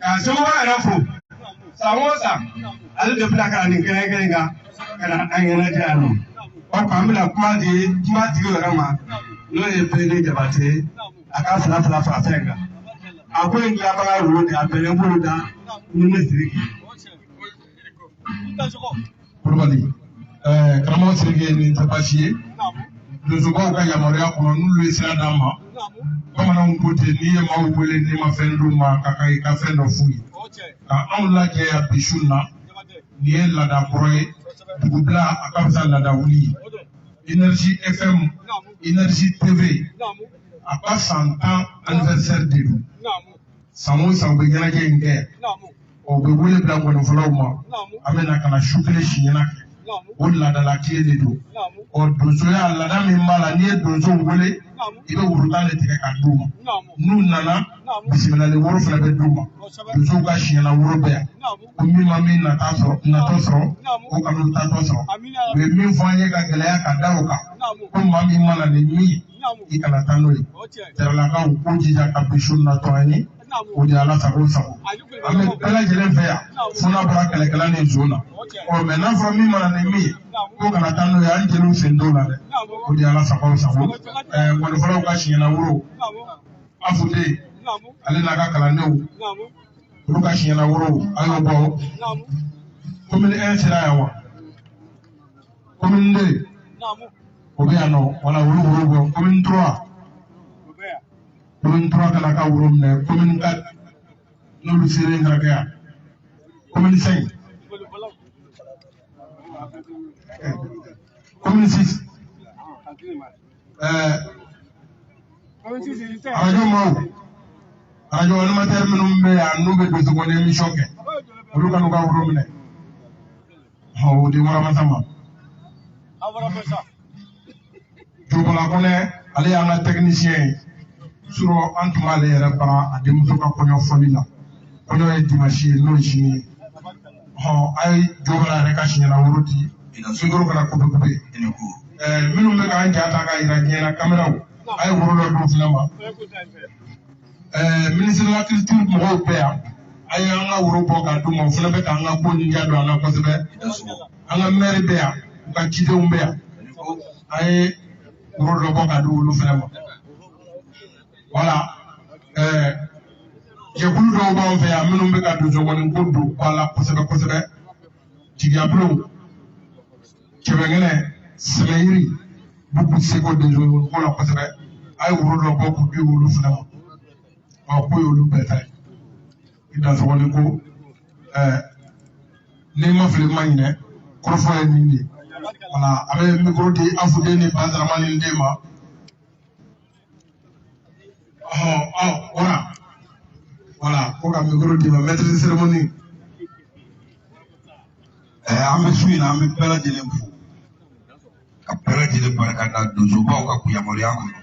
Kaso wa rafu. Samosa. Ale de bila ka ni kere kana anyana jalo. O pamela kuma di yorama. No e pele debate. Aka fla fenga. Akwai ngira ba ru da pele bulu da ministry. Probably. Comment c'est ni tapachier. Le zoba ka yamoria ko nulu isra dama. Kama na mpote ni ma wele ni ma fendu ma ka fendo fui. Ka amla ke ya bishuna ni la da proye dugubla akabza la da wuli. Énergie FM, Énergie TV. À pas 100 ans anniversaire de nous. Samosa o begana ke nge. O be wele bla ko no folo ma. Amena kana shukele shinyana. O la da la clé de do. O dozo ya la da mi mala ni dozo wele. Ibe wuruta le tika ka duma. Nu nana bismillah le woro fala be duma. Dozo ga shinyana woro be. O mi ma mi na ta so o ka no ta to so. We mi fanye ka gele ya ka dawo ka. O ma mi mala le mi ikala tanoi. Terala ka o jija ka bishun na to ani. O di ala sako sako. Ame kala jele fe ya. Funa bara kala ni zona. O me na fa mi mala le mi. Ko kana tanoi an jelu sendola de. O di ala sako sako. Wani fɔlɔ ka siɲɛna woro afude ale n'a ka kalandenw olu ka siɲɛna woro an y'o bɔ commune 1 sera yan wa commune 2 o bɛ yan nɔ wala olu woro bɔ commune 3 kana ka woro minɛ commune 4 n'olu sera yen ka kɛ yan commune 5 commune 6 Radio animateur minnu bɛ yan n'u bɛ don sogo ni émission kɛ olu ka n'u ka woro minɛ o di waramasa ma Jubala Kɔnɛ ale y'an ka technicien ye surɔ an tun b'ale yɛrɛ bara a denmuso ka kɔɲɔ fɔli la kɔɲɔ ye dimanche ye n'o ye sini ye a ye Jubala yɛrɛ ka siɲɛna woro di sunkuru kana kube minnu bɛ k'an ja ta ka yira diɲɛ na caméraw a ye woro dɔ d'u fana ma ministre de la culture mɔgɔw bɛɛ yan a ye an ka woro bɔ ka d'u ma o fana bɛ k'an ka ko ɲɛdɔn an na kosɛbɛ an ka maire bɛ yan u ka cidenw bɛ yan a ye woro dɔ bɔ ka d'u olu fana ma voilà jɛkulu dɔw b'an fɛ yan minnu bɛ ka donsogɔni ko don ba la kosɛbɛ kosɛbɛ jigiyabulon kɛmɛkɛnɛ sɛmɛyiri buku seko donsogɔni ko la kosɛbɛ a ye woro dɔ bɔ k'u di olu fana ma ko y'olu bɛɛ ta ye i dansɔgɔli ko n'i ma fili ma ɲinɛ kɔrɔfɔ ye nin de ye voilà a bɛ micro di Afude ni Bandaramani den ma voilà ko ka micro di ma maître de cérémonie an bɛ su in na an bɛ bɛɛ lajɛlen fo ka bɛɛ lajɛlen barika da donsobaw ka yamaruya kɔnɔ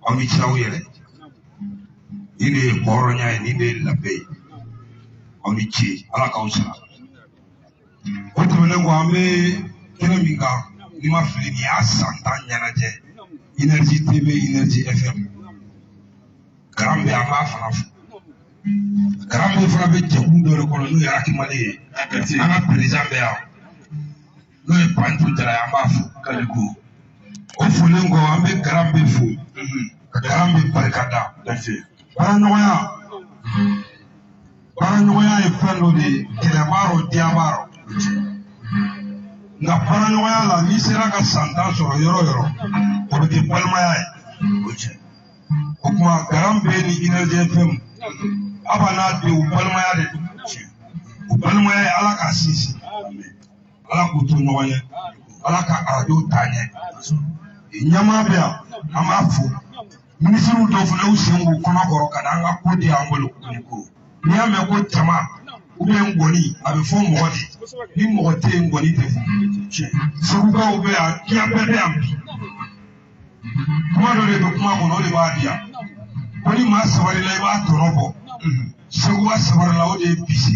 aw ni cɛw yɛrɛ ni de ye hɔrɔnya ye ni de ye labɛn ye aw ni ce ala k'aw sara o tɛmɛnen kɔ an bɛ kɛnɛ min kan ni ma fili nin y'a san 10 ɲɛnajɛ Énergie TV Énergie FM garan bɛ an b'a fana fo garan bɛ fana bɛ jɛkulu dɔ de kɔnɔ n'o ye Akimale ye an ka président bɛ yan n'o ye Bantu Jara ye an b'a fo Kaliko o folen kɔ an bɛ garan bɛ fo ka garan bɛ barika da baaraɲɔgɔnya ye fɛn dɔ de ye kɛlɛbaaro diyabaaro nka baaraɲɔgɔnya la n'i sera ka san 10 sɔrɔ yɔrɔ yɔrɔ o bɛ kɛ balimaya ye o cɛ o tuma garan bɛ ni Énergie FM a b'a n'a denw balimaya de don o balimaya ye ala k'a sinsin ala k'u to ɲɔgɔn ye ala ka arajo taa ɲɛ ɲɛmaa bɛ yan an b'a fo ministre dɔw fana y'u sen k'u kɔnɔ kɔrɔ ka n'an ka ko di an bolo n'i y'a mɛn ko jama ngɔni a bɛ fɔ mɔgɔ de ni mɔgɔ tɛ yen ngɔni tɛ fɔ segukaw bɛ yan diɲɛ bɛɛ bɛ yan bi kuma dɔ de bɛ kuma kɔnɔ o de b'a di yan ko ni maa sabarila i b'a tɔnɔ bɔ segu ka sabarila o de ye bise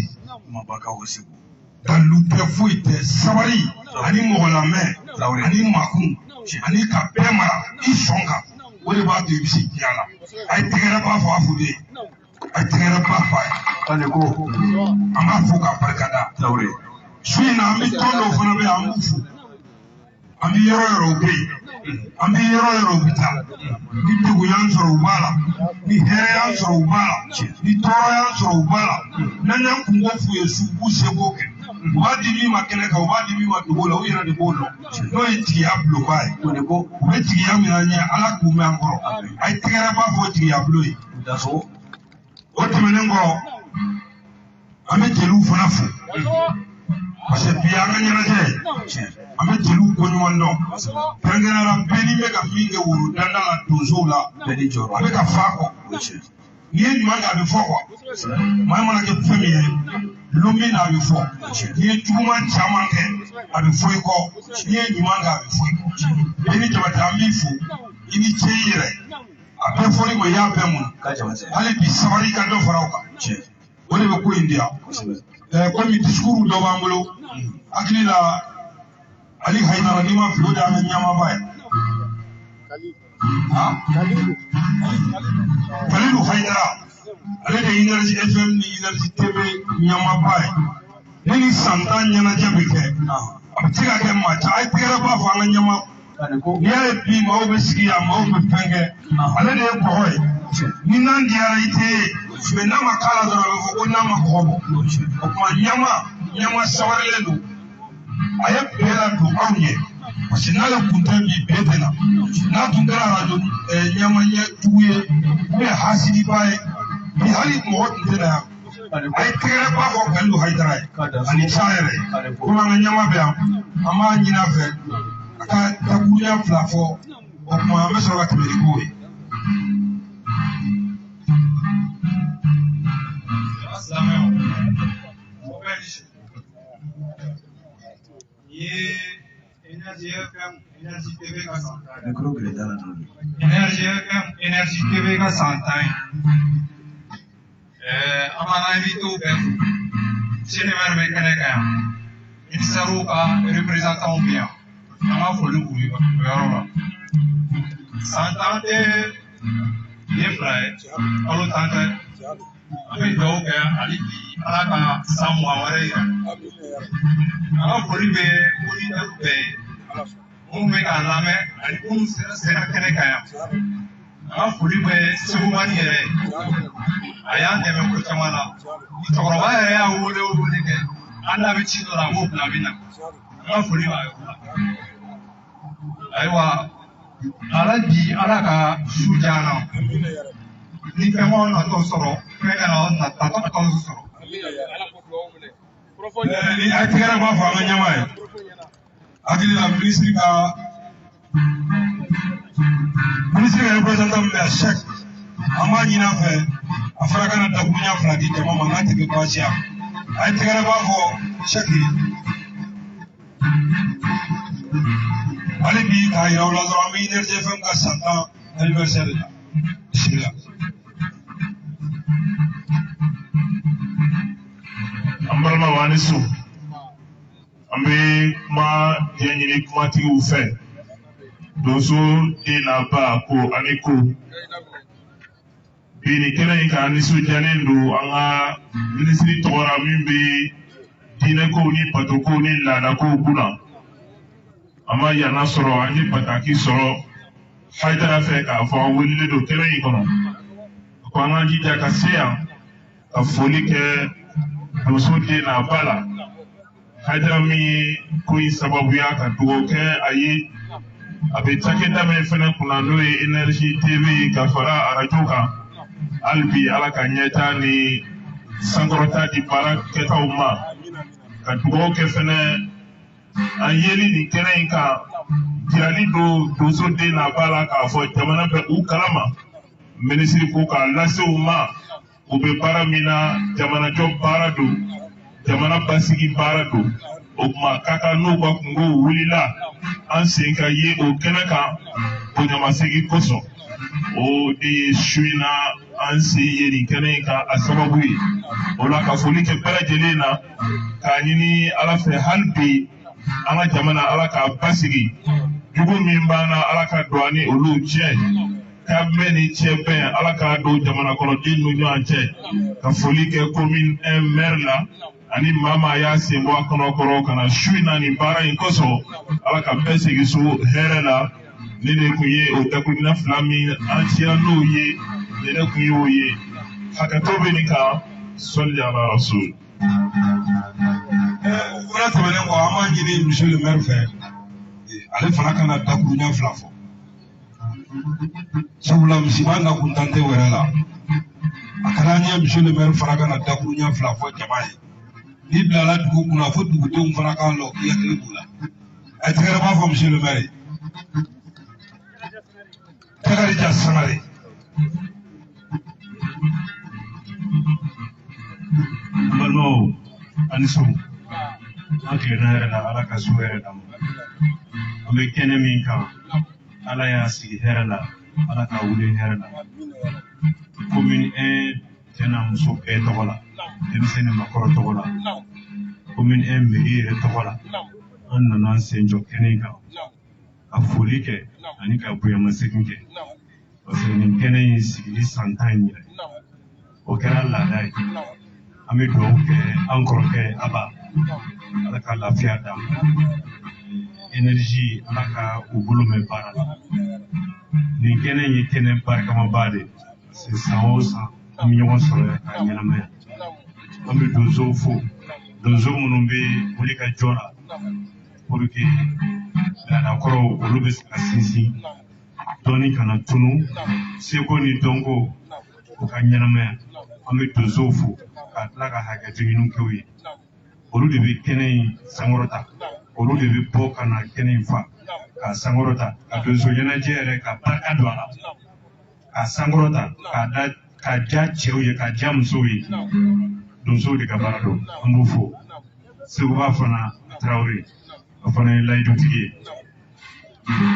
mabakaw ka segu dalu tɛ foyi tɛ sabari ani mɔgɔ lamɛn ani makun ani ka bɛɛ mara i sɔn kan o de b'a to i bɛ se diɲɛ la a ye tɛgɛrɛ b'a fɔ Afude ay tigara papa ane ko anga fuka barkada tawre suina mi tondo fana be amufu ami yoro be ami yoro bita ni dugu yan soro bala ni here yan soro bala ni toro yan soro bala nanyan kungo fu yesu buse boke wadi mi makene ka wadi mi madugola o yera de bono no iti ablo bai ane ko weti ya mi anya ala ku me angoro ay tigara ba fo ti ablo yi daso o temenengo ame jelu fana fu parce que biya nga nyana je ame jelu ko nyundo pengena la beni mega minge wuru danda la dozo la beni joro ame ka fako ni en manga be foko mai mana ke famiye lumi na be fo ni tuma chama ke abi foi ko ni en manga abi foi beni jabata mi fu ini cheyire abe foi mo ya be mun ka jamate ale bi sabari ka do farauka wole be ko india comme discours do bambulo akili la ali haydara ni ma fi da na nyama bay Kalilu haydara ale de energy fm ni energy tv nyama bay ni santa nyana jabe ke abtiga ke ma ta ay tigara ba fa na nyama ni ay bi ma o be sigi ya ma o be penge ale de ko hoy ni nan diara ite be na makala do be ko na makobo o ma nyama sawarele do aya bela do awye parce que nala kunta bi betena na tungara radio nyama nya tuye be hasidi bae bi hali mo tena ay tigara ba ko Kalilu haydara ani saere ko ma nyama be am ama nyina fe aka tabuya flafo o ma meso ka tibiri koy Énergie FM, Énergie TV ka santai. micro greda na tawre Énergie FM, Énergie TV ka santai. Amana invito ben. Sene mer be kene ka. Ministère ka représentant bien. Ama folu ku yoro ba. Santante ye fly. Alo tante. Ami do ka ali bi ala ka samu aware ya. Ama folu be uni da be. Mun bɛ k'a lamɛn ani minnu sera kɛnɛ kan yan an ka foli bɛ Segumani yɛrɛ a y'an dɛmɛ ko caman na ni cɛkɔrɔba yɛrɛ y'a wele o wele kɛ an n'a bɛ ci dɔ la a b'o bila a bɛ na an ka foli b'a yɔrɔ la ayiwa ala bi ala ka su diya an na ni fɛnmaw natɔ sɔrɔ fɛn kana natɔ sɔrɔ ni ay tigara ba fa na nyama ye akili la ministre ka représentant be chek ama nyina fe afara kana dabunya fla di jama ma ngati ke kwasia ay tigara ba fo cheki ali bi ka yaw la zo ami energy fm ka santa anniversaire la bismillah ambalma wani su ambe kuma yenyi kuma tigiw fɛ donso den na ba ko ani ko bi ni kɛnɛ in kan nisɔndiyalen don an ka minisiri tɔgɔra min bɛ diinɛkow ni batokow ni laadakow kunna an ma yanna sɔrɔ an ye bataki sɔrɔ Haidara fɛ k'a fɔ an welilen don kɛnɛ in kɔnɔ ko an k'an jija ka se yan ka foli kɛ donso den na ba la Haidara min ye ko in sababuya ka dugawu kɛ a ye a bɛ cakɛda min fɛnɛ kunna n'o ye Énergie TV ka fara arajo kan hali bi ala ka ɲɛta ni sankɔrɔta di baara kɛtaw ma ka dugawu kɛ fɛnɛ an yeli nin kɛnɛ in kan jirali don donso den n'a ba la k'a fɔ jamana bɛ u kalama minisiri ko k'a lase u ma u bɛ baara min na jamanajɔ baara don jamana basigi baara don o tuma ka kan n'u ka kungow wulila an sen ka ye o kɛnɛ kan bonyamasegi kosɔn o de ye su in na an sen ye nin kɛnɛ in kan a sababu ye o la ka foli kɛ bɛɛ lajɛlen na k'a ɲini ala fɛ hali bi an ka jamana ala k'a basigi jugu min b'an na ala ka don an ni olu cɛ Kabeni Chepe, Alakado, Jamanakono, Dinu Ante, Kafolike, Commune, Merla, Ani Mama Yasi, Wakono, Kana, Shuina, Nibara, in Koso, Alakabesi, Herela, Nene Kuye, Otakuna Flami, Antiano Ye, Nene Kuyo Ye, Hakatobenika, Soldier Rasul. Voilà, ça veut dire qu'on monsieur le maire fait. Allez, faire un Dakunya Flafo. Soula Mishimana Kuntante Werela. Akarania, monsieur le maire, Faragana Dakunya Flafo, Jamai. Libla la Dukuna, Foot, Bouton, Faragano, Yakula. I tell about from monsieur le maire. Tagarija Samari. Bano, Anisu. Anki Herela, Alaka Suerela. American Minka, Alayasi Herela, Alaka Uli Herela. Commune A, Tenam so Petola, Temsenema Corotola. Commune M, Retola, and Nan Saint Jo Kenika. A Fulike, Anika Buyama Sekinke. Was in Kenny Sigis Santine. Okera Ladai. Amigo, Uncle Abba. Alaka Lafia Dam. Energy alaka ubulume para. Ni kene yi kene para kama bade. Se saosa amiyo sore kanyama. Ambi dozo fu. Dozo munumbe ulika jora. Porque la koro ulubes asisi. Doni kana tunu. Seko ni dongo ukanyama. Ambi dozo fu. Alaka hagati minunkewi. Olu de bi kene sangorota. Olu de bi bɔ ka na kɛnɛ in fa ka sankɔrɔta ka donso ɲɛnajɛ yɛrɛ ka barika don a la ka sankɔrɔta ka diya cɛw ye ka diya musow ye donsow de ka baara don an b'u fo Seguba fana Tarawele o fana ye layidutigi ye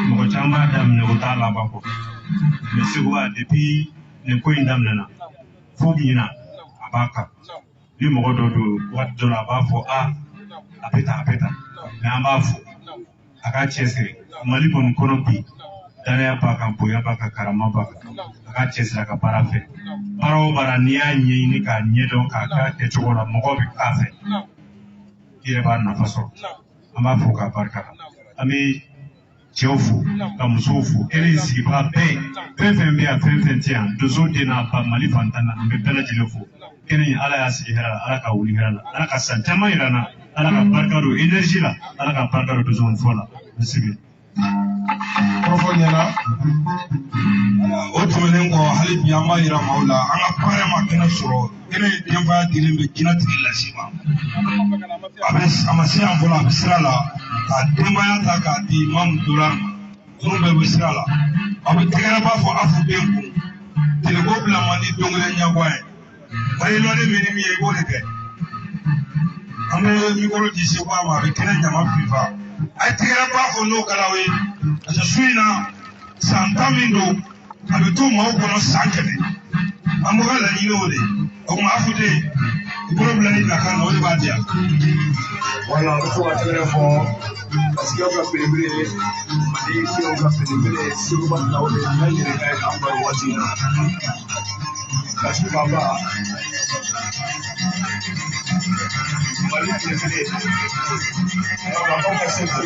mɔgɔ caman b'a daminɛ o t'a laban kɔ mais Seguba depuis nin ko in daminɛna fo ɲina a b'a kan ni mɔgɔ dɔ don waati dɔ la a b'a fɔ a bɛ tan mais an b'a fo a ka cɛsiri Mali kɔni kɔnɔ bi danaya b'a kan bonya b'a kan karama b'a kan a ka cɛsiri a ka baara fɛ baara o baara n'i y'a ɲɛɲini k'a ɲɛdɔn k'a k'a kɛcogo la mɔgɔw bɛ k'a fɛ i yɛrɛ b'a nafa sɔrɔ an b'a fo k'a barika an bɛ cɛw fo ka musow fo kɛnɛ in sigibaga bɛɛ fɛn fɛn bɛ yan fɛn fɛn tɛ yan donso den n'a ba Mali fantan na an bɛ bɛɛ lajɛlen fo kɛnɛ in Ala y'a sigi hɛrɛ la Ala ka wuli hɛrɛ la Ala ka san caman yira n na Ala ka barika don énergie la Ala ka barika don donso fo la merci. Kɔrɔfɔ ɲɛna O tɛmɛnen kɔ hali bi an b'a yira maaw la an ka baara ma kɛnɛ sɔrɔ kɛnɛ denbaya dilen bɛ jinɛtigi lase ma a ma se yan fɔlɔ a bɛ sira la ka denbaya ta k'a di Mamu Tora ma ninnu bɛɛ bɛ sira la a bɛ tɛgɛrɛ b'a fɔ a fɔ den kun teleko bila man di don kelen ɲɛbɔ ye bayilɔ de bɛ ni min ye i b'o de kɛ an bɛ mikoro di Segu ma a bɛ kɛnɛ ɲama fifa a ye tɛgɛrɛ b'a fɔ n'o kɛra o ye parce que su in na san 10 min don a bɛ to maaw kɔnɔ san 100 an bɛ ka laɲini o de o tuma a fɔ den i bolo bila ni nakan na o de b'a diya. Wala an bɛ to ka tɛgɛrɛ fɔ Sigiw ka belebele Mali Sigiw ka belebele Seguba Tarawele an ka yɛrɛ ka ye k'an baro waati in na Kasimu Baba Mali belebele Baba ka se fo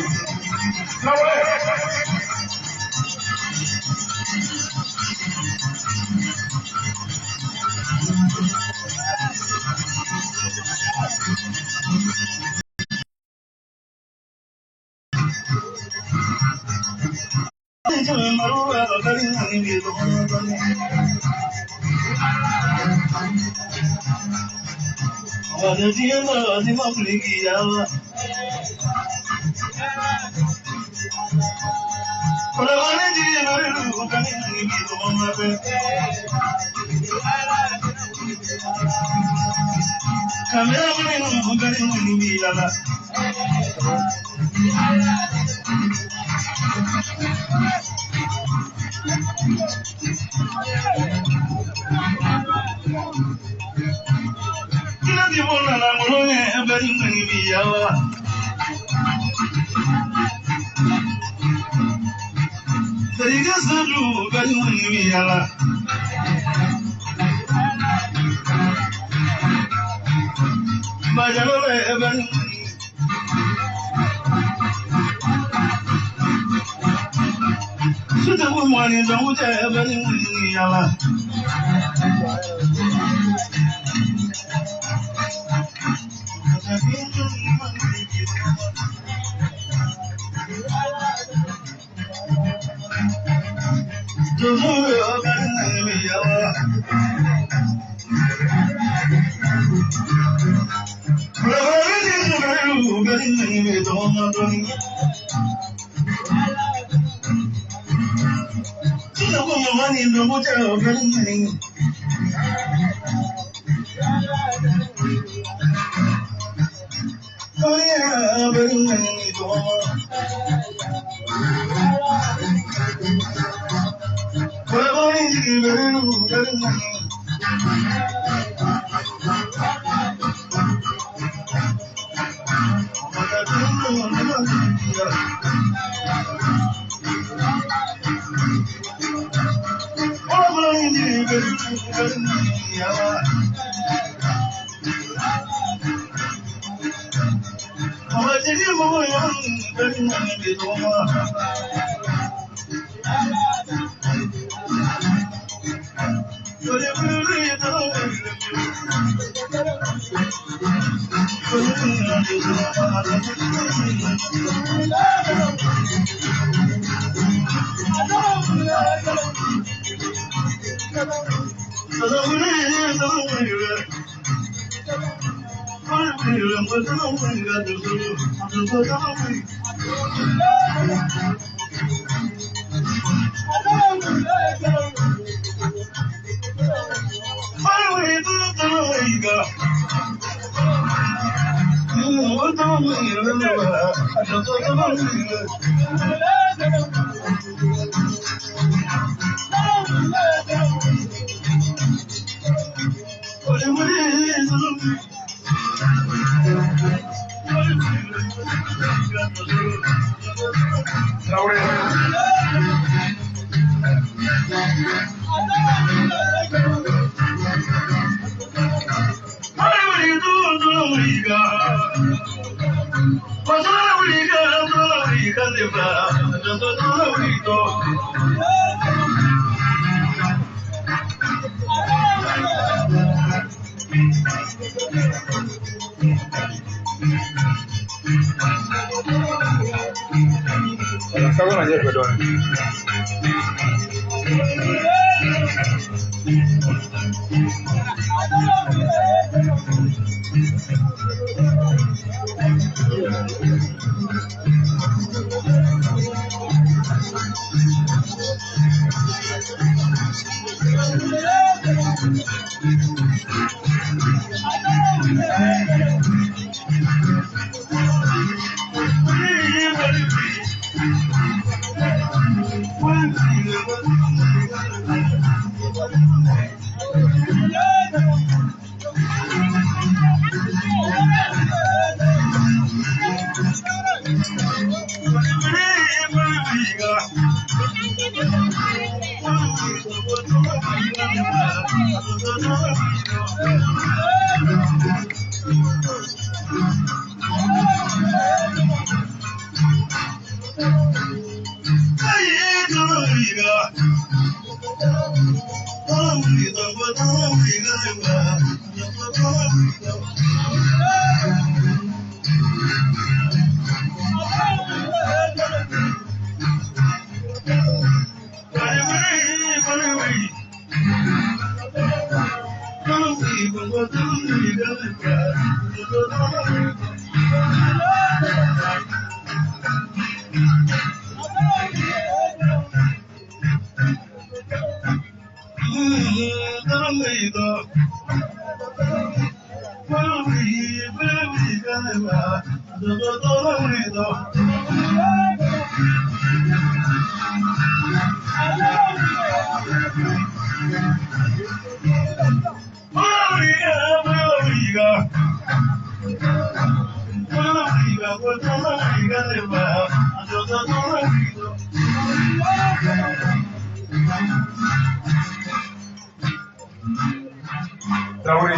Traoré.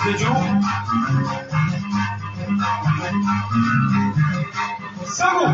Sédhiou. Sango.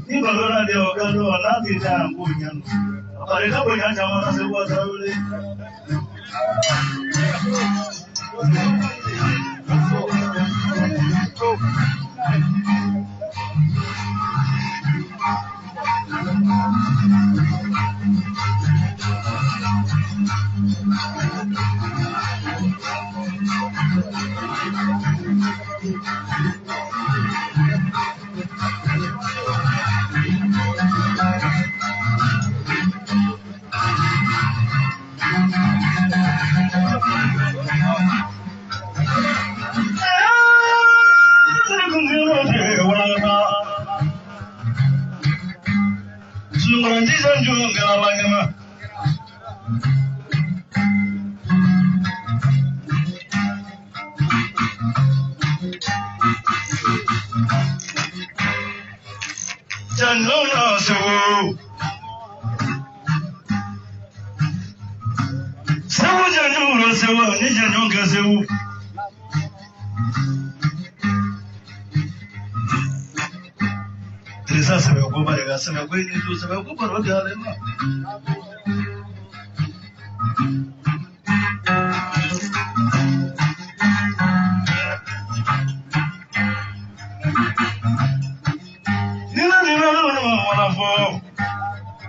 ni balora de okalo na tita ngunya pare ka boya jama se wa saule se me fue ni tú se me fue por otra vez más ni no wala fo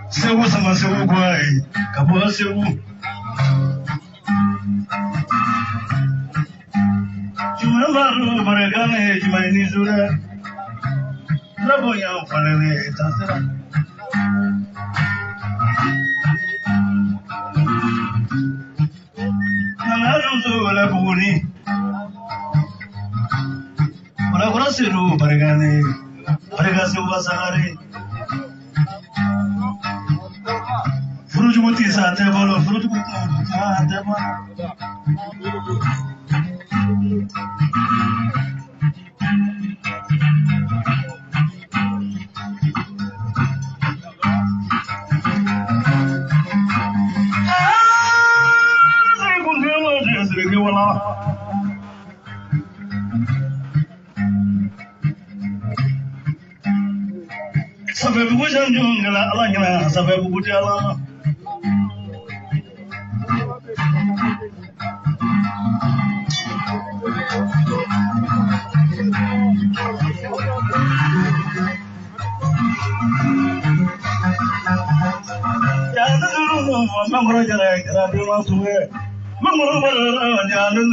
se wo sama se wo kwai ka bo se wo juma maru maregane juma ni zura la voy a poner esta será la no la buni para seru paregane paregase ubasagare fruto muti sa te bolo fruto muti sa te bolo sababu kujanjungala alangina sababu kutiala ya dulu mamro jara jara dulu suwe mamro bara jalan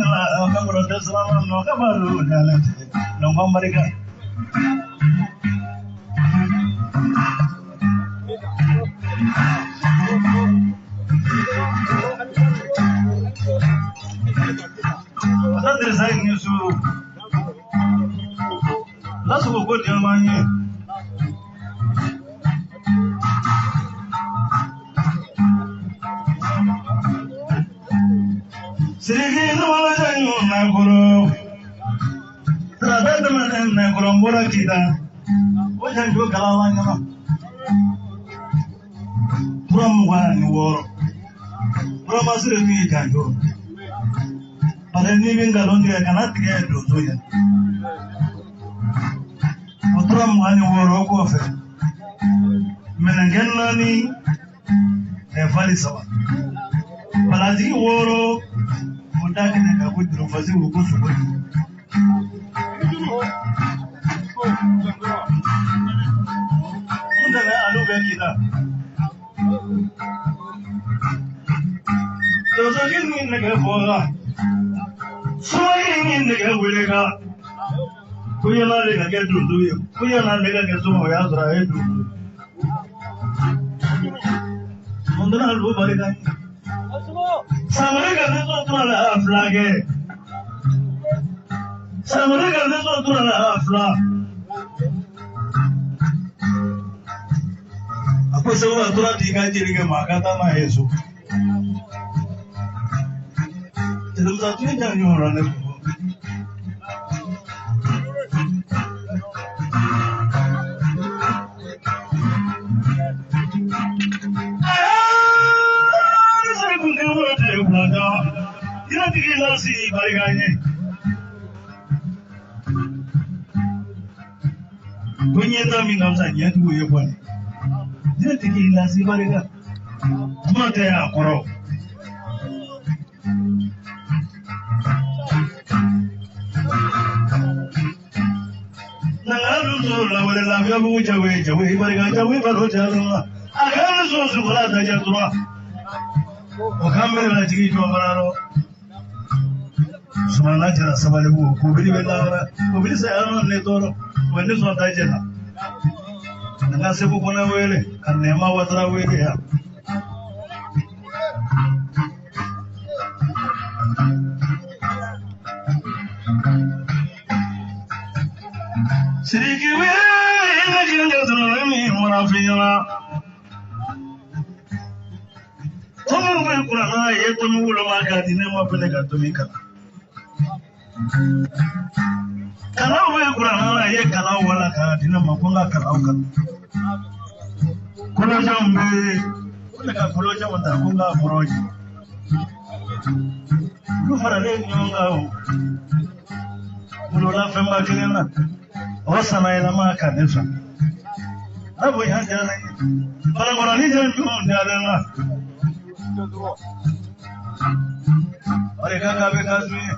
mamro dasra no kabaru jalan no mamrika That's what good young man here. Siri no wala yo na guru. Trada man na guru mora kita. Oja jo kala ngama. From one war. From asire mi kanjo. Pare ni binga londi kana tiya do zoya. From one war ko fe. Menangenna ni e fali sawa. Palaji woro mudaki na kakudro fazi ukusu kwa. Munda na alube kita. Dozo gini nege foga. Suwa gini nege wilega. Kuya na lega ke dundu. Kuya na lega ke sumo ya zura edu. Munda na alube barika. Samarega neso turala aflage. Samarega neso turala afla. Apa semua turala tiga jiri ke makata na Yesu. Dalam satu ini jangan orang itu. Kita tinggal si barikanya. Bunyeta minamsa yetu yepone. Jeti kila sibariga. Mate ya koro. Nangalu sola wale la vyabu jawe bariga jawe baro jalunga. Agalu so sukula tajatuma. Okamere la jigi jomararo. Sumana jara sabale bu kubiri bela kubiri sa ano ne toro wende so tajena. Nanga sebu kona wele kanema watra wele ya. Siriki wele ina jinga toro mi munafiyana. Tomo we kurana ye tomo ulo makati ne mo pele gatomika. Kana we kurana ye kana wala kati ne mo kunga karauka. Kuna jambe kuna kulo jamanda kunga moroji. Lu farale nyonga o. Ulo la femba kinena. Osana ila maka nesa. Abo ya jana. Para korani jambe ndalena. Ore kaka be kasui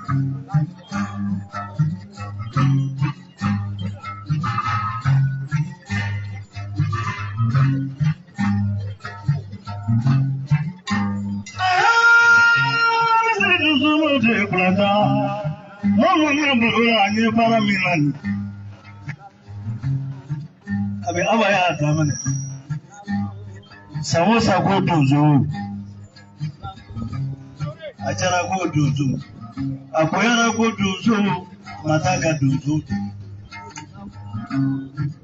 Abe abaya tamane samosa ko tozo achara ko dozo akoyara ko dozo mataka dozo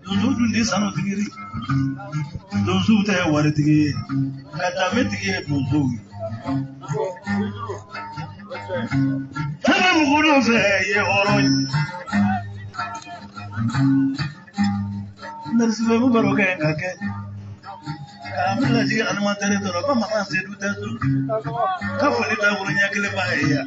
dundi sano tigiri dozo te wari tigiri kata me tigiri dozo tana muguro fe ye oro narsibe mu baroke ngake kamila jiga animatere toro ba mama sedu tezu kafuli ta burunya kele baeya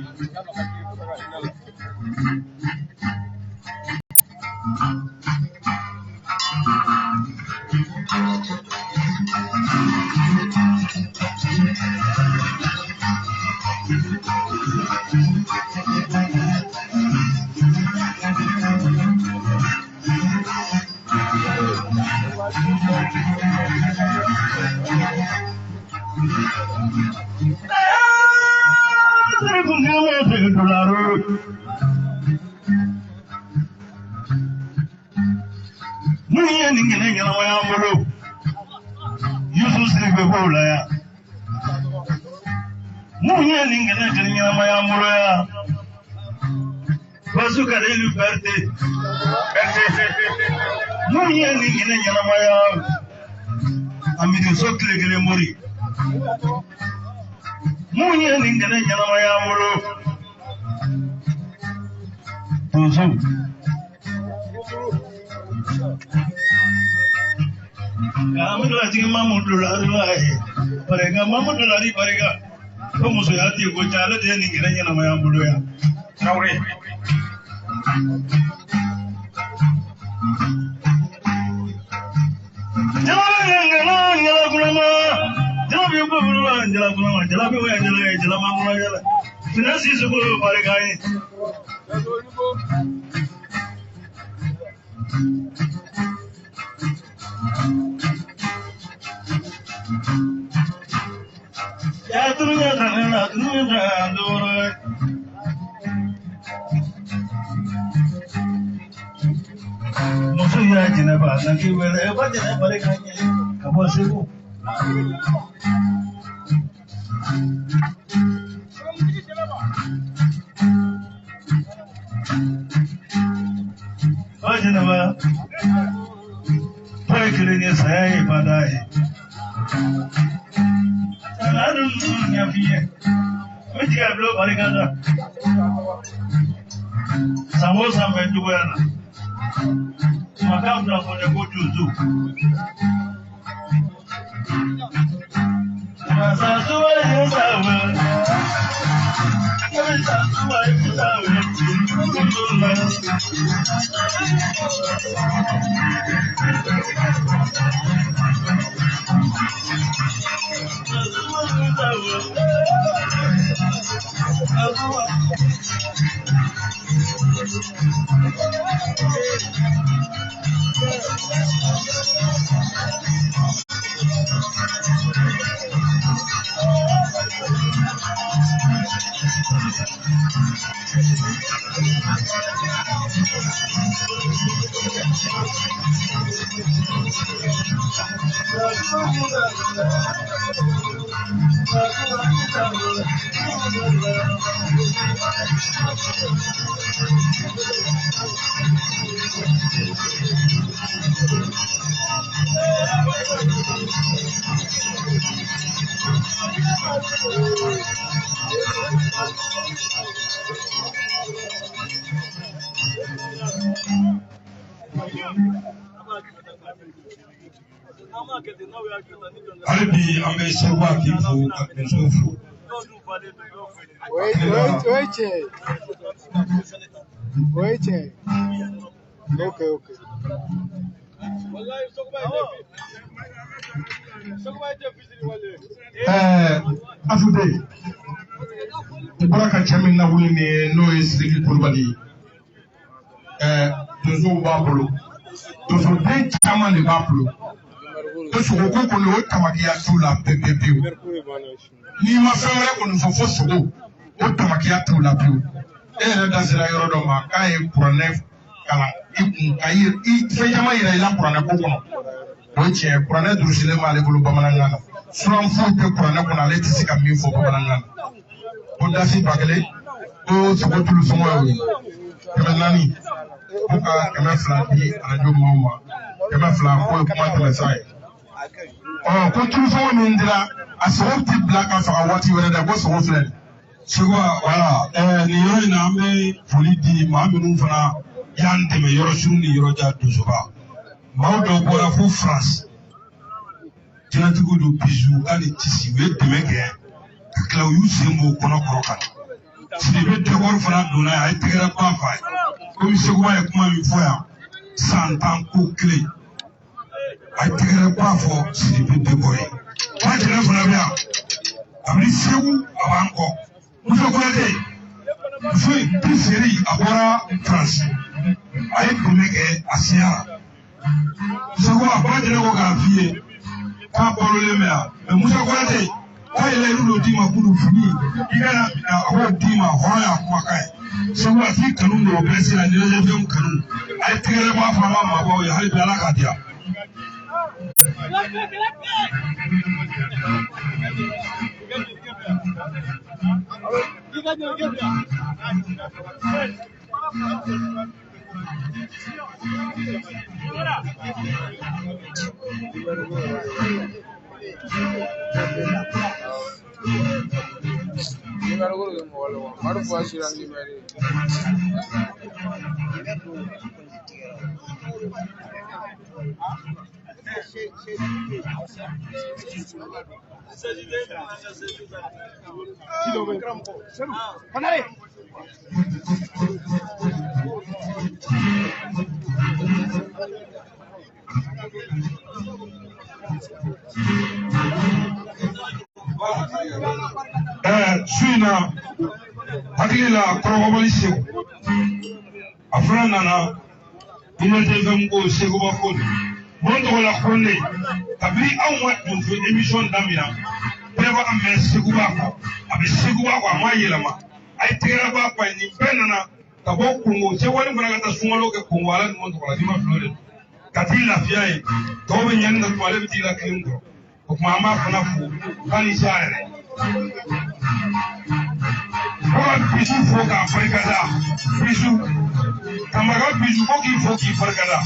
Munya ningene ngena waya molo Yusuf sirbe bola ya Munya ningene ngena waya molo ya Basu kare liberte Munya ningene ngena waya Amidu sokle gele mori Munya ningene ngena waya molo Tozo Kami tu asyik mamu dolar lagi, mereka mamu dolari mereka. Kamu sudah hati aku cakap dia ni kira yang nama yang bodoh ya. Tahu ni. Jalan kulama, jalan biuku buruan, jalan kulama, jalan biuku yang jalan mamu jalan. Finasi suku mereka ini. Ya dunia tanah dunia dulu. Musuhnya jenaba, nanti apa jenaba mereka ni? Kamu sibuk. Oh jenaba, boleh kerana saya ibadah. Aduh, nyafiye. Mesti kablo balik ada. Samosa menjualnya. Maka sudah punya kudu. Rasa suara sama. Albi ambe sewa kifu akuzufu. Wait. Okay. Afude. Baraka chairman na wuli ni no Sidiki Coulibaly. Dozo babolo. Dozo den chairman de babolo. Dozo ko ko no tamakiya tula pepepe. Ni ma fɛn wɛrɛ kɔni fɔ sogo o tamakiya t'u la pewu e yɛrɛ da sera yɔrɔ dɔ ma k'a ye kuranɛ kalan i kun ka i fɛn caman yira i la kuranɛ ko kɔnɔ o ye tiɲɛ kuranɛ durusilen b'ale bolo bamanankan na suran foyi tɛ kuranɛ kɔnɔ ale tɛ se ka min fɔ bamanankan na ko dasi ba kelen ko sogo tulu sɔngɔ ye o ye 400 ko ka 200 di arajo maaw ma 200 ko ye kuma tɛmɛ sira ye ko tulu sɔngɔ min dira a sogo ti bila ka faga waati wɛrɛ dɛ ko sogo filɛ Sogo wala nin yɔrɔ in na an bɛ foli di maa minnu fana y'an dɛmɛ yɔrɔ suru ni yɔrɔ jan Dosoba maaw dɔw bɔra fo France jinɛtigiw don bisu hali tisi u ye dɛmɛ kɛ ka tila u y'u sen bɔ o kɔnɔ kɔrɔ kan Sidibe Dekɔrɔ fana donna yan a ye tɛgɛrɛ ban fa ye komi Seguba ye kuma min fɔ yan san 10 ko kelen a ye tɛgɛrɛ ban fɔ Sidibe Dekɔrɔ ye wa jɛnɛ fana bɛ yan kabini Segu a b'an kɔ. Muso Kɔnate muso in bi seri a bɔra France a ye dɛmɛ kɛ a seyara Segu a ba jɛnɛ ko k'a f'i ye k'a balolen bɛ yan mɛ Muso Kɔnate k'a yɛlɛ olu dɔ d'i ma k'olu fini i kana a b'o d'i ma hɔrɔnya kumakan ye Segu a t'i kanu don o bɛɛ sera ɲɛnajɛfɛnw kanu a ye tɛgɛrɛ bɔ a fana ma mabɔw ye hali bi Ala k'a diya. Suina hakili la Kɔrɔbɔbɔli Segu a fana nana ɲɛnajɛfɛn ko Seguba ko bon tɔgɔ la Konde kabini anw ka donso émission daminɛ bɛɛ b'a mɛn Seguba kɔ a bɛ Seguba kɔ a ma yɛlɛma a ye tɛgɛrɛ b'a kɔ nin bɛɛ nana ka bɔ Kongo Seguba fana ka taa sunkalo kɛ Kongo ala ni tɔgɔ la dima fila de ka t'i lafiya ye tɔw bɛ ɲɛni na tuma ale bɛ t'i la kelen kɔrɔ o tuma an b'a fana fo k'a ni sa yɛrɛ. Kɔrɔ bisu fo k'a barikada bisu Tamaga bisu ko k'i fo k'i barikada.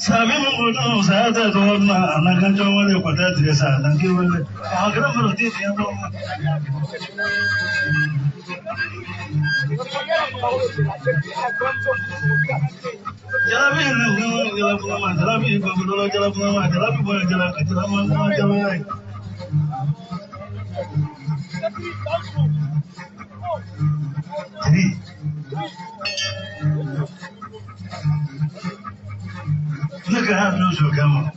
Sabi mo sa ata to na nagkanto mo le ko ta dire sa nang ki wala agra mo ti ya mo jalabi na jalabi ko lo jalabi bo jalabi Three. Look at how those will come on.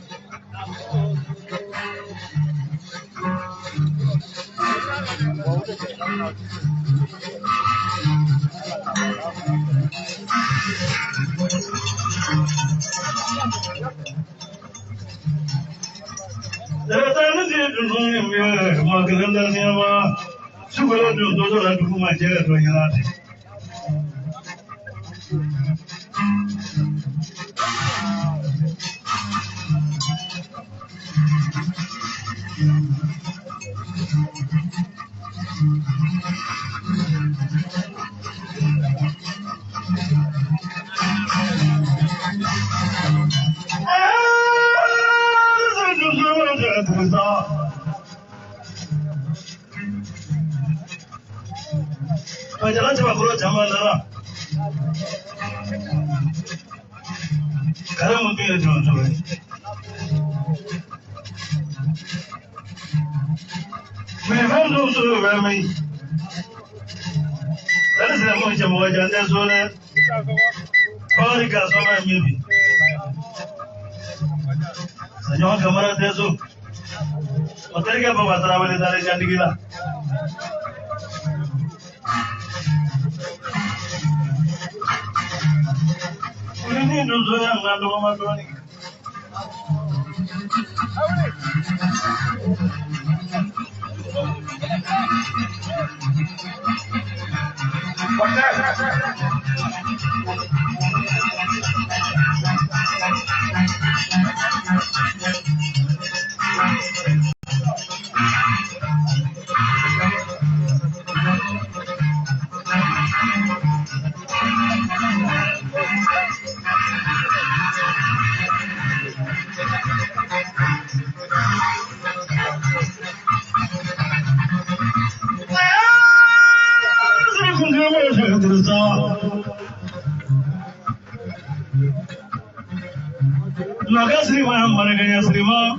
Jalan coba kalau zaman lah. Kalau mungkin ada jalan coba. Memang tu suruh ramai. Kalau saya mau jalan jalan zona, kalau di kasar maybe. Saya kamera tu. Hotel ke apa travel dari jadi gila. Ini dulu yang lalu makan ni. Laga Sri mana gaya Sri ma,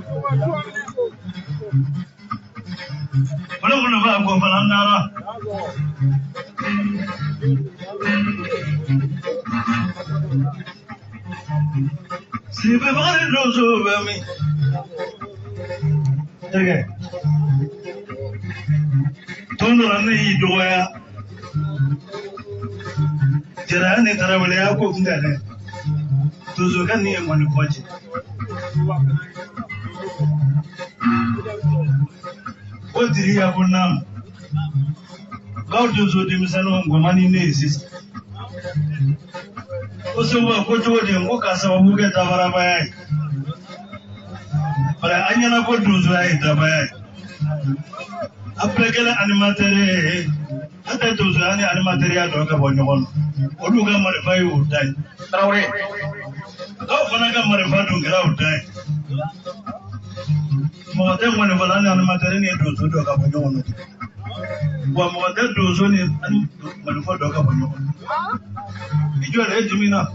mana apa aku pelandara. Sri berbalik dosa kami. Oke, tunduran ini dua. Jangan ni cara boleh aku enggak ni. Tujukan ni yang mana kuaci. Kau diri aku nam. Kau tujuh di misalnya gomani ni sis. Kau semua kau cuba dia kau kasih aku kita berapa? Pada anya nak kau tujuh ay berapa? Apa kala animateri? Ada tujuh ani animateri ada kau banyak. Odu kan mereka itu dah. Terawih. Kau mana kan mereka tu kira udah. Mungkin mana balanya animateri ni tujuh dua kau banyak. Gua mungkin tujuh ni mereka dua kau banyak. Itu ada jumina.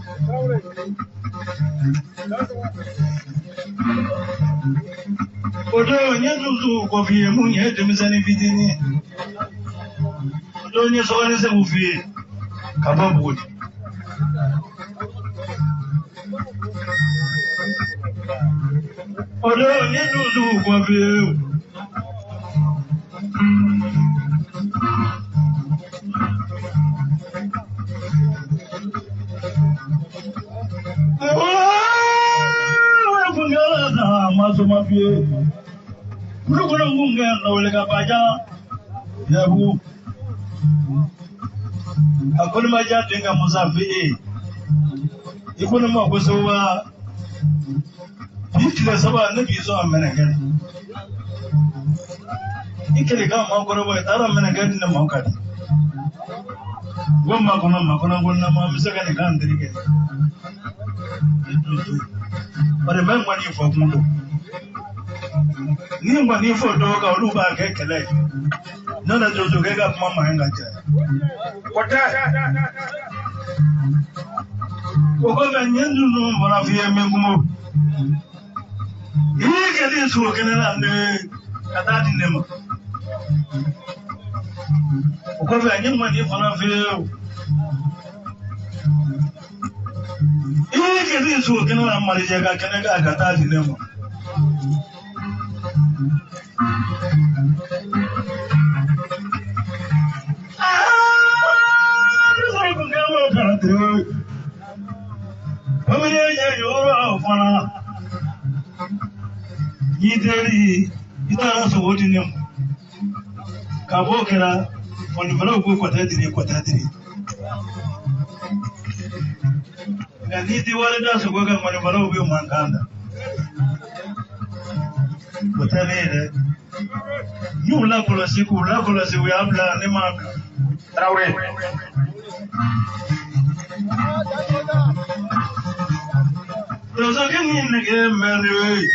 Odu ni tujuh kau fiye mungkin jumina video ni. Odu ni soalnya saya fiye. Kababud. Odo ni dulu kwa vile. Fungala na maso mapie. Kuna munga na wale kapaja. Yabu. Akuni maja tenga musafi. Ikuni makusuwa. Bikila saba nabi so amana kan. ikele ka ma ko robo tara mena gadi na ma ka di gomma gonna ma misaka ne kan dirike bare ban wani fo kundo ni ngwani fo do ka olu ba ke kele nana jojo ke ga mama hanga ja kota ko ga nyendu no mona fiye mengumo ke din su ke na ne kata din ne ma ko ga nyen mani fona fiye ke din su ke na mari ja ga kana ga kata din ne ma Yideri ita so wodi nem ka bokera on velo ko kwatadiri ngani di wale da so go ga on velo bi manganda kotanere yula ko la siku we habla ne ma Traore Dozo kini nige merwe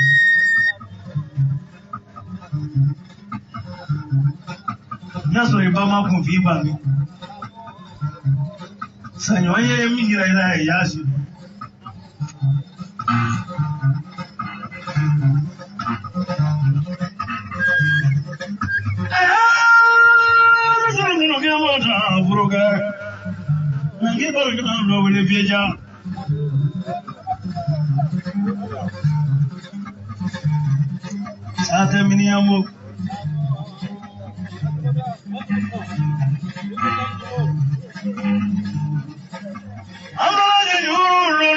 Naso ibama kumviba mi Sanyo ye mingira ila yashi Nino kya mota buruga Nangi baru kena lo beli vieja Sate mini amu Amala yuru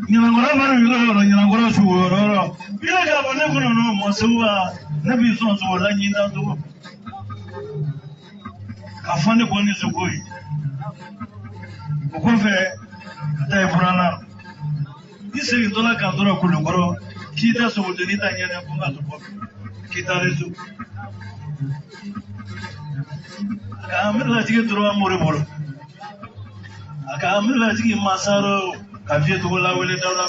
Nyangora baru yuru nyangora suworo Bila ka bane kuno no mosuwa nabi sonso la nyinda do Afande koni sugoi Okofe ta furana Ise dola ka dora kuno goro kita so de nita nyane kunga to kita resu Akamir la jige doro amore boro Akamir la jige masaro kafie to la wele dawla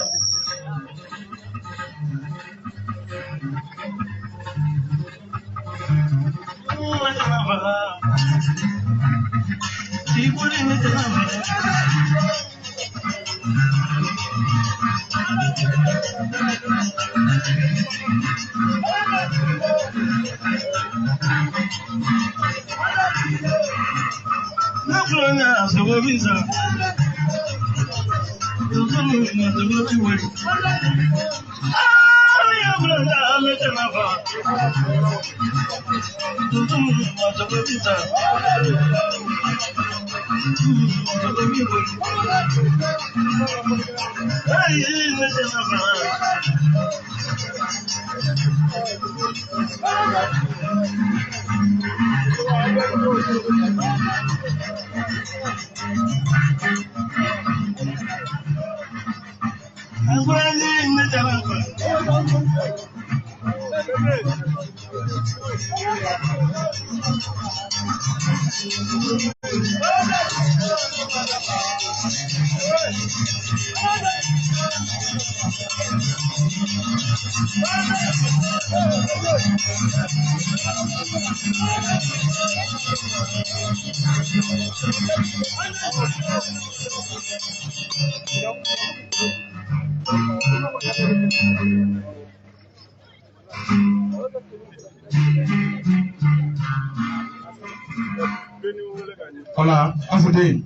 Hola, afude.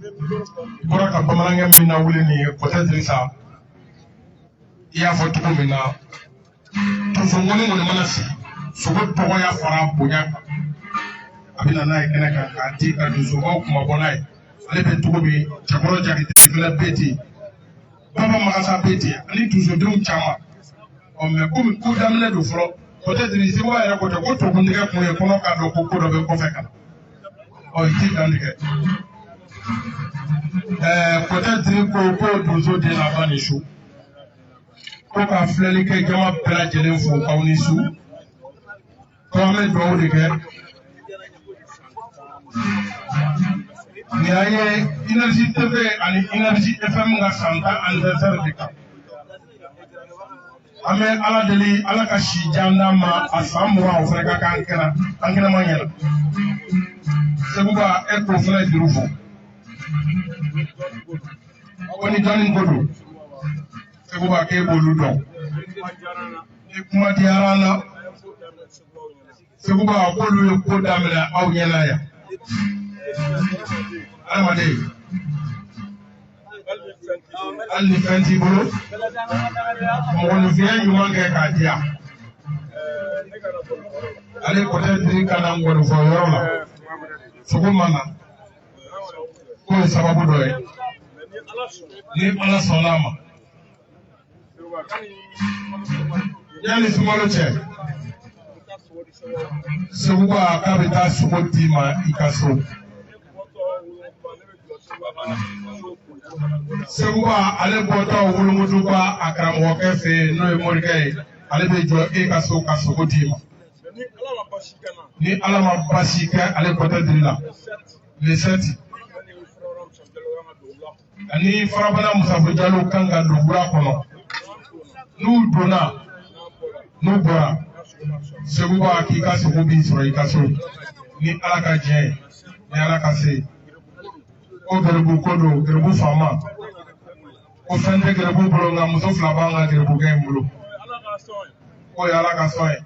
Bora ka bamalange mina wuli ni peut-être ça. Il y a votre mina. To so ngoni ngoni manasi. So go to ya fara bonya. Abina na ikena ka ati ka so go kuma bonai. Ale be to bi chakoro jaki tebela beti. Baba makasa beti. Ani to so dum chama. O me ko damle do fro. Peut-être ni se wa ya ko to bundiga ko e kono ka do ko do be ko fekana. Oh, il dit dans le peut-être qu'on peut toujours dire avant les choses. ko ka filɛli kɛ jama bɛɛ lajɛlen fo k'aw ni su ko an bɛ dugawu de kɛ ni an ye Énergie TV ani Énergie FM ka san 10 anniversaire de kan an bɛ Ala deli Ala ka si jan d'an ma a san 20 o fana ka k'an kɛnɛma ɲɛna Seguba e k'o fana juru fɔ ko ni dɔnni ko don Seguba k'e b'olu dɔn ni kuma diyara an na Seguba k'olu ye ko daminɛ aw ɲɛna yan adamaden hali ni fɛn t'i bolo mɔgɔninfinya ɲuman kɛ k'a di yan ale peut-être ka na ngɔnifɔ yɔrɔ la sogo ma na k'o ye sababu dɔ ye ni Ala sɔnna a ma yanni sunkalo cɛ Seguba k'a bɛ taa sogo d'i ma i ka so Seguba ale bɔtɔ wolomuduba a karamɔgɔkɛ fɛ yen n'o ye morikɛ ye ale bɛ jɔ e ka so ka sogo d'i ma ni Ala ma basi kɛ ale bɔtɔ diri la le 7 ani Farabana Musafo Jalo kan ka don wula kɔnɔ n'u donna n'u bɔra Seguba k'i ka sogo b'i sɔrɔ i ka so ni Ala ka diɲɛ ye ni Ala ka se o garibu ko don garibu faama o fɛn tɛ garibu bolo nka muso 2 b'an ka garibukɛ in bolo o ye Ala ka sɔn ye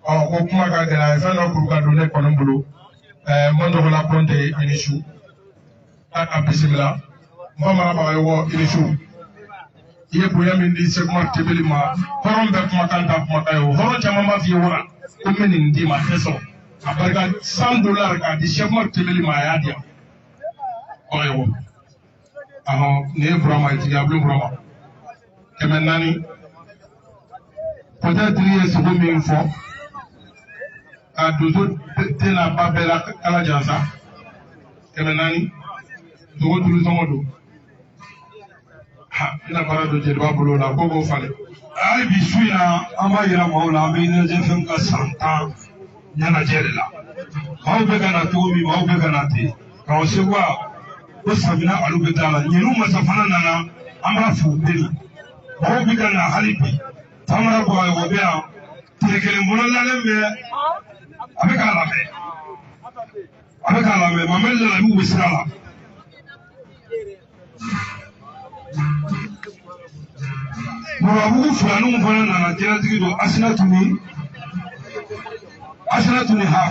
ko kuma ka gɛlɛ a ye fɛn dɔ kuru ka don ne kɔni bolo Mandɔgɔla Kɔnte i ni su a bisimila n fa marabaga ye wɔ i ni su i ye bonya min di Sekuma Tebeli ma hɔrɔn bɛɛ kumakan ta kumakan ye o hɔrɔn caman b'a f'i ye wara ko n bɛ nin d'i ma a tɛ sɔn a barika $100 k'a di Sekuma Tebeli ma a y'a di yan ɔ ye wɔ nin ye Burama ye Jigiya Bulon Burama 400 peut-être i ye sogo min fɔ ka donso den n'a ba bɛɛ la kala jansa 400 sogo duuru sɔngɔ don ina baara dɔ jeliba bolo la ko k'o falen hali bi su in na an b'a yira maaw la an bɛ Énergie FM ka san 10 ɲɛnajɛ de la maaw bɛ ka na cogo min maaw bɛ ka na ten kaw Seguba ko Samina alu bɛ taa la ɲinnu masafana nana an b'a fo deli maaw bɛ ka na hali bi Famara Bagayogo o bɛ yan tile kelen bolo lalen bɛ a bɛ k'a lamɛn Mamɛdi Lalabi bɛ sira la Murabugu filaninw fana nana jɛnɛtigi don Asinatu ni Ha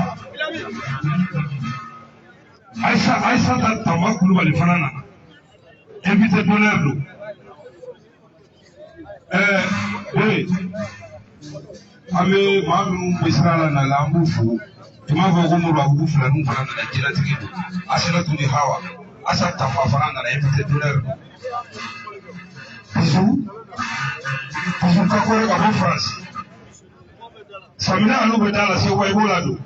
Aïssata Tamba Kulubali fana nana invité d'honneur don an bɛ maa minnu bɛ sira la na la an b'u fo i m'a fɔ ko Murabugu filaninw fana nana jɛnɛtigi don Asinatu ni Ha wa Aïssata Tamba fana nana invité d'honneur don Pusu Kakore ka bɔ France Samina alu bɛ taa la Seguba i b'o la don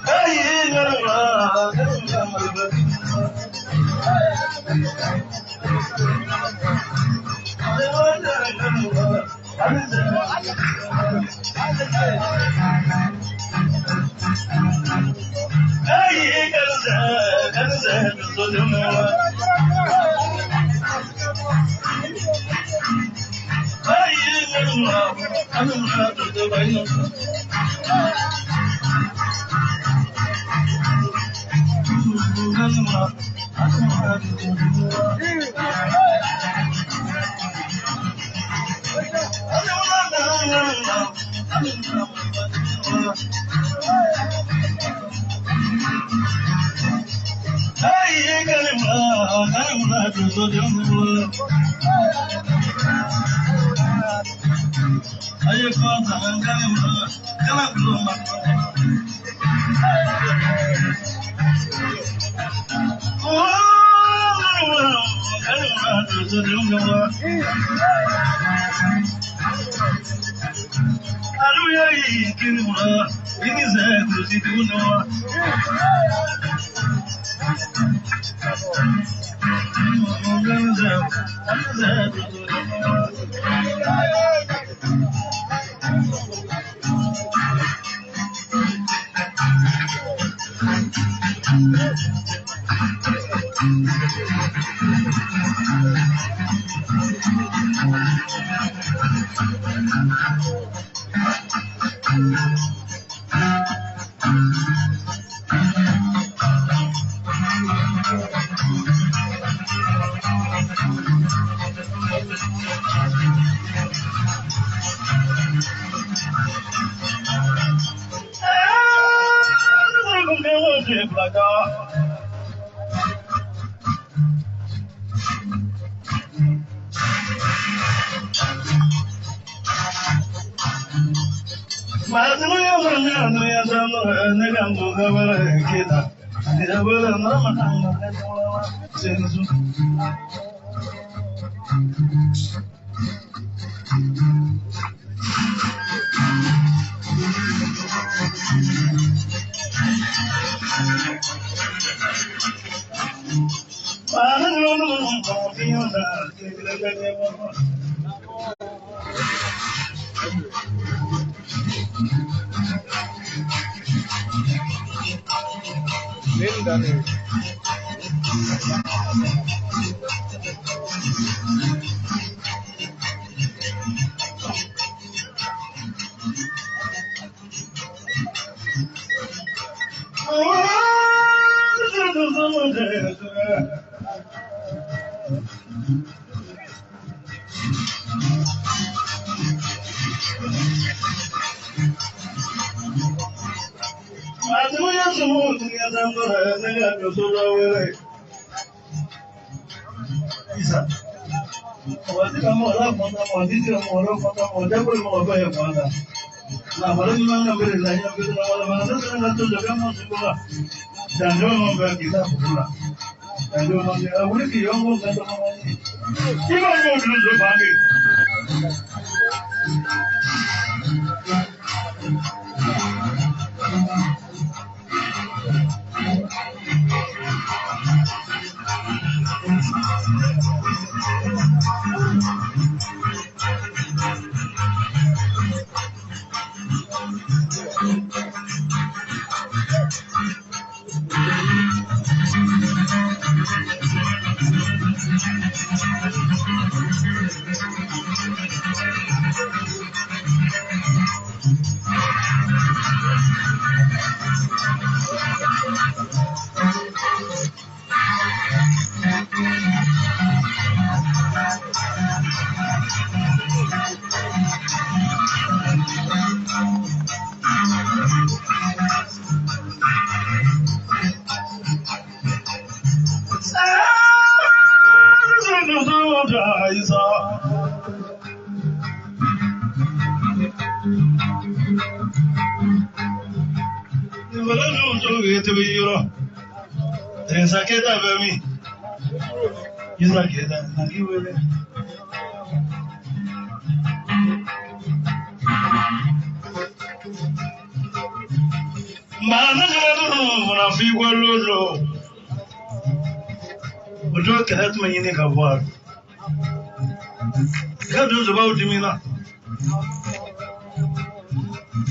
Hey,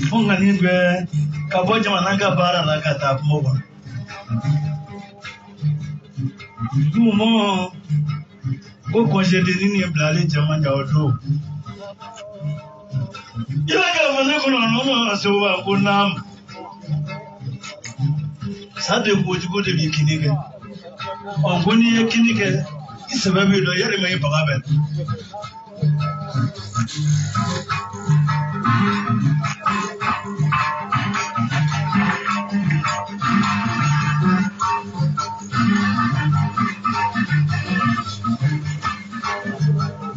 Funga ningwe kaboja mananga bara la kata moba. Mumo go koje de nini blale jamanja odo. Ilaga mane kono no asoba kunam. Sade bojugo de bikinike. Ongoni yekinike isababe do yare mai bagabe.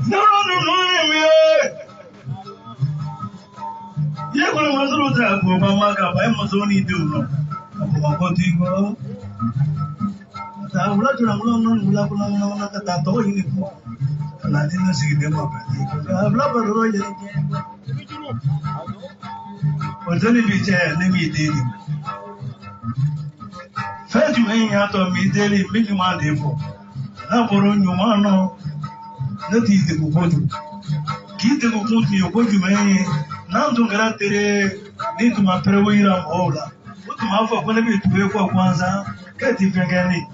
No. Yeah, when I was a little bit, I was only doing it. I would like to know that I told you. And I didn't see them up. I have loved a royal. Was only be there, let me did him. Fed you hang out of me daily, make you my day for. Now for on your man, that is the Kukotu. Keep the Kukotu, your Kotu man. Now to get need to my prayer of what to have for when we pay for Kwanzaa, get if you can eat.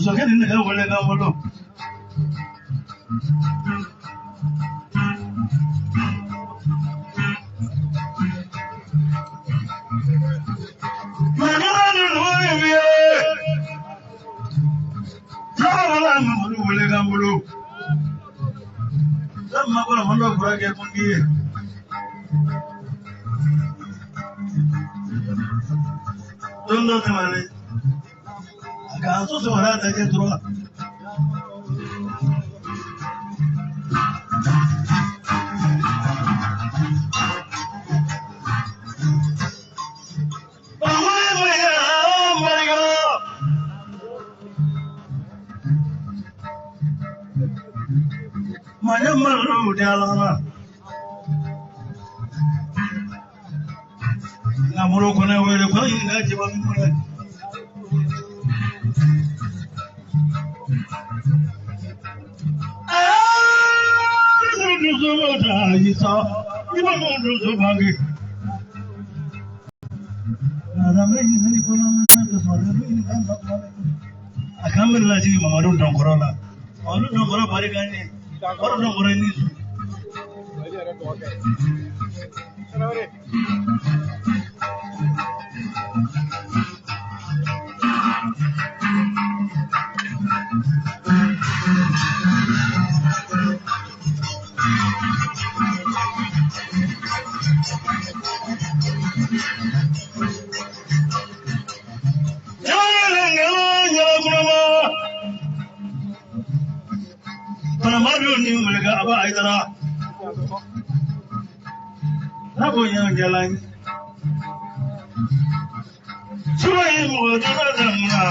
So get in the hell when I go look. Don't know the Caso se va a tener que trocar. Mana malu dia lama. Namuro kena wede kau ini dah jawab mulai. Akan berlaju memaru dongkrola. Orang dongkrola barikan ni. Orang dongkrola ini. Mario ni mereka apa itara. Apa yang jalan? Cuma yang mau jalan mana?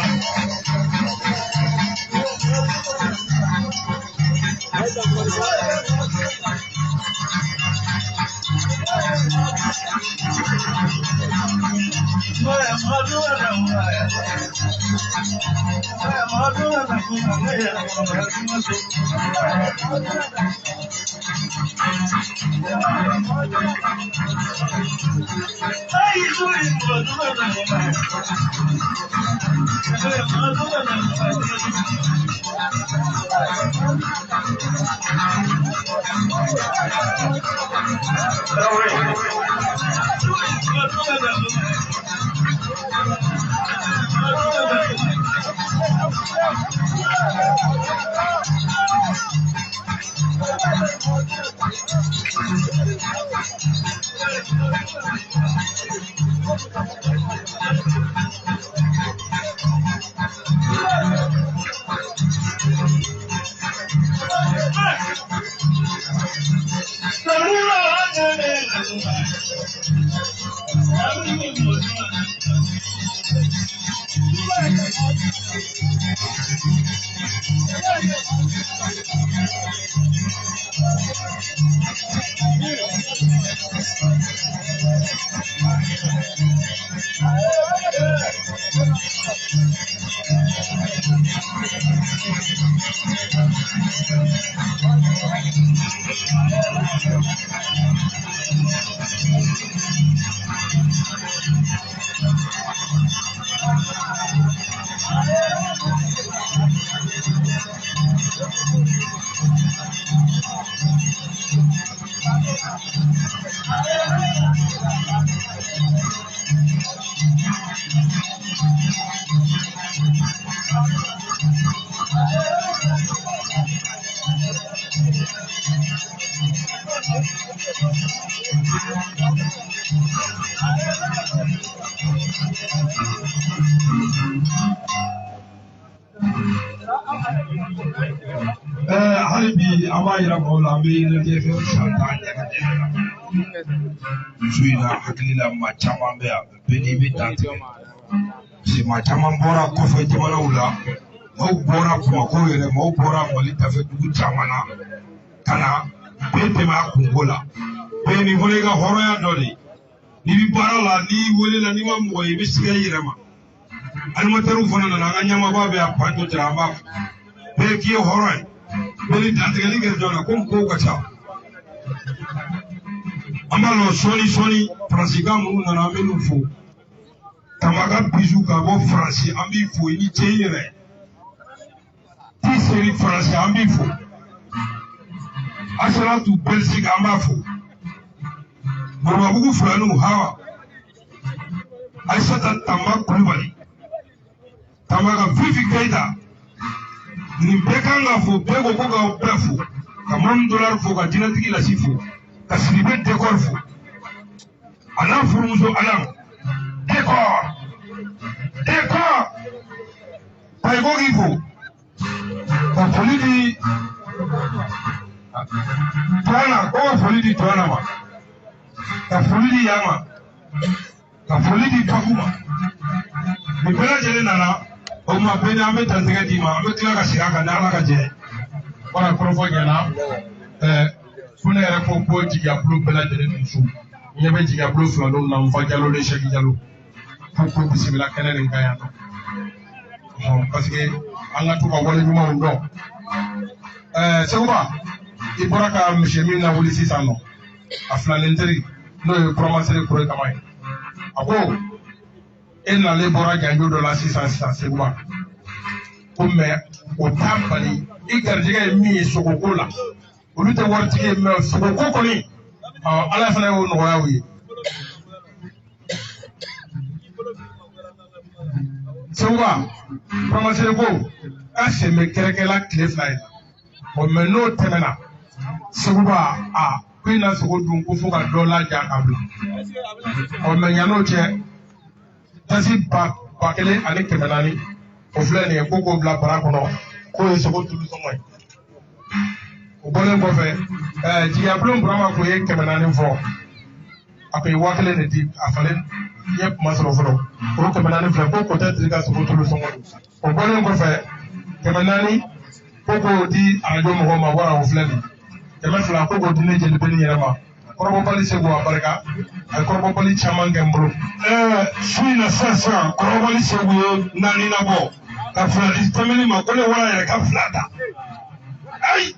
halibi abayira kola be je fe shanta suina hakilila machama be beni be tante si machama bora ko fe jamana ula mo bora ko ko yele mo bora mali tafe dugu chamana kana bete ma kungola be ni volega horoya doli ni bi barala ni wole la ni ma mo yibe siga yirema almataru fana na nga nyama babe apanto tramba be ki horoy beli tantigali ke jona ko kacha amalo soni fransika mu na na menu fu tamaga bizu ka bo fransi ambi fu ni teyere ti seri fransi ambi fu asala tu belgique amba fu borba bugu fulanu hawa aisata tamba kulubali tamaga vivi kaida ni bekanga fo bego ko ga befu kamam dollar fo ga dinatiki la sifu kasribe décor fo ana furmuso alam décor pay go gifo ko polidi tuana ma ka polidi yama ka polidi pakuma ni bela jele nana o ma bene ambe tanzega di ma ambe kila ka sika ka na ala ka je wala korofo nyana fune yɛrɛ ko jigiya bolo bɛɛ lajɛlen ni su ɲɛ bɛ jigiya bolo fila dɔw la nfa jalo de sɛki jalo ko bisimila kɛnɛ nin ka yan nɔ parce que an ka to ka wale ɲumanw dɔn Seguba i bɔra ka misi min lawuli sisan nɔ a filanin teri n'o ye kɔrɔmasere kure kama ye a ko e nalen bɔra janjo dɔ la sisan Seguba ko mɛ o t'a bali i garijɛgɛ ye min ye sogoko la olu tɛ waritigi ye mɛ sogoko kɔni ala fana y'o nɔgɔya u ye Seguba kɔrɔmasere ko a sen bɛ kɛrɛkɛla tile fila ye mɛ n'o tɛmɛna Seguba ko i na sogo dun ko fo ka dɔ laja ka bila mɛ yan'o cɛ tasi ba kelen ani kɛmɛ naani o filɛ nin ye ko k'o bila bara kɔnɔ k'o ye sogo tulu sɔngɔ ye o bɔlen kɔfɛ jigiya bulon burama ko ye kɛmɛ naani fɔ a ko ye 1000 de di a falen n ye kuma sɔrɔ fɔlɔ o kɛmɛ naani filɛ ko kotɛ tiri ka sogo tulu sɔngɔ o bɔlen kɔfɛ kɛmɛ naani ko k'o di arajo mɔgɔw ma wara o filɛ nin kɛmɛ fila ko k'o di ne jeli beni yɛrɛ ma kɔrɔbɔbali Segu a barika a ye kɔrɔbɔbali caman kɛ n bolo su in na sisan kɔrɔbɔbali Segu ye naani labɔ ka fila di tɛmɛni ma ko ne wara yɛrɛ ka fila ta ayi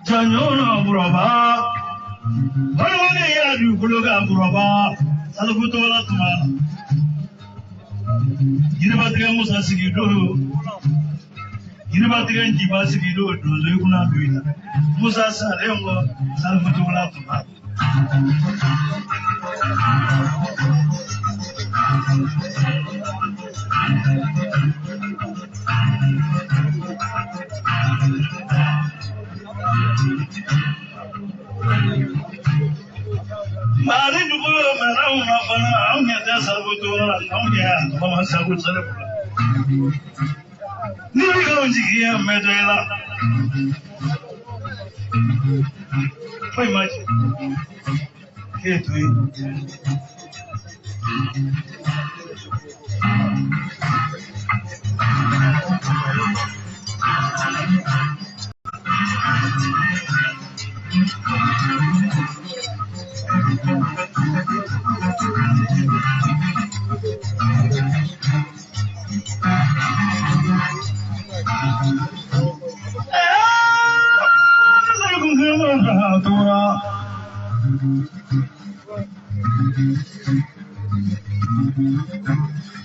Janyono Buraba, Barone Yadu Kuluga Buraba, Salabutola Tuma, Giribatrian Musa Sigido, Giribatrian Jiba Sigido, Luna Duina, Musa Sarengo, Salabutola Tuma. Mari dulu merau mana awalnya dasar betul awalnya mama sabut salah. Ni kalau jikia medela. Foi mais. Que tu?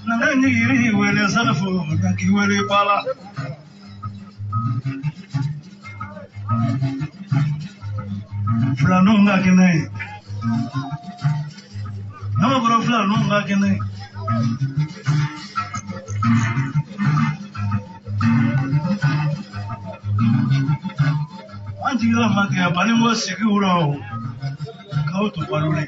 Nangani wele sarfu naki wele pala Flanunga kenai Nama bro flanunga kenai Anti la magia panimo seguro Kau tu palule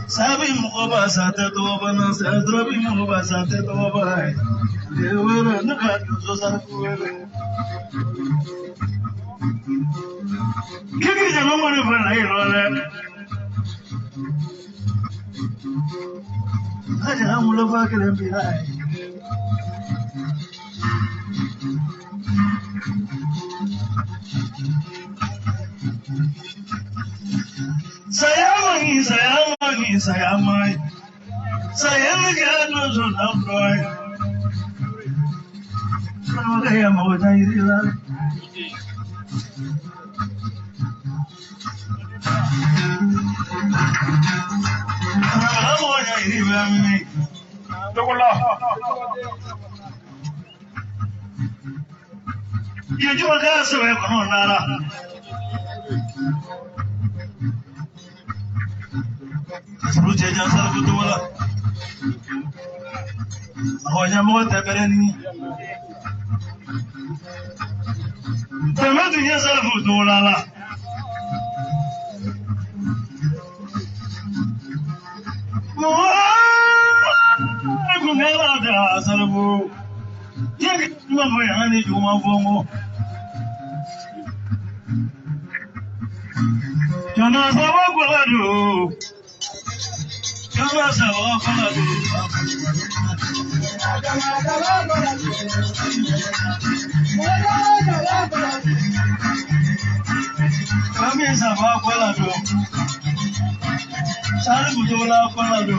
Sabi mo ba sa teto ba na sa drobi mo ba sa teto ba Dewera nakaduzo sa kuwele Kiki jama mo ni fa na irole Aja mo lo fa kele birai Sayamani, sayamani, sayamani. Sayamani, sayamani. Okay, I'm over there. You do a gas away from Nara. Ruja Jansa Budola. Hojamota Bereni. The Matu Yasa Budola. I'm going to Salabu. You want more. Jana Sawakoladu. Jana Sawakoladu. Kami Sawakoladu. Salabu Jola Koladu.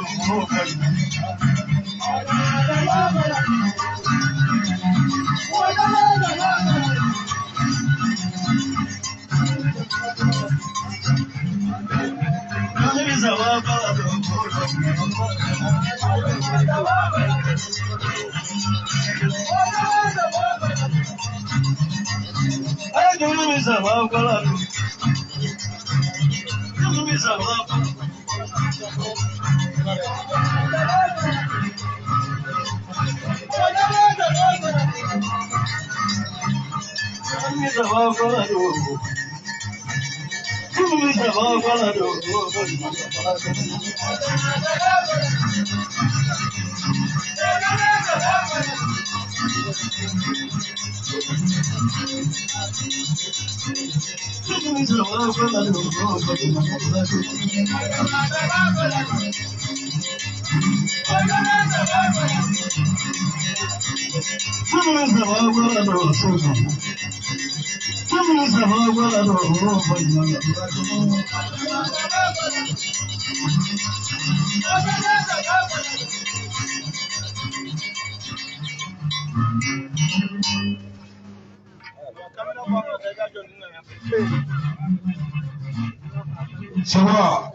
Sawa,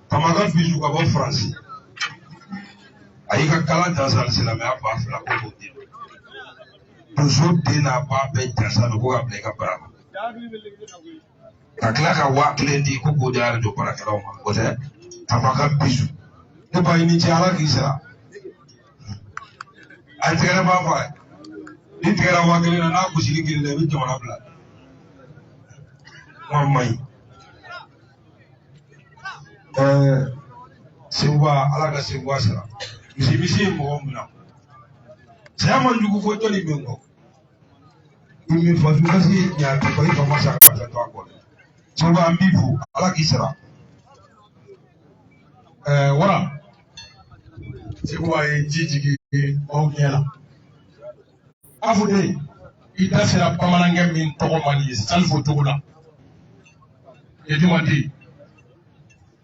tamaga fizu kwa bon France. Aika kala dansa sila me apa afla ko di. Tuzo dina ba be dansa ko able ka bara. Takla ka wa klendi ko ko dar do para kala ma. Ote tamaga fizu. Ne ba ini jara kisa. Antigara ba fa. Ni tigara wa kele na ko sili kele le bi jama bla. Mamai. Sewa alaga sewa sara misi mo muna sama njugu foto ni bengo imi fasu kasi ya ko ifa masa ka ta ko sewa ambifu alaga sara wara sewa jijigi o kela afude ita sera pamanange min to mani salfo tugula edimati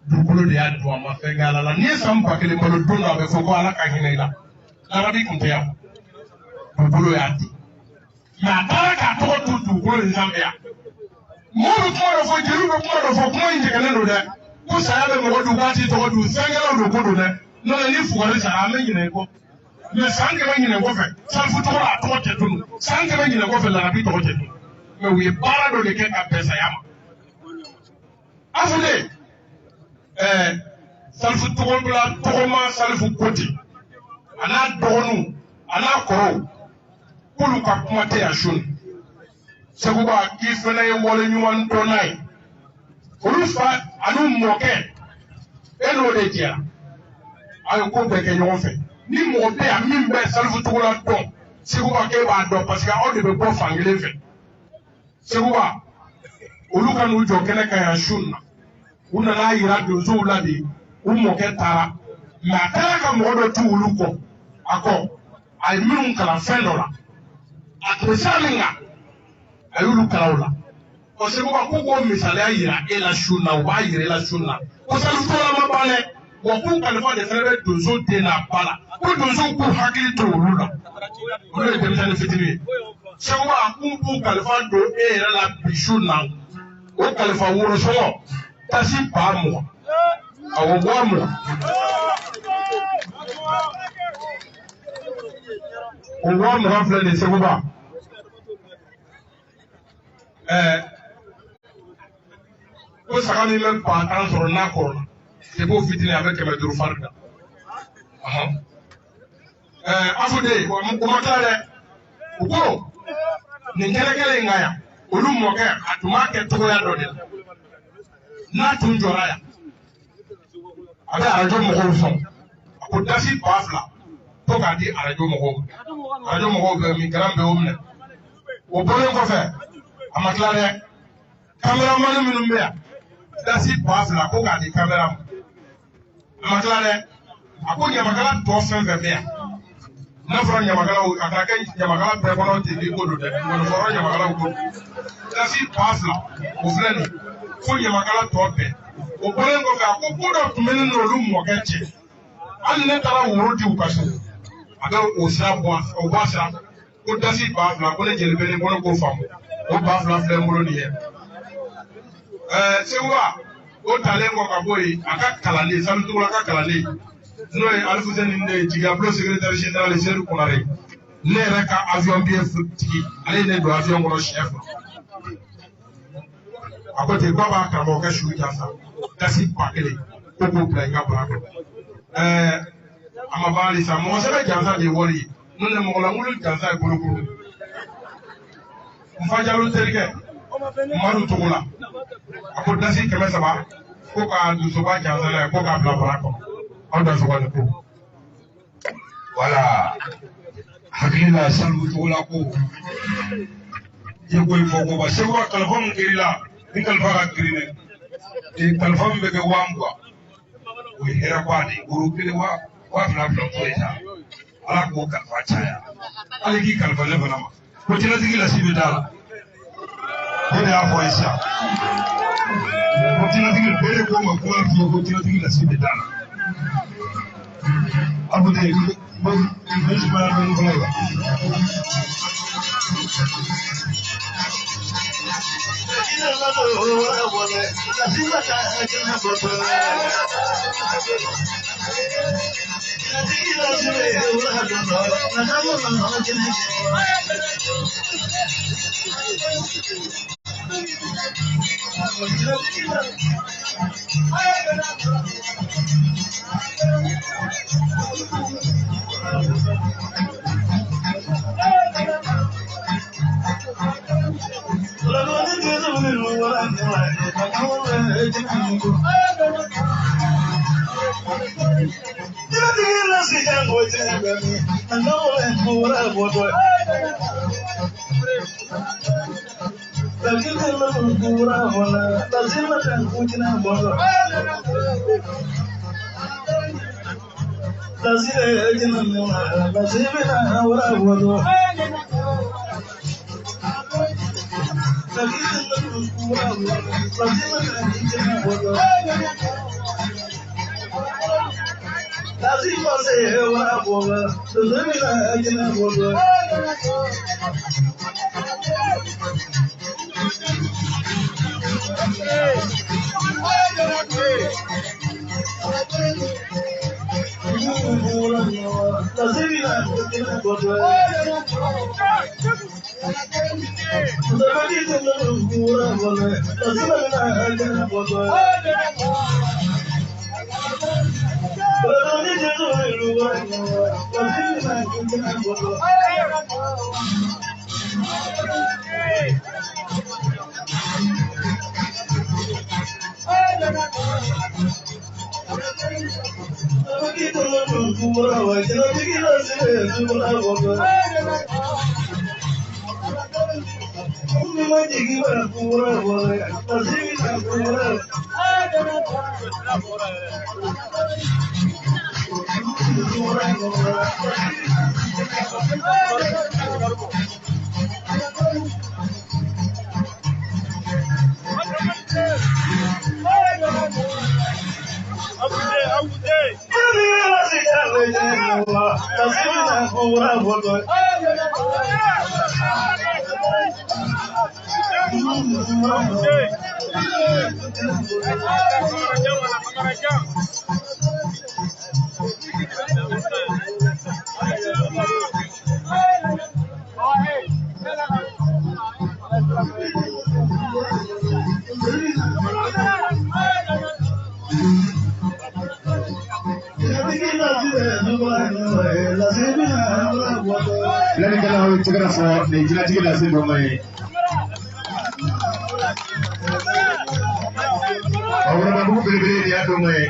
dugukolo de y'a dun a ma fɛn kɛ ala la n'i ye san 1000 balo don dɔ a bɛ fɔ ko ala ka hinɛ i la larabi kun tɛ yan dugukolo y'a di mɛ a taara k'a tɔgɔ to dugukolo in sanfɛ yan mɔgɔw bɛ kuma dɔ fɔ jeliw bɛ kuma dɔ fɔ kuma in jɛgɛnen don dɛ ko saya bɛ mɔgɔ dun k'a t'i tɔgɔ dun fɛnkɛlaw don ko don dɛ n'o tɛ ni fugari sara an bɛ ɲinɛ i kɔ mɛ san 100 ɲinɛ kɔfɛ salifu tɔgɔ la a tɔgɔ tɛ tunu san 100 ɲinɛ kɔfɛ larabi tɔgɔ tɛ tunu mɛ u ye baara dɔ de kɛ ka bɛn saya ma afude salifu tɔgɔbila tɔgɔma salifu koti a n'a dɔgɔninw a n'a kɔrɔw k'olu ka kuma tɛ yan soni seguba k'i fana ye wale ɲuman dɔn n'a ye olu fa ani mɔkɛ e n'o de jɛra a ye ko bɛɛ kɛ ɲɔgɔn fɛ ni mɔgɔ bɛ yan min bɛ salifu tɔgɔla dɔn seguba k'e b'a dɔn parce que aw de bɛ bɔ fan kelen fɛ seguba olu ka n'u jɔ kɛnɛ kan yan soni na u nana yira donsow la de u mɔkɛ taara mɛ a taara ka mɔgɔ dɔ tu olu kɔ a kɔ a ye minnu kalan fɛn dɔ la a tun bɛ sira min kan a y'olu kalan o la o se ko ko misaliya yira e la sunna o b'a yira e la sunna ko salifɔla ma ban dɛ wa ko kalifa de fɛnɛ bɛ donso den n'a ba la ko donso k'u hakili to olu la olu ye denmisɛnnin fitinin ye seko a k'u b'u kalifa don e yɛrɛ la bi su na o kalifa worosɔngɔ tasi 20,000 awɔ 20,000 o 20,000 filɛ nin ye seko ba ko saga min bɛ 50 sɔrɔ n'a kɔrɔla seko fitinin a bɛ 500 fari da afude o ma tila dɛ u ko nin kɛlɛkɛlɛ in ka yan olu mɔkɛ a tun b'a kɛ cogoya dɔ de la n'a tun jɔra yan a bɛ arajo mɔgɔw sɔn a ko dasi 2,000 fo k'a di arajo mɔgɔw ma arajo mɔgɔw bɛ min garan bɛ o minɛ o bɔlen kɔfɛ a ma tila dɛ kameramani minnu bɛ yan dasi 2,000 fo k'a di kamera ma a ma tila dɛ a ko ɲamakala tɔ fɛn fɛn bɛ yan n'a fɔra ɲamakalaw a ka kɛ ɲamakala bɛɛ kɔnɔ ten k'i ko don dɛ ŋɔnifɔra ɲamakalaw ko dasi 2,000 o filɛ nin fo ɲamakala tɔ bɛɛ o bɔlen kɔfɛ a ko ko dɔ tun bɛ ne n'olu mɔkɛ cɛ hali ne taara woro di u ka so a bɛ o sira bɔ o bɔ a sira fɛ ko dasi 2,000 ko ne jeli bɛ ne ko ne k'o faamu o 2,000 filɛ n bolo nin ye Seguba o talen kɔ ka bɔ yen a ka kalanden Sanutugula ka kalanden n'o ye Alifuseni de Jigablo secrétaire général Seydou Konare ne yɛrɛ ka avion billet tigi ale ye ne don avion kɔnɔ siɲɛ 2 a ko ten k'a b'a karamɔgɔ kɛ su jansa dasi 1,000 ko k'o bila i ka bara kɔnɔ a ma ban hali sa mɔgɔ sɛbɛn jansa de ye wari ye n'o tɛ mɔgɔ lankolon jansa ye bolokuru Nfa Jalo terikɛ Madu Togola a ko dasi 300 ko ka dusuba jansa la ko k'a bila bara kɔnɔ aw da sɔgɔ ko wala hakili la Salifu Togola ko ye ko fɔ ko ba seko kalifa min kiri la ni kalifa ka kiri ne kalifa min bɛ kɛ 20,000 o ye hɛrɛ ba de woro kelen 2,000 ko ye sa ala k'o kalifa caya hali k'i kalifa ne fana ma ko jinɛtigi lasi bɛ da la o de y'a fɔ ye sa ko jinɛtigi bɛɛ de ko ma ko f'i ye ko jinɛtigi lasi bɛ da la abude mo sumaya dɔɔni fɔlɔ la Let me go to the for the Jilati Syndrome. Ahora vamos a ver ya como es.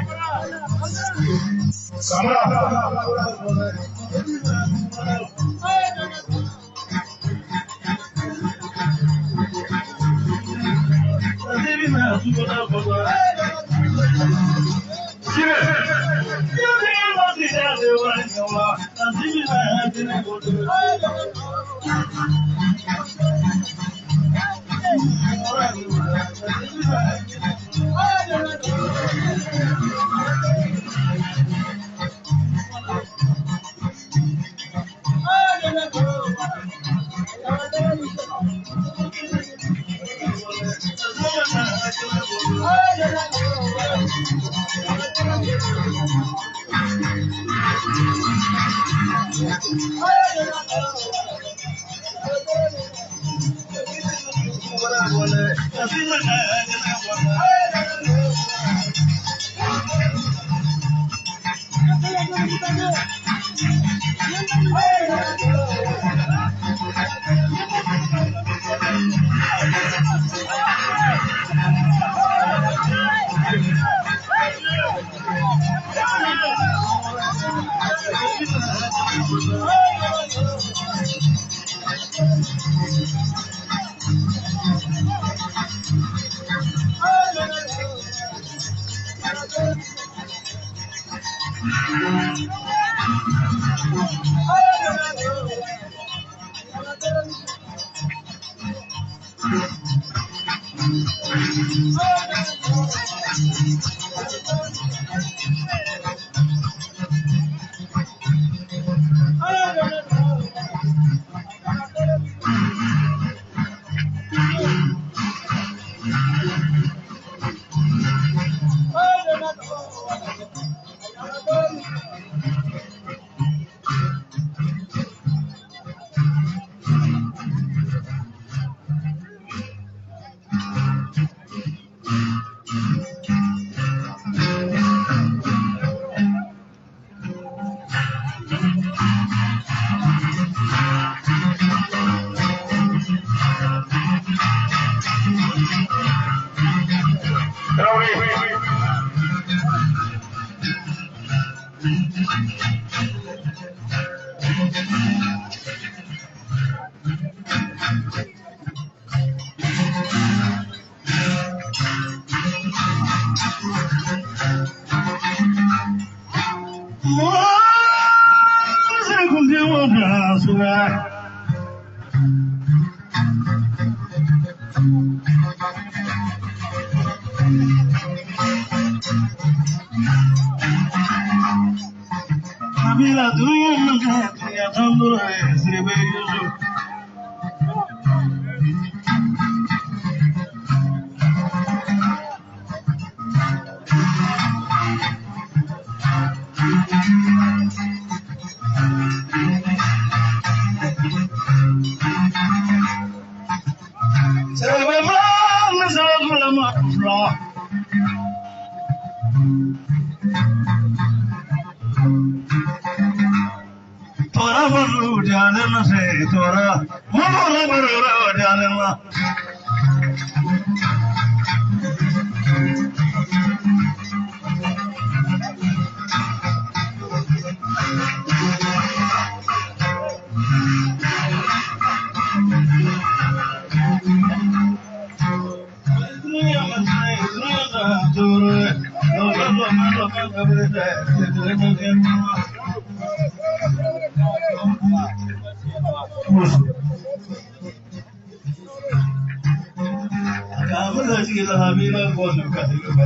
la ci la habila ko no ka diga ba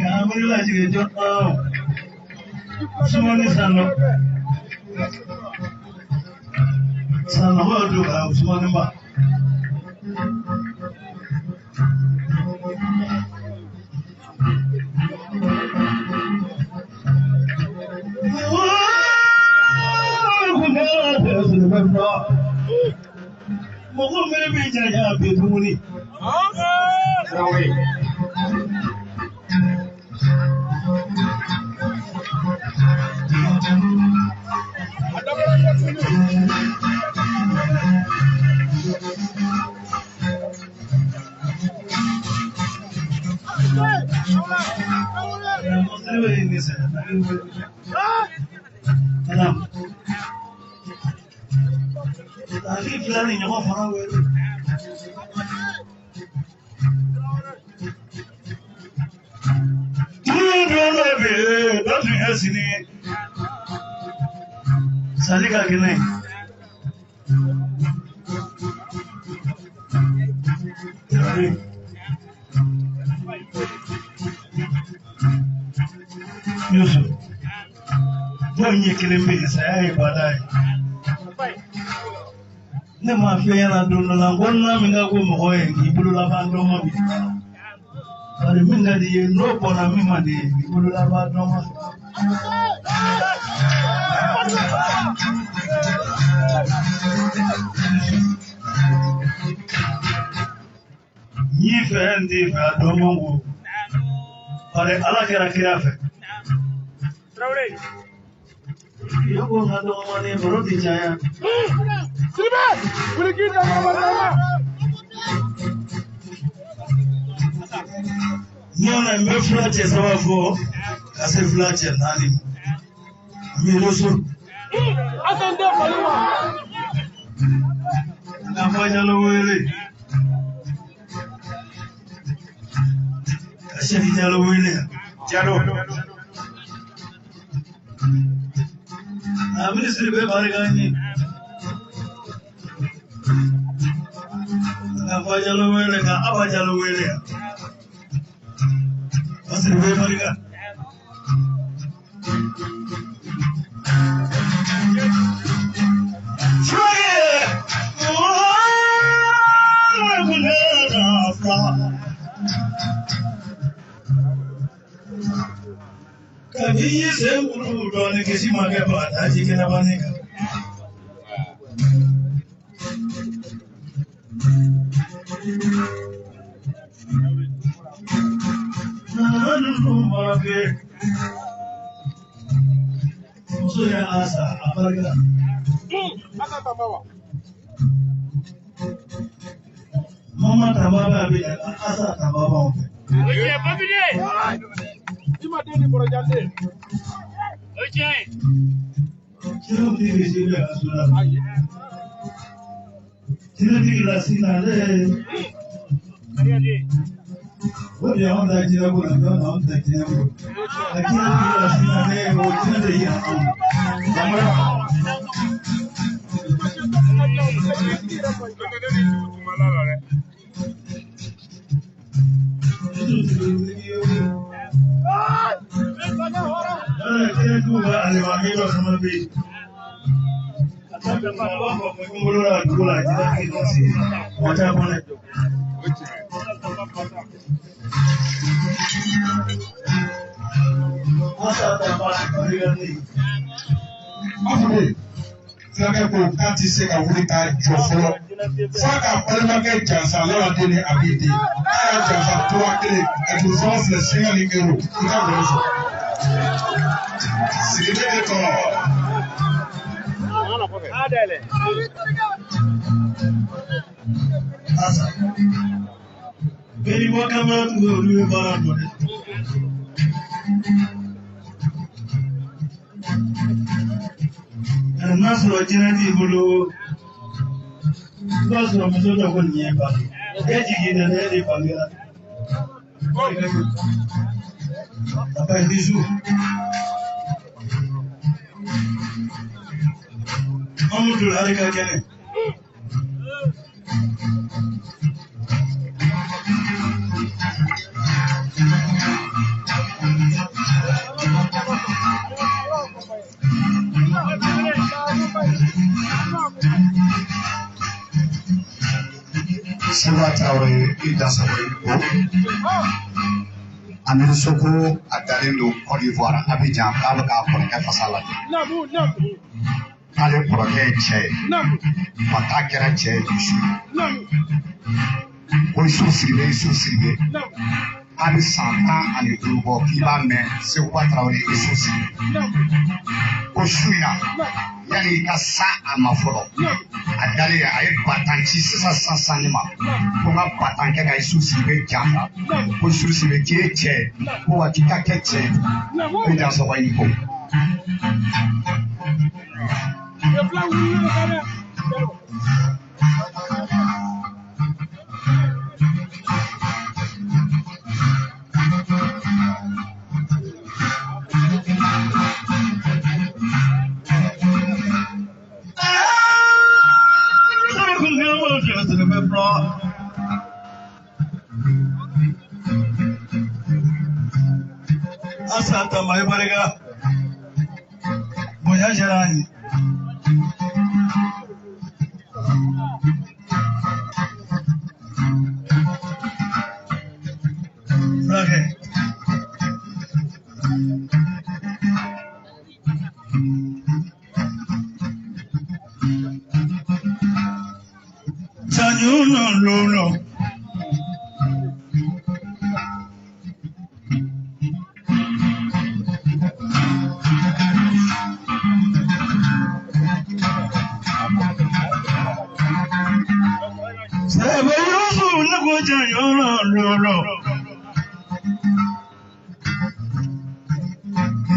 kamari la ci jotto sumani sanno hodo ba sumani ba Moko mere be jaja be dumuni. Tadi filani nyawa fana wele. Dulu be, datu hasini. Salika kene. Yusuf. Mwenye kilembe saya ibadai. Ne ma fi yana dun la gonna mi ga go mo e ibulu la ba do mo bi ari mi ga di no bona mi ma di ibulu la ba do mo ni fe ndi fa do mo go ari ala kira kira fe traure yo go na do mo ne bro di chaya Sibe! Kulikita mama. Nyona meflache sababu kase flache nani. Miroso. Asante mwalimu. Nafanya lowele. Kashiri jalo wele. Jalo. Amini sibe barigani. Nafanya lowele ka abaja lowele. Masih lebih mereka. Kami semburu doa kesi makai pada jika nama mereka. Sudah asa apa lagi? Mama tambah bila asa tambah mau. Oke, papi deh. Cuma dia di Borojande. Oke. Cuma di sini sudah. Cuma di sini ada. What do you want that you want to know that you know? I can't do a thing or two days. Fúlàkẹ́ kò ká ti ṣe kàwé ká jọ fọlọ́. Fúlàkẹ́ àpẹẹrẹmọ́kẹ́ jàǹsà lọ́wọ́ dé ní àbídé. Káyọ̀ jàǹsà tó wá kéré ẹ̀dùn fọ́ọ̀sì ṣẹ́yìn ní èrò nígbà wọlé sọ. Sìgìdì ní tọ̀. Bẹ́ẹ̀ni wọ́n ká máa ń gbé olúwe bára lọ́dẹ. Nasro jinati bulu nasro mtoto kwa nyemba eji gina nende pangira apa ndizu Mamudu harika kene. Siwa Traoré ida sabai ko Amir Soko adalen do Côte d'Ivoire Abidjan kaba ka ko ka fasala ale projet che mata kera che ko sosiribe abi santa ani dubo kiba me Siwa Traoré isosi ko suya yani ka sa amaforo adale ay batanci sisa sanima ko ga batanke ga isusi be jamba ko isusi be che ko wakita keche ko da so wani ko Asata mai barga boya jarani Frage Tanyuno lolo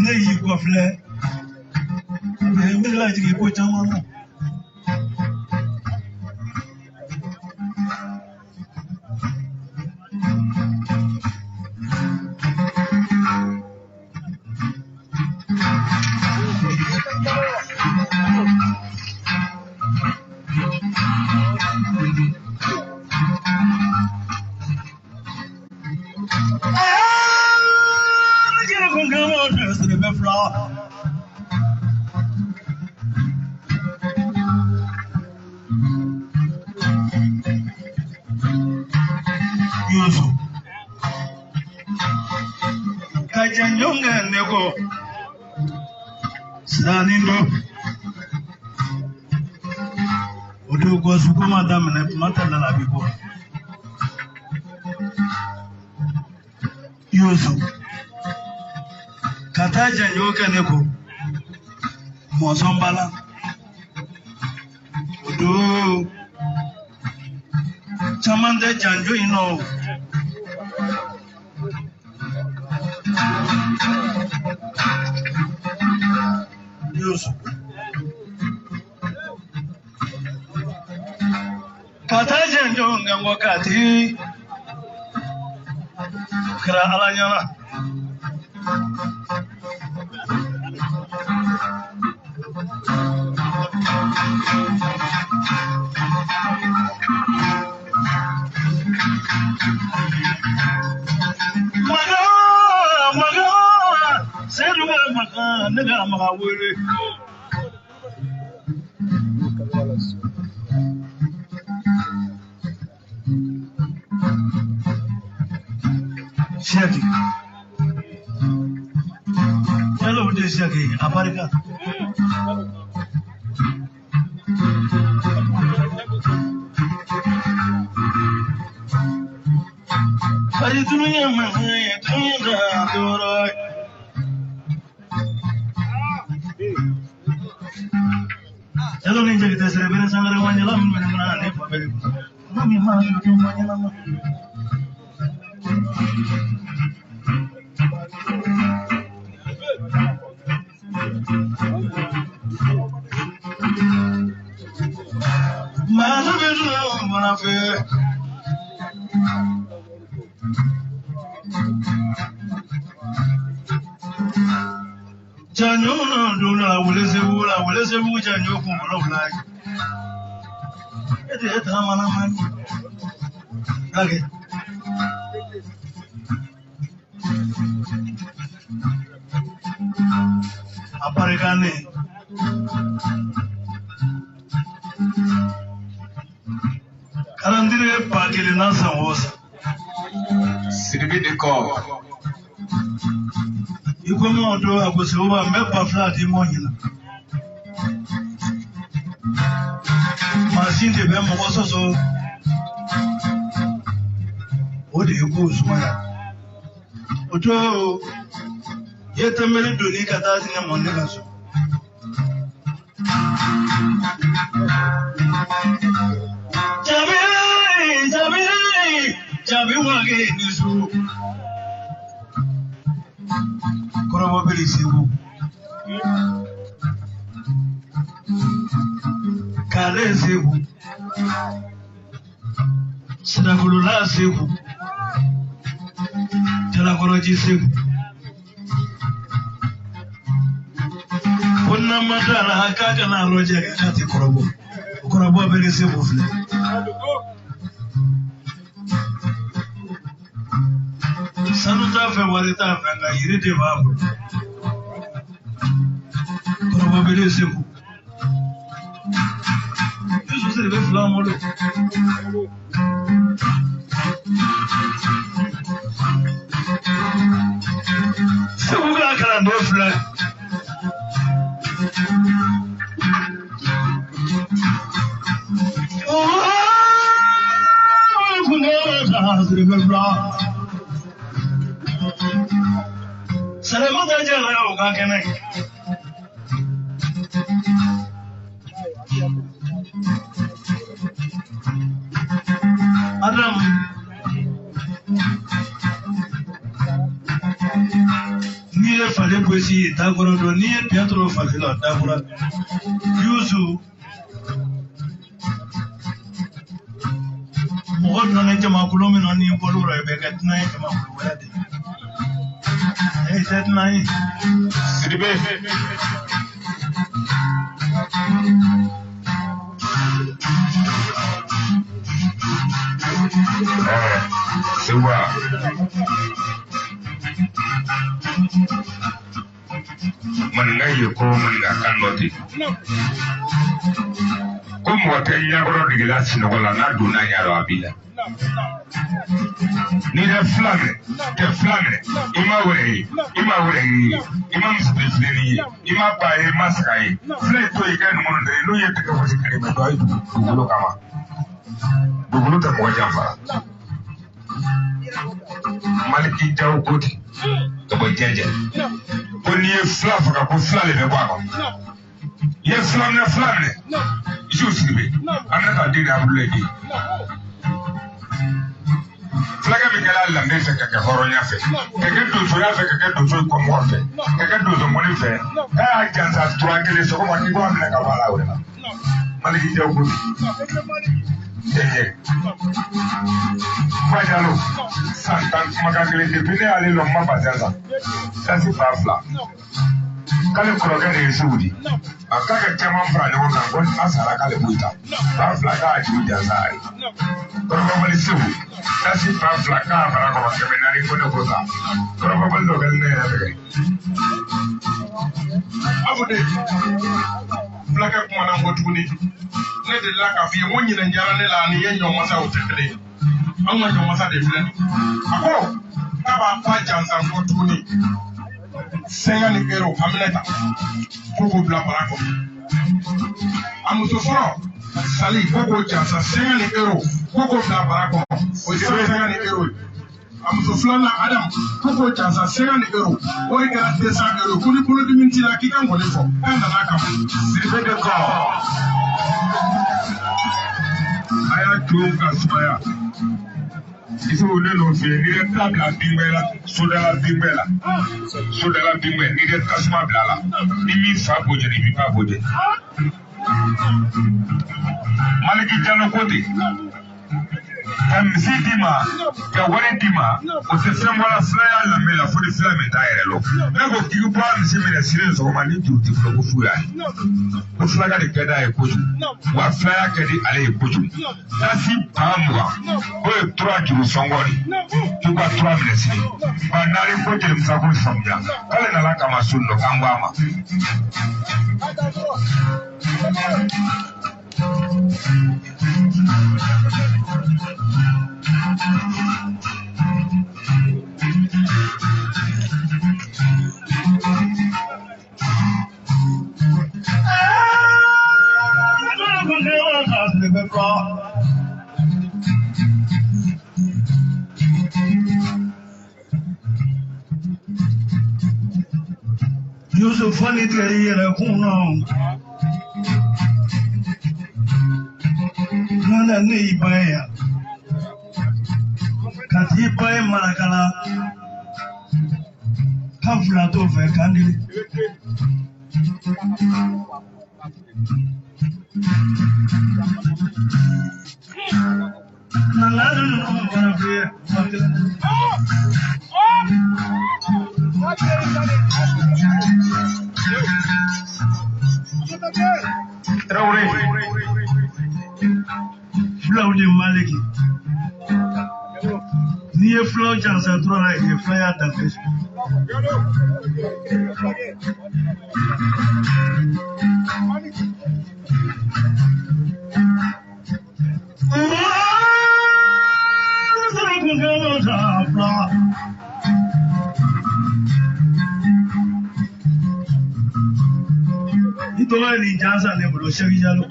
Neyi kofle me la jigi ko chama Kajanyonga nego Sanindo Odugo sukuma damne matala na bibo Yusu Katajanyoka nego Mozombala Odu Chamande janjo ino Katajen jonga wakati kira alanyana maga sedu maga nega maga wele Shaki. Hello, this Shaki. Aparika. Hari dunia mahaya kaya dora. Hello, ninja kita sebenarnya sangat menyelam mana ne pakai. Kami mahu itu menyelam. Mana betul mana fe? Jangan no do la wele se bu janyo ku mo la ete mana man lage aparekane karandire pakele na sanwosa Siribi de ko. Iko mo do agose oba mepa flat mo nyina. Machine de be mo so. O de ko sumaya. Ojo yete mele do ni kata ni mo ne kaso. Jabi wage nisu. Korobo beli sebu. Kale sebu. Sinakulula sebu. Telakoroji sebu. Kuna madala hakaka na roja kati korobo. Korobo beli sebu fle. Sanuta fe warita fe nga yiri de babu. Korobo beli sebu. Yesu se be fla molo. Sebu ga kala no fla. Oh, kunga se be fla. Salamu da jala o ga kenan. Adam ni le fale poesi dagoro do ni Pietro fale la dagoro yuzu mo no ne jama kulo mi no ni bolu ra be kat na jama kulo wala de set na yi Siribe. Sewa. Manengai ko manga kanoti. Ko mote nyagoro digila sinogola na duna nyaro abila. Ni de flamme, ima wuri, ima msipifini, ima pae maskai, flay to ikan munde, no yete ka wasi kare ma doi bugulo kama. Bugulo ta mo jamba. Maliki jaw koti. To boy jeje. Ko ni flaf ka ko flale be bako. Ye flamme. Jusque. Anata dina buledi. Flaga Miguel la mesa que horonya fe. Que do so ya fe que do so ko mo fe. Que do so mo ni fe. Ah jansa tuangele so ko mo ni ko amna ka wala wala. Maliki jaw ko. Majalo. Santan magagele de bine ale lo mamba jansa. Sansi pa fla. Kale kroga de sudi. Akaka kema mfra le wona gon asara kale buita. Pa fla ka ji jansa ai. Probably so. That's it, I'm like, I'm going to go to the probably look at it. I would black up one and go to it. Let the lack of your money and Yaranella and your mother today. I'm not your mother, the friend. Oh, about 5 chance and go to it. Say an hero, Hamleta, Pogo Blabaraco. I'm so far. Sali, Pogo chance, say an hero. Koko na barako o senga ni euro amuso flana Adam koko chance senga ni euro o igara 200 euro kuni kuni diminti la kika ngole fo kanda naka sibede ko aya tuka smaya iso ne no fe ni tabla bimbela sodala bimbela ni de kasma blala ni mi fa boje ni mi fa boje maliki jalo kote misi dima ka wari dima o se fɛn bɔra filaya lamɛn la fo ni fila min t'a yɛrɛ lɔ ne ko k'i bɔ misi minɛ sini sɔgɔma ni juru ti fila ko fu y'a ye ko filaka de ka d'a ye kojugu wa filaya ka di ale ye kojugu tasi ba mugan o ye tura juru sɔngɔ de k'u ka tura minɛ sini ba naani ko jelimusa ko faamuya k'ale nana kama so dɔ k'an bɔ a ma. Yusuf funny tell you the kuno. Nana ni baya. Kati baya marakala. Kafla to fe kandi. Naladu no gonna be. Traoré. Flow de Maliki. Ni e flow jansa trona e flyer da fish. Ito ni jansa ne bro shagi jalo.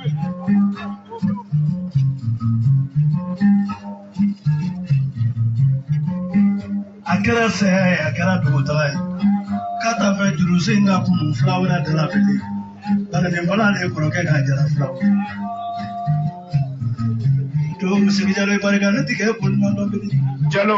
Akara say akara do tai. Kata fe juru singa kumu flower de la bele. Bana ne bala ne ko ke ga jara flower. To musigi jalo pare ga ne tike pul ma do bele. Jalo.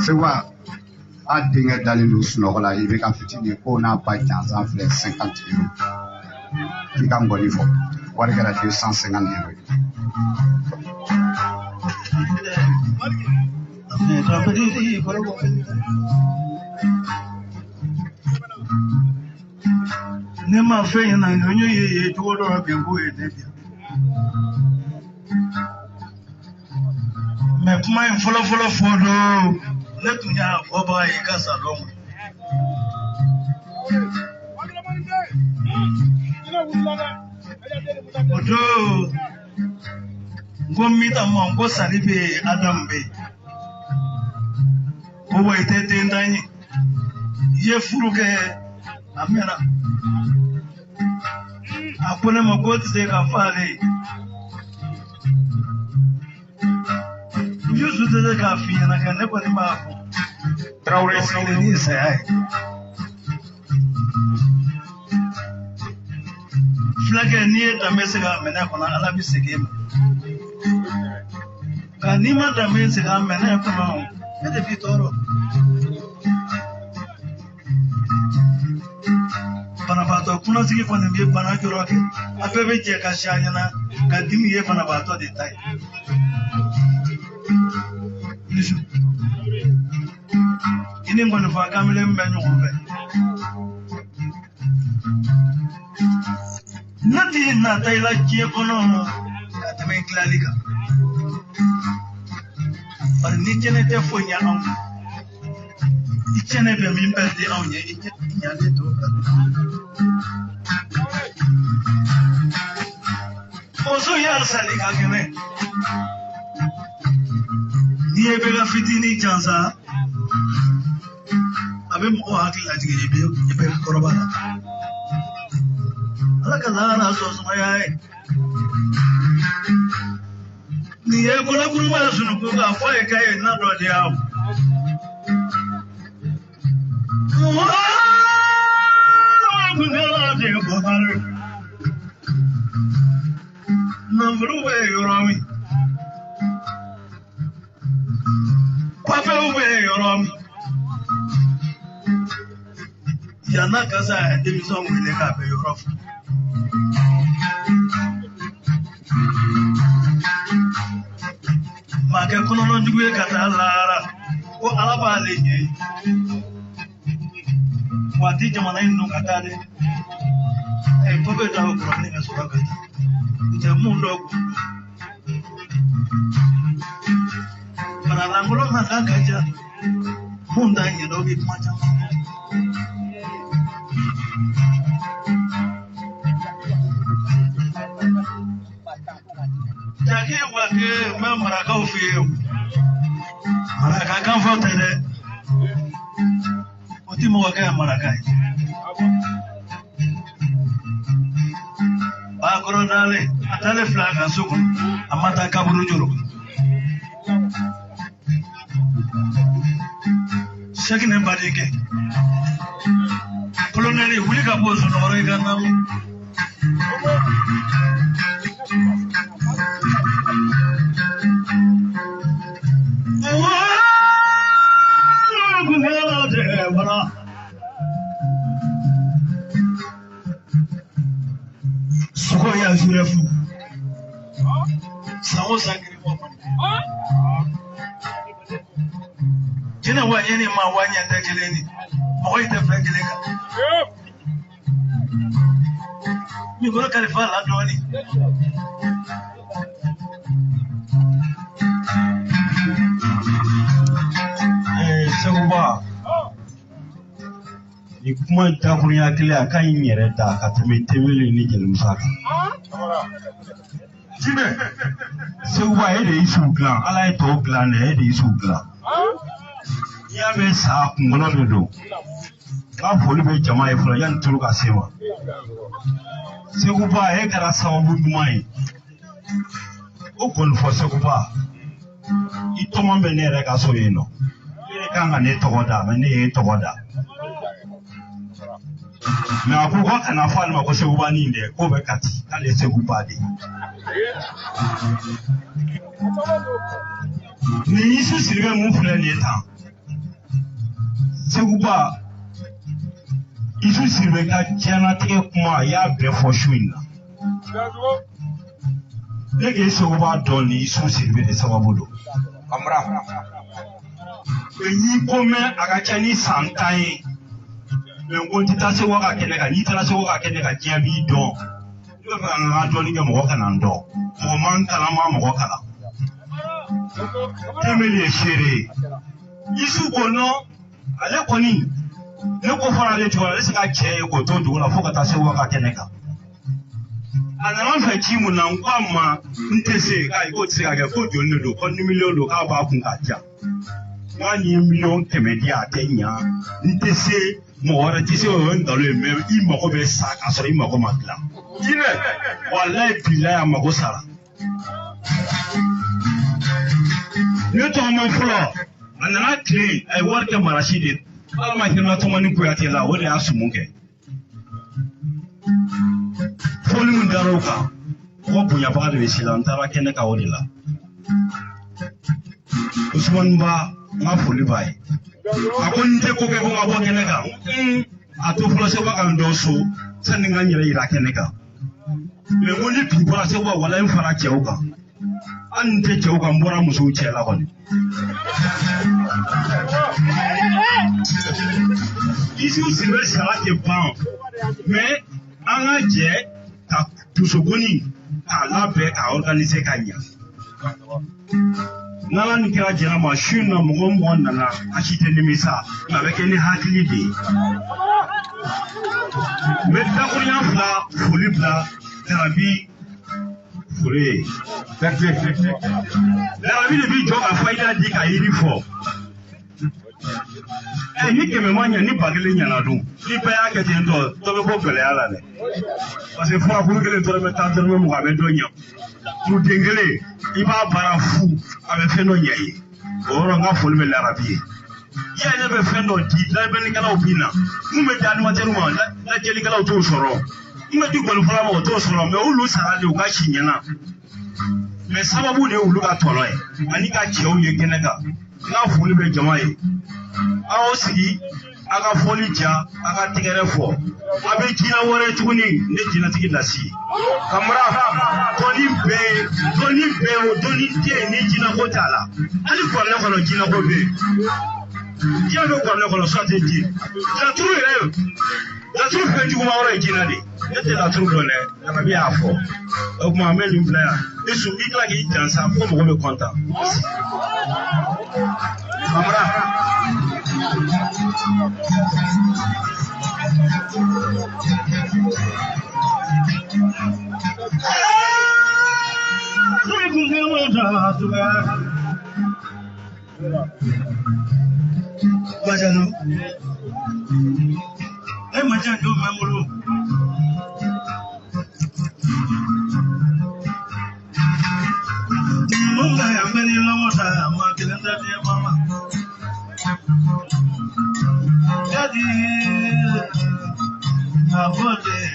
Sewa a denkɛ dalen don sunɔgɔ la i bɛ ka fitinin ko n'a ba jansan filɛ 50 euros k'i ka ngɔni fɔ wari kɛra 250 euros ne ma fɛn ɲɛna ɲɔɲɔ ye cogo dɔ la bi n k'o ye ne bi mɛ kuma in fɔlɔfɔlɔ fɔ don ne tun y'a fɔbaga ye i ka salon o don n ko min ta ma n ko sali bɛ yen adamu bɛ yen ko wa i tɛ den dan ye i ye furu kɛ a mɛnna a ko ne ma ko tɛ se ka fɔ ale ye Yusu tɛ se k'a f'i ɲɛna ka ne kɔni b'a fɔ Traoré sini ni saya ye fulakɛ n'i ye danbe se k'a minɛ kɔnɔ Ala bɛ segin e ma nka n'i ma danbe se k'a minɛ kɔnɔ ne de b'i tɔɔrɔ banabaatɔ kunnasigi kɔni bɛ bana jɔrɔ kɛ a bɛɛ bɛ jɛ ka si a ɲɛna ka dimi ye banabaatɔ de ta ye I ni ngɔni fa kamile bɛ ɲɔgɔn fɛ ne t'i nata i la diɲɛ kɔnɔ ka tɛmɛ i tilali kan But Nichene Defonia, Nichene Bemimba de Onya, Yaneto. Also, Yarsani Agame. Near Bella Fitini Jansa. Abim Oaki like a big Corobana. Like a Lana, so my eye. Near Colabuma, Sunuka, Fire, and not on the out. Number away, your army. Papa away, your army. Yanakaza, there is some with the cap, your off. Makakuno, you will get a lara. What about it? What did you want to know about it? A puppet of running a struggle. It's a moon dog. But I'm going to have a gaja. Munda, you know, with much. Jackie, what you remember? I go for you. I can't vote in it. Timoga Maragai. Bagorodale, Atale Flaga Sukun, Amata Kaburujuru. Second embody. Colonel William was on Oregon. Soya Zurafu Samosa Jina wa any man one ya takeleni. Oi the Frankeleka. You go to California, Donny. Seguba. Ni kuma ta kunya kile akan yere da ka tumi temele ni gelum saka. Jibe. Seguba e de isu glan, ala e to glan e de isu glan. Ya be sa kungono dodo. Ka foli be jama e fura yan turu ka sema. Seguba e kara sababu dumai. O kon fo Seguba. Itomo be ne re ka so yeno. Kanga ne togoda, me ne togoda. Me akuko kana fal ma ko Seguba ni nde ko be kati kale Seguba de. Ni isu sirbe mu fule ni tan. Seguba isu sirbe ka jana te kuma ya be fo shuina. Lege Seguba don ni isu sirbe de sababu do. Amra. Ni come agachani santai. Mengonti tase waka keneka ni tase waka keneka jiabi do. Yo nga joni ke mo kana ndo. Mo man kala ma mo kala. Temeli shere. Isu kono ale koni. Ne ko fara le to ale sika che ko to do na foka tase waka keneka. Ana fa chi mu na nkwama ntese kai ko tsika ke ko joni do ko ni million do ka ba kun ka ja. 1 million kemedia Kenya ntese mo ora tise o ndo le me imoko be saka so imoko makla jine wallahi billahi amako sara ne to mo fulo anana kle ay worke marashidi alma hinna to mani ko yati la wole asumuke foli mun daroka ko bunya ba de silan tara kene ka wole la Usman ba ma foli bai akon te ko ke ko ma bo kene ka ato fulo se ba kan do so san nga nyere ira kene ka me woni pi bora se wa wala en fara cheuka an te cheuka mbora muso chela ko ici aussi le sera que bon mais en a je ta tout ce boni à la paix à organiser kanya n'ala ni kɛra jɛnama su na mɔgɔ nana a si tɛ nimisa a bɛ kɛ ni hakili de ye n bɛ dakurunya fila foli bila Darabi Fure Darabi de bi jɔ ka fayida di ka yiri fɔ ni kɛmɛ ma ɲɛ ni ba kelen ɲɛna dun ni bɛɛ y'a kɛ ten tɔ dɔ bɛ bɔ gɛlɛya la dɛ parce que furakuru kelen dɔrɔmɛ 10 dɔrɔmɛ 20 a bɛ dɔ ɲɛ furuden kelen i b'a baara fu a bɛ fɛn dɔ ɲɛ ye o yɔrɔ n ka foli bɛ Darabi ye i yɛrɛ bɛ fɛn dɔ di labɛnnikɛlaw bɛ na mun bɛ di animateurs ma lajɛlikɛlaw t'o sɔrɔ mun bɛ di gɔnifɔla ma o t'o sɔrɔ mais olu sarali u ka si ɲɛna mais sababu de ye olu ka tɔnɔ ye ani ka cɛw ye kɛnɛ kan n ka foli bɛ jama ye aw sigi a ka fɔli ja a ka tɛgɛrɛ fɔ a bɛ jinɛ wɛrɛ tuguni ne jinɛtigi lasi kamara dɔnni bɛɛ o dɔnni tɛ yen ni jinɛko t'a la hali kɔrɔlɛ kɔnɔ jinɛko bɛ yen jinɛ bɛ kɔrɔlɛ kɔnɔ sɔ tɛ ji laturu yɛrɛ laturu fɛn juguman wɛrɛ ye jinɛ de ne tɛ laturu dɔn dɛ Darabi y'a fɔ o tuma an bɛ nin bila yan i tila k'i jansa fo mɔgɔ bɛ kɔntan kamara. Bajano, macam tu memang mula yang beri lama dah, makin dah dia mama. Jadi, apa deh?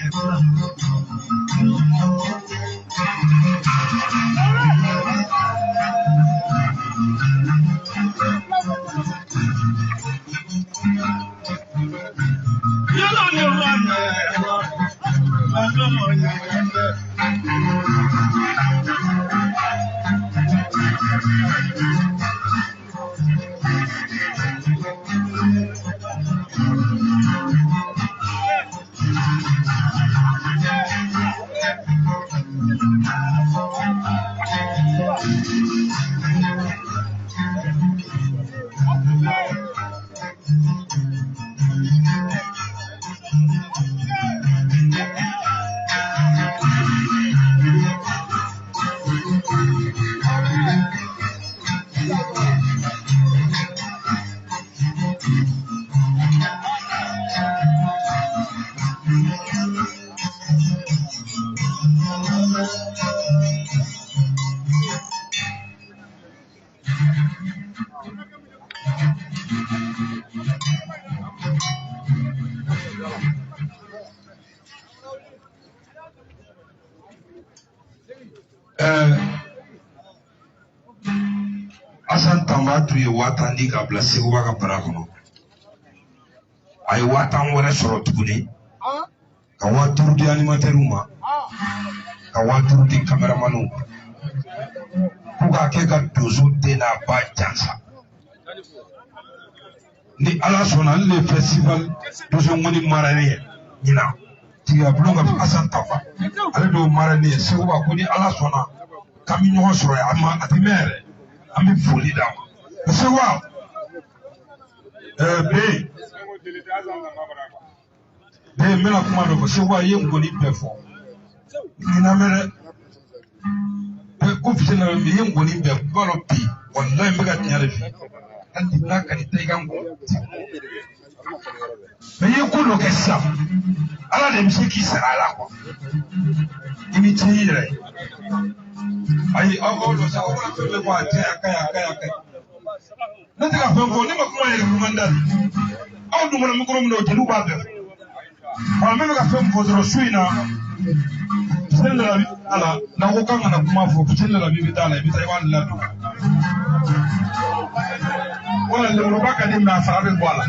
Asan Tambatu ye watan di ka bila Seguba ka bara kɔnɔ a ye watan wɛrɛ sɔrɔ tuguni ka 5000 di animateurs ma ka 5000 di caméramanw pour ka kɛ ka dozo den n'a ba jansa ni Ala sɔnna ale le festival dozo ŋɔni marani ye ɲina tigiya bulon ka Asan Tamba ale de y'o marani ye Seguba ko ni Ala sɔnna k'an bɛ ɲɔgɔn sɔrɔ yan a tɛ mɛn yɛrɛ an bɛ foli d'a ma Seguba B n bɛna kuma dɔ fɔ Seguba i ye ngoni bɛɛ fɔ ɲina mɛn dɛ ko fitini na i ye ngoni bɛɛ b'a dɔn bi walayi n bɛ ka tiɲɛ de f'i hali n'a ka di ta i ka ngɔn mais i ye ko dɔ kɛ sisan Ala de bɛ se k'i sara a la quoi i ni ce i yɛrɛ ye ayi aw dɔ sa aw bɛna fɛn fɛn fɔ a tɛ a ka ɲi a ka ɲi a ka ɲi ne tɛ ka fɛn fɔ ne ma kuma yɛrɛ kuma da aw dun kɔnɔ mikoro min na o jeliw b'a bɛɛ fɔ n bɛ ka fɛn fɔ dɔrɔn su in na Fuseni Darabi ala n'a ko k'an kana kuma fɔ Fuseni Darabi bɛ taa la i bɛ taa i b'a ladon wala lemuruba ka di mɛ a fara bɛ bɔ a la.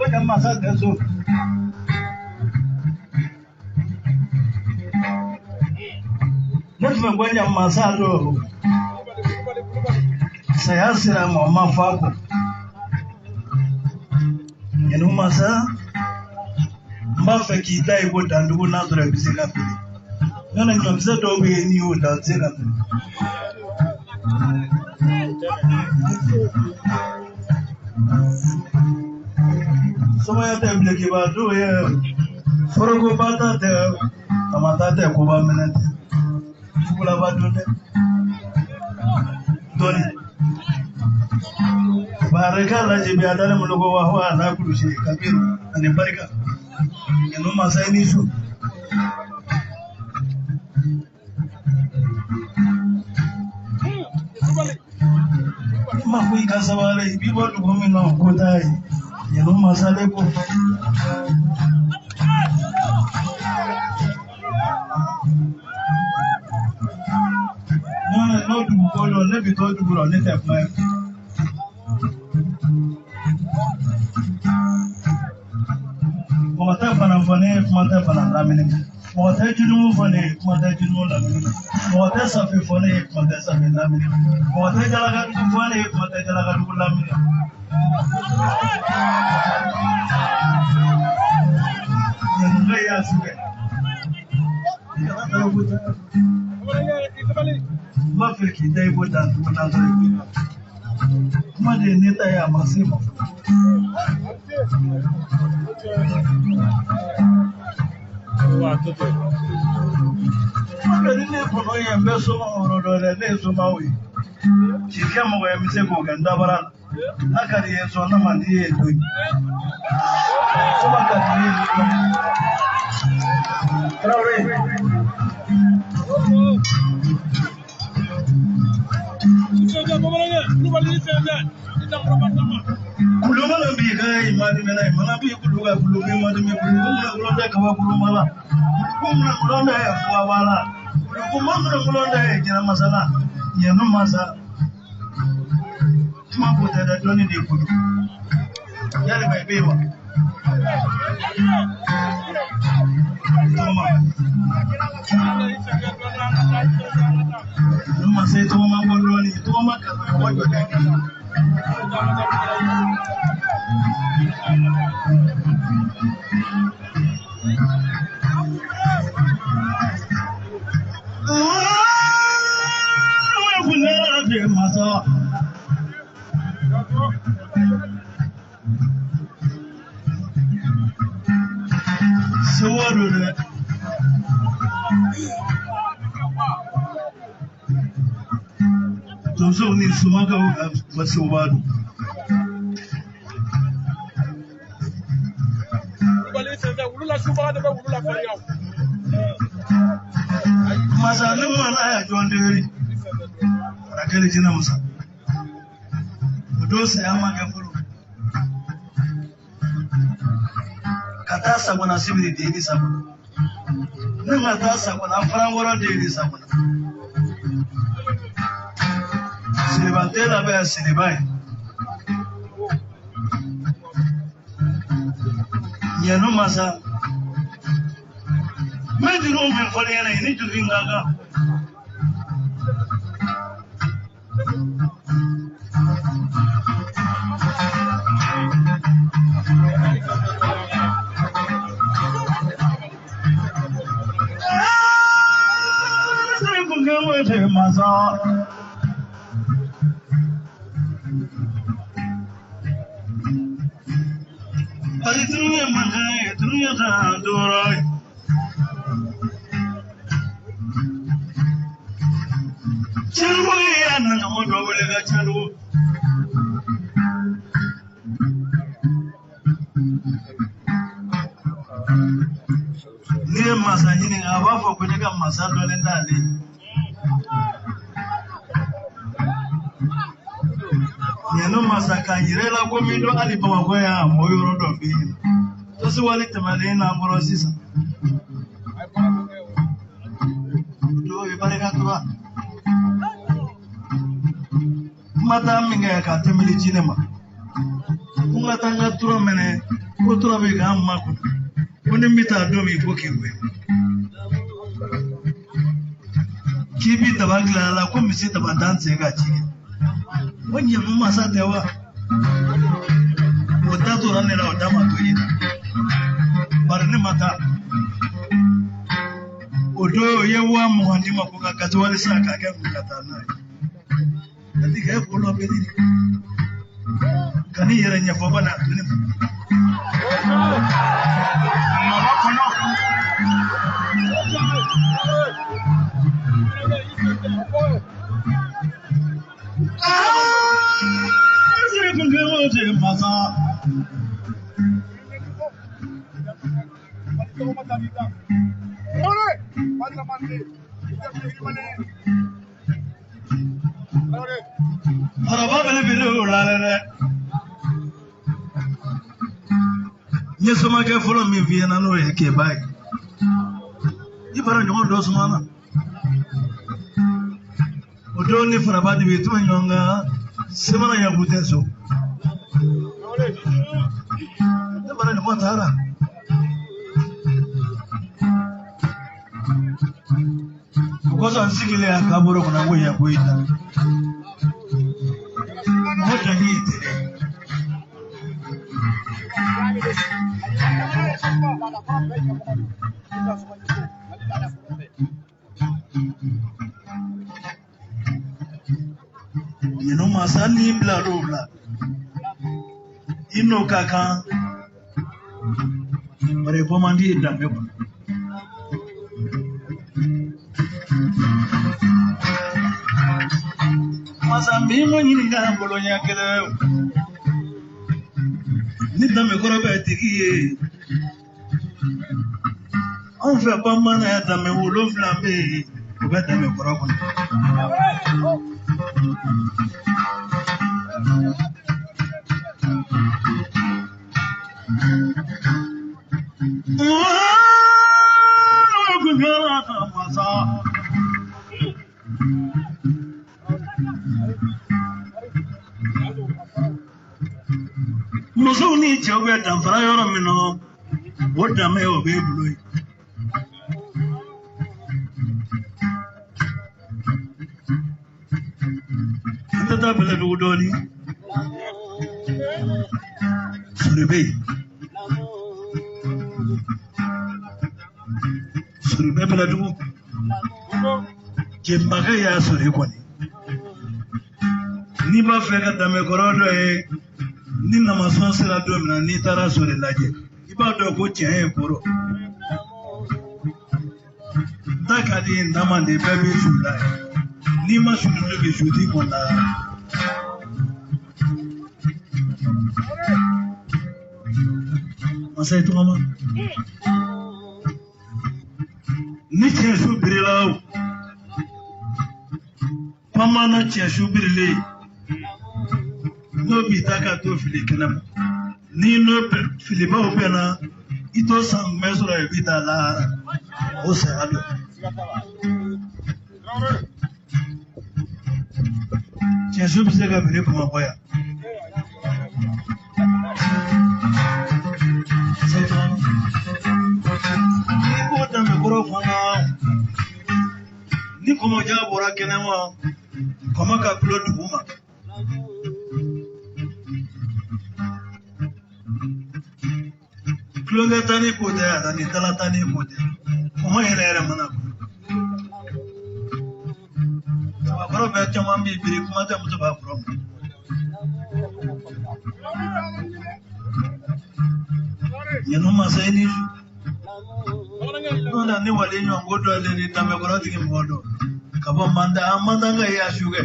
Kau masak esok. Nanti banyak masak tu. Saya sira mama fako. Yenu masa mbafe kita ibo dandugo na zura bisika pili. Nana nyamza dogo yeni o da zera. Soma ya temble ki ba do ya. Forogo bata te amata te ko ba menete. Fukula ba do te. Doni. Baraka la jibi adana mulugo wa huwa ala kulli shay kabir ani baraka. Yenu masa ini su. Mahui kasawale bibo lugomi no kodai. Yenu masa leko. No du kolo ne bi to du bro ne te fa. Mata panafane mata panalamine. Mata junumu fane mata junumu lamine. Mata safi fane mata safi lamine. Mata jalaga du fane mata jalaga du lamine. Yenga ya sube. Mafiki dai bodan bodan zai. Kuma da ne ta ya masima. Ini pun yang besok orang orang ni semua wih. Jika mau yang mesti kau ganda baran, nak dia soalnya mandi itu. Semua kali ini. Terus. Kuluma lambi kai madi menai mana bi kuluga kulumi madi me kuluma kulonda kawa kulumala kuluma kulonda ya kuwala kuluma kulonda ya jina masala yenu masa tuma boda da doni de kudu yale bai bewa tuma sai tuma ngoloni tuma ka wajo da so ni sumaga masubadu masalin mana ya jonderi rakali jina musa dosa ya maga furu kata sabuna sibiri dini sabuna nima ta sabuna frangoro dini sabuna Silibantela be silibai yanu masa mediro men fone yana ni tuvingaga masa Bari dunia mana dunia dah dorai. Calu ya nana mau dua boleh gak calu. Ni masa ini apa fokusnya kan masa dua tadi. Yanu masaka yirela ko mi do ali baba ko ya moyoro do bi to si wali tamale na mboro sisa do e bareka to mata minga ka temeli cinema kunga tanga tura mene ko tura be ga amma ko woni mita do mi ko kewe kibi tabagla la ko mi sita badan se ga ci wani mu masa dewa wata tura ne la wata ma to yi barne mata odo yewa mu handi ma ko ka to wali sa ka ga mu kata na ndi ga ko lo be ni kani yere nya fo bana ni mama kono sire kunge wote masa araba bele bele ulale Nyesoma ke follow me via na no yake bai. Ibara nyondo sumana. Odo ni farabadi betu nyonga semana ya buteso. Ibara ni motara. Kukosa nsikile akaburo kuna ngoya kuita. Moja hiti. Yeno masani bla dobla ino kaka bare pomandi dambe ko masambi mo nyini ngara bolonya kele ni dambe ko robe tikiye on fait pas mana ya dambe wolo flambe ko be dambe ko ro ko Musuni chobe tamfara yoro mino woda me obe blue tata bele dudoni Suribe bele du jembaga ya suri kwani ni ba feka dame korodo e ni na masonse la do mina ni tara suri laje iba do ko chen poro taka di ndama de bebe shula ni ma shulu de shudi kona masai tu mama ni chen su birila pamana chen su birile no bitaka to filikana ni no filiba opena ito sang mesura evita la o sado chen su bisega bire kuma boya ni como ya bora kenema como ka plot buma klonga tani pote ada ni tala tani pote como era mana ba bro be chama mi biri kuma ta mutu ba bro yeno masaini Nona ni wale nyongodo ale ni tambe kora tiki mwodo kabo manda nga ya shuge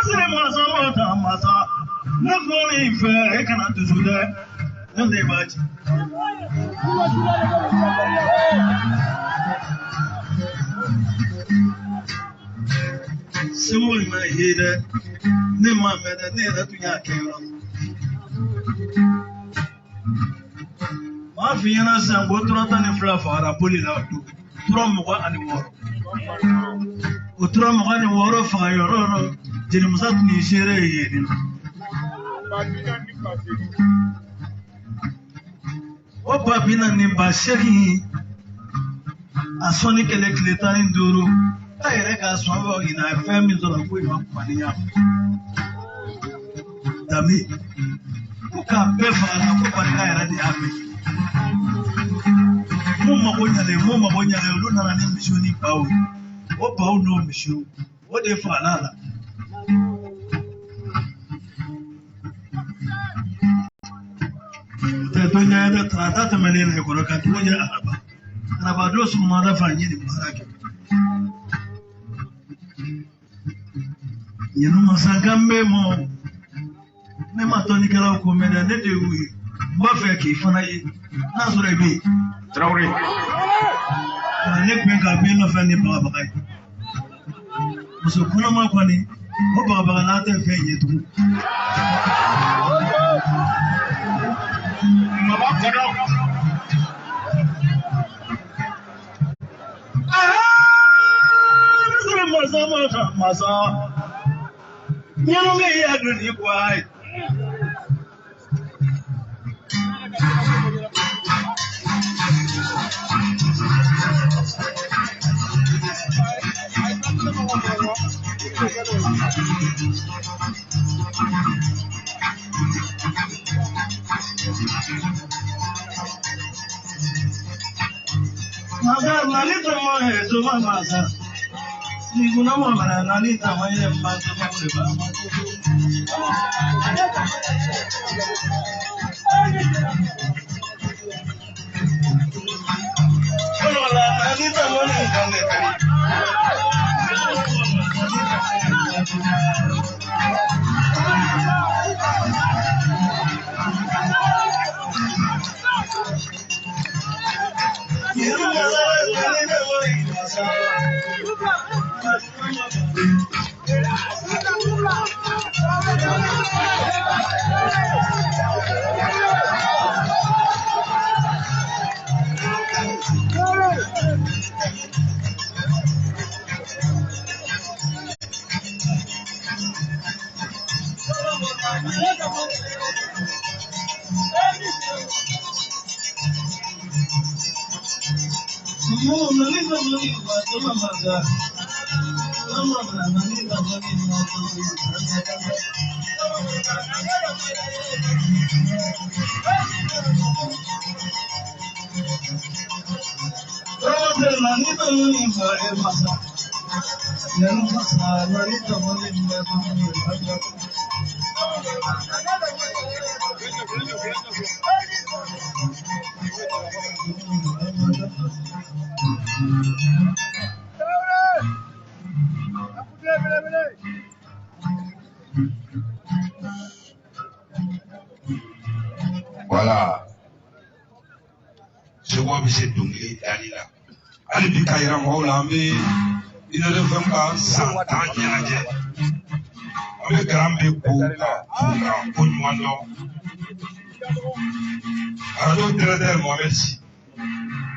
sire masa mota masa nakoni fe ekana tusude nonde bachi Simul ma hida ne ma meda ne da tunya kero ma fi yana san go tura ta ne fla fara poli la tu tura mo ga ani woro o tura mo ga ni woro fa yoro jeni musat ni shere yedin o babina ni ba sheki asoni kele kleta nduru tayere ka swawo ina femi zo ko ima kwaniya dami ka befa na ko kwaniya era di abe mo magonya le lu na ni mishoni bawo o bawo no mishu o de fa nada Tatonya da trata ta mane ne ko ka tuja araba do su ma da fanyi ni barake yenu masangambe mo ne matoni kala ko mena ne de wi ba fe ki fana yi na so rebi Traoré ne pe ka be no fa ni ba ba kai muso kuna ma ko ni o ba ba la te fe yi tu Masa nyano me ya duni kwai Masa mali to mo he so masa ni guna mo mana nani tamaye mbazo mabure ba wala nani tamaye kande kari Voilà. Je vois M. Doumbé Dalila. Ali bi kayira mɔgɔw la an bɛ INEDFM ka san 10 ɲɛnajɛ an bɛ kalan bɛ ko ko ɲuman dɔn arajo directeur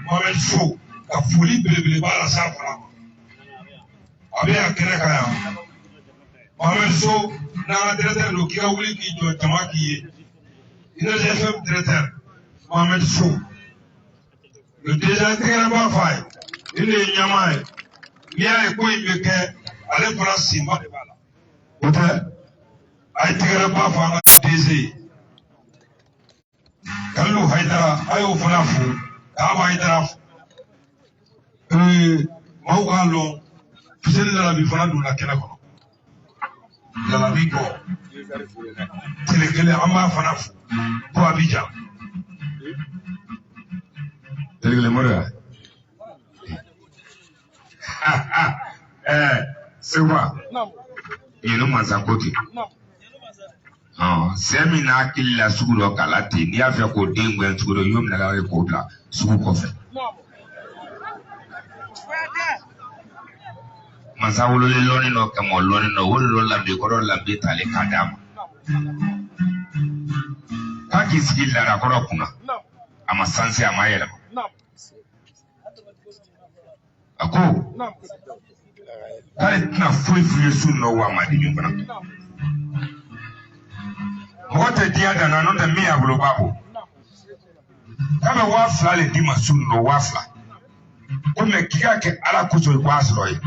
Mohamed Sow ka foli belebeleba la s'a fana ma a bɛ yan kɛnɛ kan yan Mohamed Sow n'an ka directeur don k'i ka wuli k'i jɔ jama k'i ye INEDFM directeur Mohamed Sow le déjà tɛgɛrɛ b'a fɔ a ye ni ne ye ɲɛmaa ye n'i y'a ye ko in bɛ kɛ ale fana senba de b'a la o tɛ a ye tɛgɛrɛ b'a fɔ an ka DG ye Kalilu Hayidara a y'o fana fo Kaba Hayidara fo maaw k'a lɔn Fuseni Lalabi fana donna kɛnɛ kɔnɔ Lalabi kɔ tile kelen an b'a fana fo ko Abidjan tele mora Sewa yenu mazakoti sɛmi n'a kili la sugu dɔ kala ten n'i y'a fɛ k'o den gɛn sugu dɔ y'o minɛ la ye k'o bila sugu kɔfɛ masa wololen lɔni dɔ kɛmɛ lɔni dɔ wolo dɔ lambe kɔrɔ lambe tale k'a d'a ma k'a k'i sigi larakɔrɔ kunna ama sanse ama yɛlɛma ako k'ale tɛna foyi f'i ye su nɔ wa madi min fana mɔgɔ tɛ diya danna n'o tɛ min y'a bolo b'a bɔ k'a bɛ 2000 le d'i ma su nɔ 2000 ko mɛ k'i ka kɛ ala kosɔn i k'a sɔrɔ ye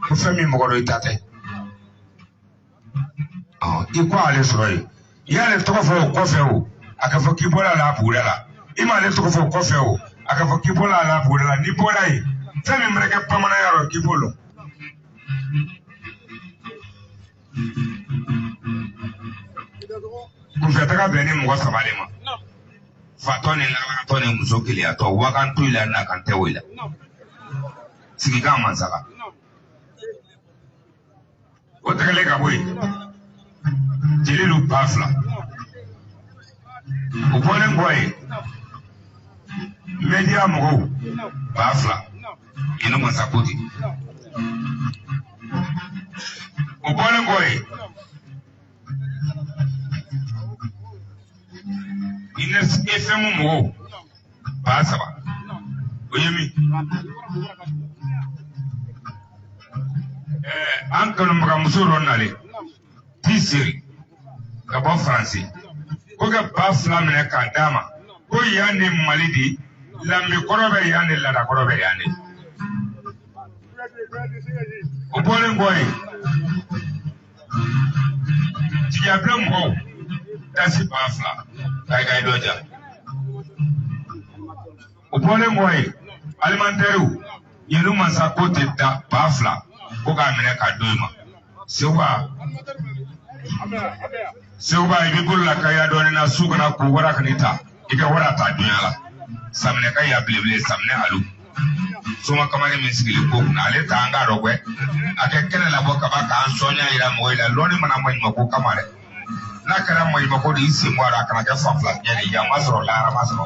ko fɛn min mɔgɔ dɔ i ta tɛ i ko ale sɔrɔ ye i y'ale tɔgɔ fɔ o kɔfɛ o a ka fɔ k'i bɔra a la a bugura la i m'ale tɔgɔ fɔ o kɔfɛ o a ka fɔ k'i bɔra a la a bugura la n'i bɔra yen fɛn min mana kɛ bamananya rɔ k'i b'o dɔn kunfɛtaga bɛn ni mɔgɔ 3 de ma fatɔ ni labanatɔ ni muso keleyatɔ wakan to i la n'a kan tɛ o la sigikan mansaka o tɛgɛlen ka bɔ yen jelilu 2000 o bɔlen kɔ yen media mɔgɔw 2000 i ni mansako ten o bɔlen kɔ yen fɛn mun mɔgɔw 3000 o ye min an kanubagamuso dɔ nalen t'i seri ka bɔ faransi ko ka 2000 minɛ k'a d'a ma ko yan de mali de lambe kɔrɔ bɛ yan de lada kɔrɔ bɛ yan de o bɔlen kɔ yen jigiyabila mɔgɔw dasi 2000 k'a dɔ ja o bɔlen kɔ yen alimantɛriw yenu mansa ko tɛ da 2000 ko k'a minɛ k'a d'o ma Seuba i b'i bolo la ka ya dɔɔnin na su kana ko wara ka n'i ta i ka wara ta dunya la saminɛ ka ya belebele saminɛ alu soma kamalen min sigilen ko kunna ale ta an k'a dɔn koyi a kɛ kɛnɛ labɔ kaba k'an sɔnya yira mɔgɔw la lɔɔni mana maɲumako kama dɛ n'a kɛra maɲumako de i sen bɔ a la a kana kɛ fanfila fiɲɛ de yan ma sɔrɔ lahara ma sɔrɔ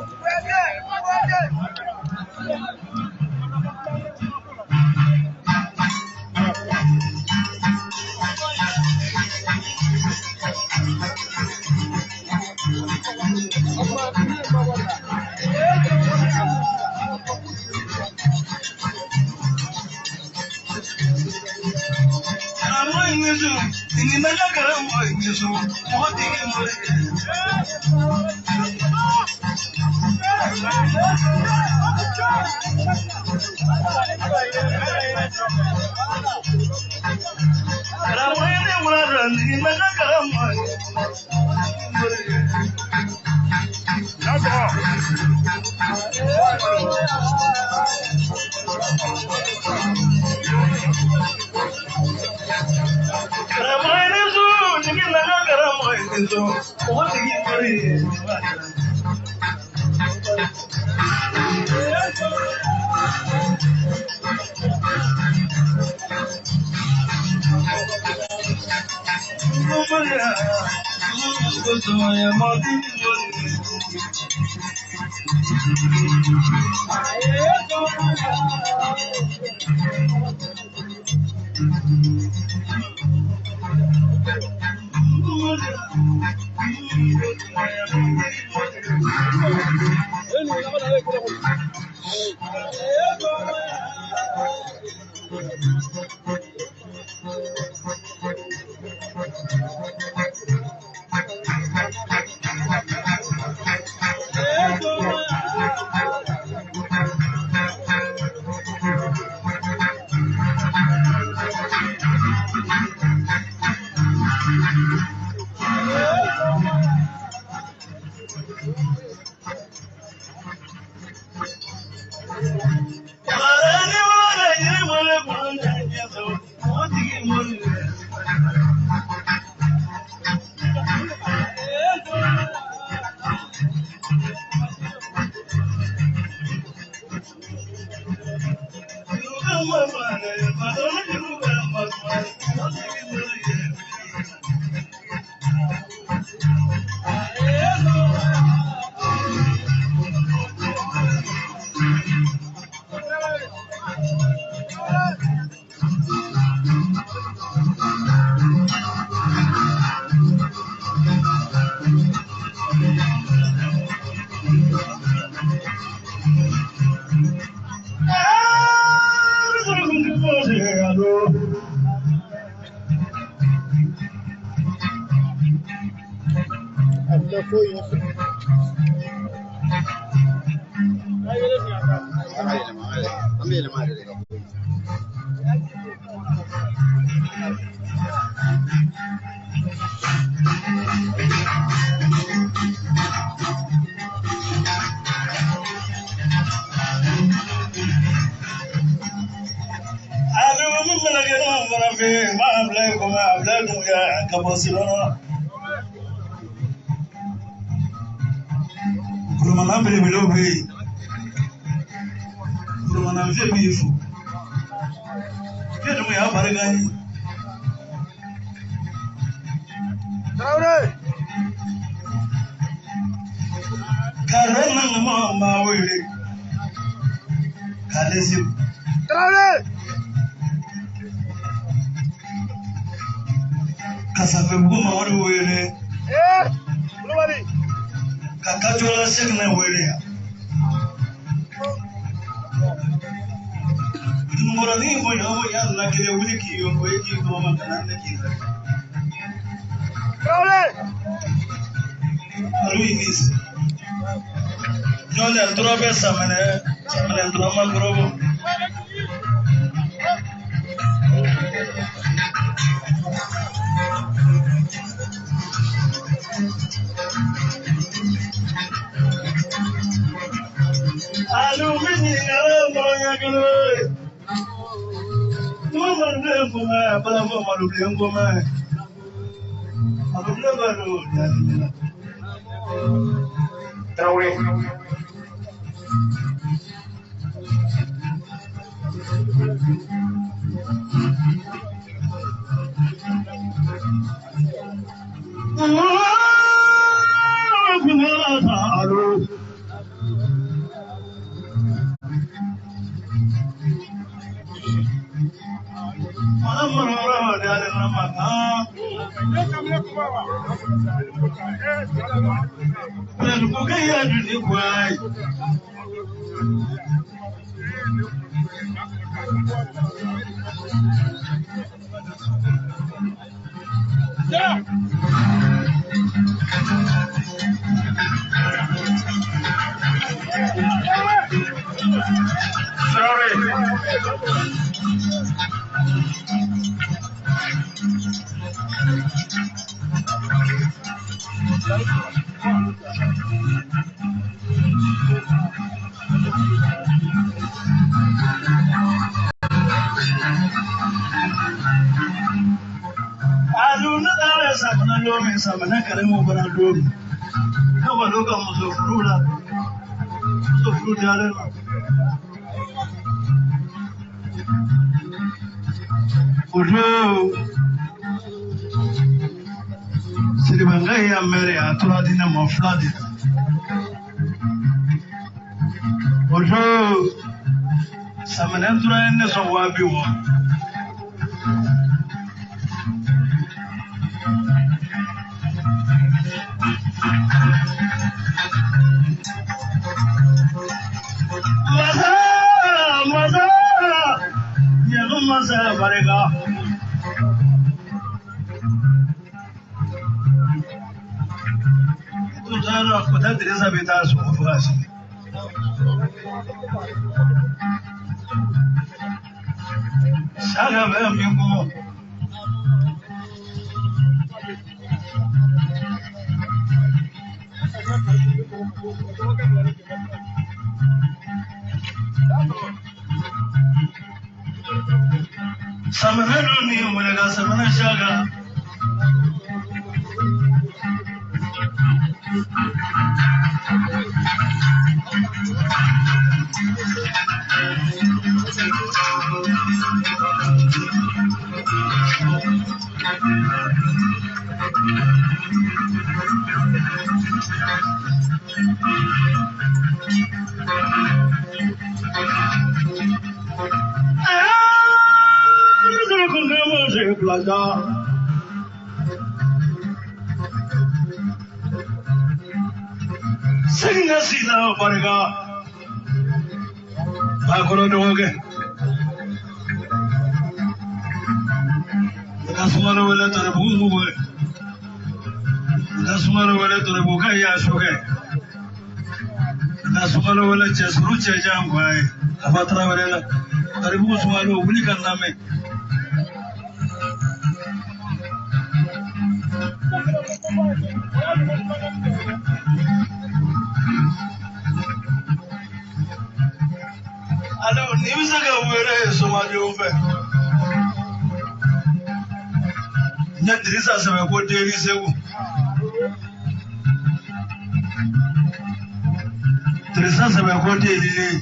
Nasumalo wale tulibuka ya shoge. Nasumalo wale chesuru chejangwai. Abatra wale la. Karibu sumalo uli kaname. Alo nimisa ka wele somali ufe. Nya dirisa sebe ko deri sewu. Dirisa sebe ko deri.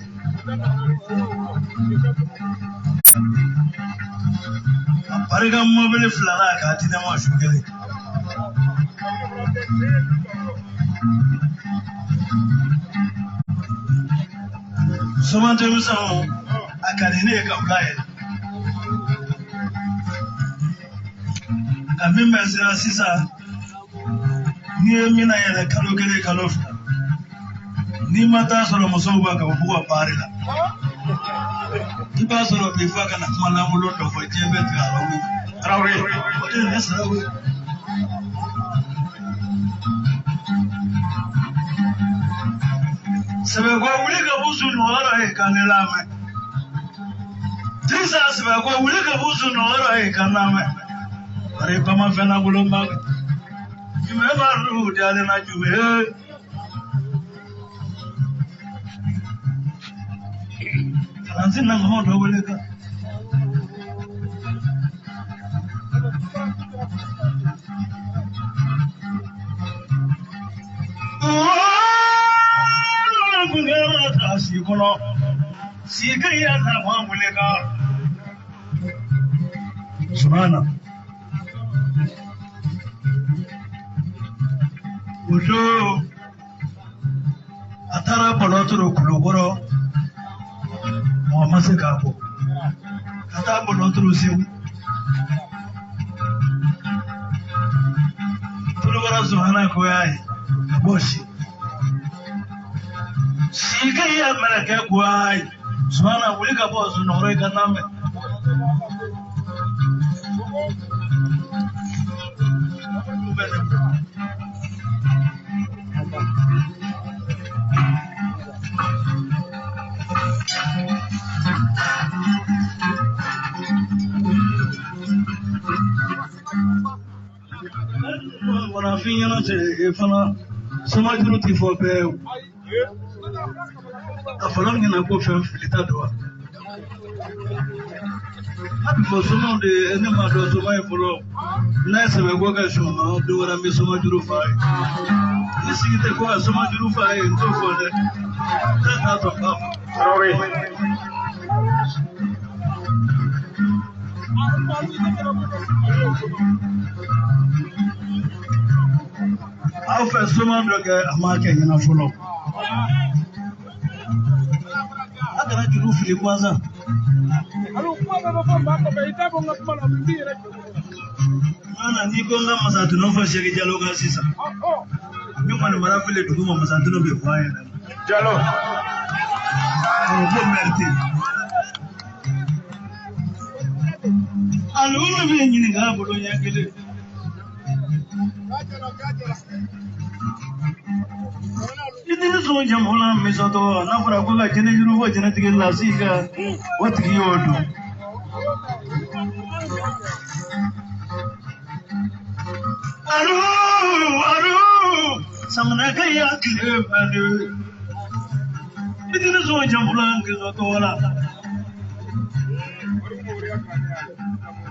Apariga mobile flana ka tina ma shugele. Somante musao akanine ka ulaya. Kami mesira sisa ni mina yele kalo kele kalo ni mata soro musoba ka buwa parila iba soro bifa kana mala mulo do fo jebe tarawi tarawi ote nesrawi sebe ko wuli ka busu no ara e kanela me tisa sebe ko wuli ka busu no ara e kaname are pama fena bulo mag jume baru dale na jume anzi na mo do wele ka ngama tasi kono sikaya na mo wele ka subhana Udo atara bolotoro kulogoro mo maseka po ata bolotoro sewu tulogoro subhana ko yayi boshi sikaya malaka ko yayi subhana ulika bosu no re kaname Fina te fana sama juruti fo be afala ngina ko fem filita do abi fo sono de ene ma do so mai folo na se be go ga shuma do wala mi sama juru fa ni sigite ko sama juru fa e to fo de ta to ka rowe Au fait seulement que amake yana follow agara juru fili kwanza ana niko nga masatu no fa shege jalo ga sisa nyuma ni marafile duguma masatu no be fire jalo ko merti alu no be nyini ga bodo nyakede Ini semua jamulah misalnya, nak berakulah jenis juru jenis tiga lasi kan, buat kiodo. Aduh, sama nak kaya kira aduh. Ini semua jamulah misalnya.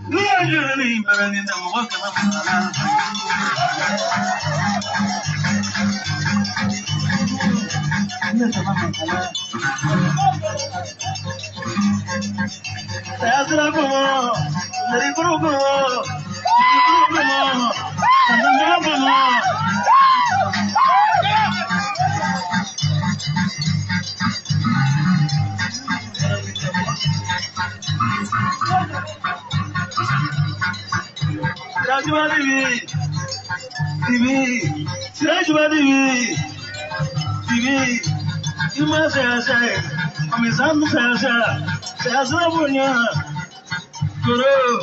Ni aja ni barang ini tak mau kena. Saya sudah bawa dari guru, Ima saya, kami sama saya punya guru,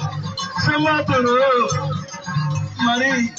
sama guru, mari,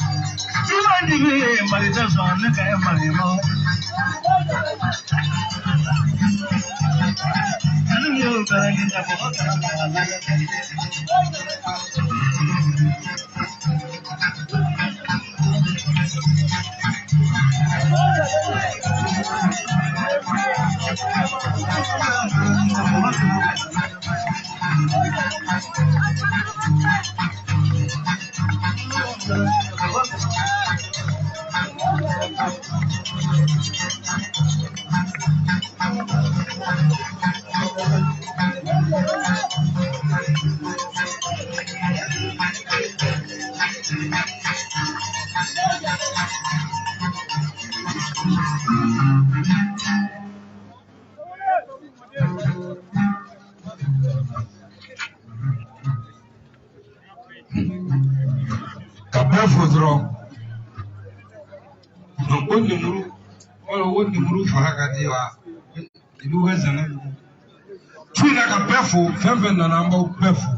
Feven na namba upefu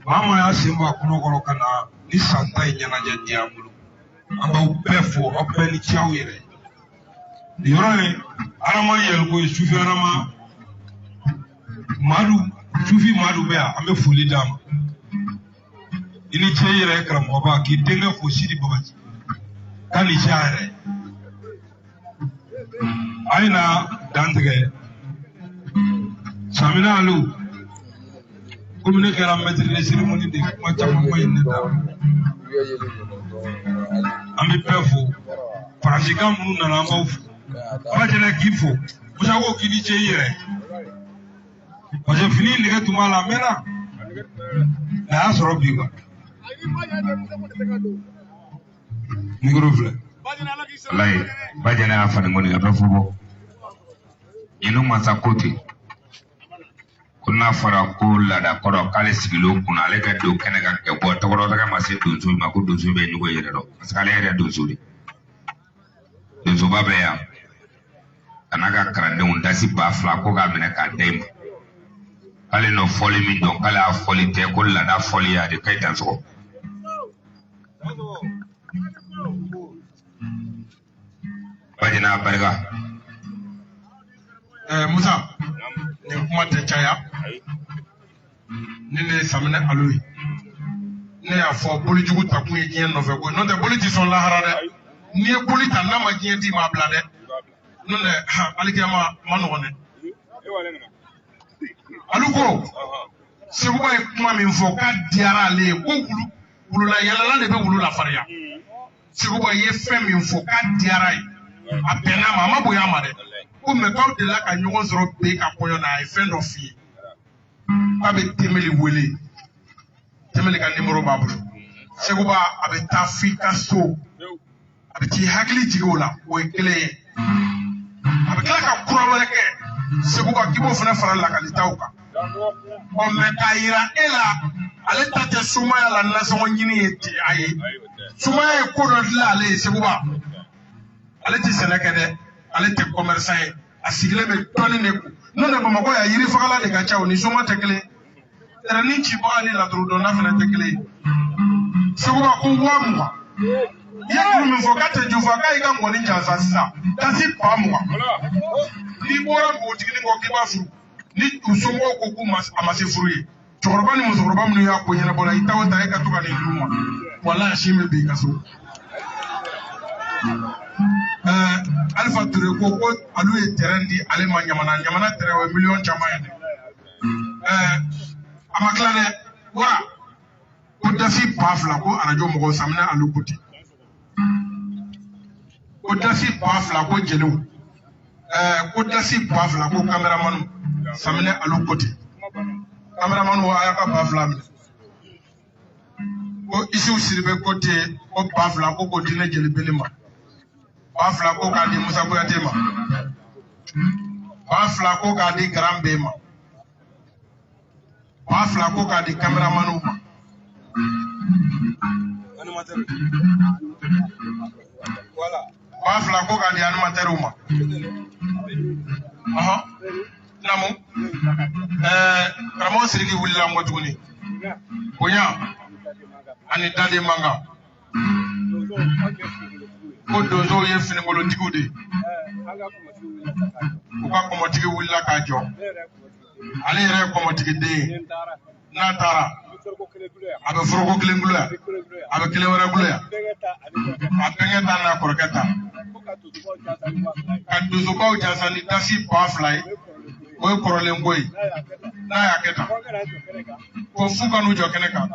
mama ya simba kunokoro kana ni santa inyana jadiamulu amba upefu openi chawire yorane arama yelko sufi arama madu sufi madu bea ambe fuli dama ini cheyire kram oba ki denga fo sidi babaji kali chare aina dantige Samina alu, kumune kera metri ne ceremony de macam apa ini dah. Ambil pefu, perhatikan mulu nama mau. Apa jenak kifu, macam aku kini cahaya. Macam fini ni kan tu malam mana? Dah sorok juga. Minggu Lai, bajana apa ni moni apa fubo? Inu masa koti. Kuna fara ko lada koro kale sigilo kuna ale ka do kene ka ke bo to ro daga mase do zo ma ko do zo be nyugo yere do skale yere do zo di do zo ba be ya anaga krande un dasi ba fla ko ga mena ka dem ale no foli mi do kala a foli te ko lada foli ya de kai tan so bajina barga Musa ni kuma te chaya ni ne samene alui ne ya fo boli jugu ta kun ye no fe ko no de boli ti son lahara de ni e boli ta na ma jiye ti ma bla de no ne alikama mano ne aluko se ko e kuma min fo ka diara le ko wulu la yala la de be wulu la faria se ko ye fe min fo ka diara a pena ma boya ma de ko me kaw de la ka ɲɔgɔn sɔrɔ be ka kɔɲɔ na a ye fɛn dɔ f'i ye k'a bɛ temeli wele temeli ka nimero b'a bolo seguba a bɛ taa f'i ka so a bɛ t'i hakili jigin o la o ye kelen ye a bɛ tila ka kura wɛrɛ kɛ seguba k'i b'o fana fara lakalitaw kan mɛ k'a yira e la ale ta tɛ sumaya la nasɔngɔ ɲini ye ten a ye sumaya ye ko dɔ dilan ale ye seguba ale tɛ sɛnɛ kɛ dɛ ale tɛ commerçant ye a sigilen bɛ tɔni de kun n'o tɛ Bamakɔ yan yiri fagala de ka ca o ni soma tɛ kelen tɛrɛ ni cibaga ni laturu dɔnna fana tɛ kelen ye seguba ko 20,000 i ye kuru min fɔ k'a tɛ jufa k'a y'i ka ŋɔni jansa sisan ka se 20,000 n'i bɔra npogotiginin kɔ k'i b'a furu ni u somɔgɔw ko k'u a ma se furu ye cɛkɔrɔba ni musokɔrɔba minnu y'a ko ɲɛnabɔ la i ta o ta e ka to ka nin d'u ma walahi si min b'i ka so. Alpha Touré ko alu ye terrain di ale ma ɲamana terrain o ye million caman ye dɛ a ma tila dɛ wara ko dasi ba fila ko arajo mɔgɔw samina alu ko ten ko dasi ba fila ko jeliw ko dasi ba fila ko caméramanu samina alu ko ten caméramanu a y'a ka ba fila minɛ ko Isiu Siribe ko ten ko ba fila ko k'o di ne jeli bele ma ba fila ko k'a di Musa Kuyate ma ba fila ko k'a di Garan Beye ma ba fila ko k'a di caméramanu ma ba fila ko k'a di animateurs ma namu karamɔgɔ Siriki wulila n kɔ tuguni bonya ani dade manga ko donso ye finikolontigiw de u ka kɔmɔtigi wulila k'a jɔ ale yɛrɛ ye kɔmɔtigi den ye n'a taara a bɛ foroko kelen gulo yan a bɛ kelen wɛrɛ gulo yan a bɛnkɛ ta n'a kɔrɔkɛ ta ka donsobaw jansa ni dasi 2000 ye o ye kɔrɔlen ko ye n'a y'a kɛ tan ko fu ka n'u jɔ kɛnɛ kan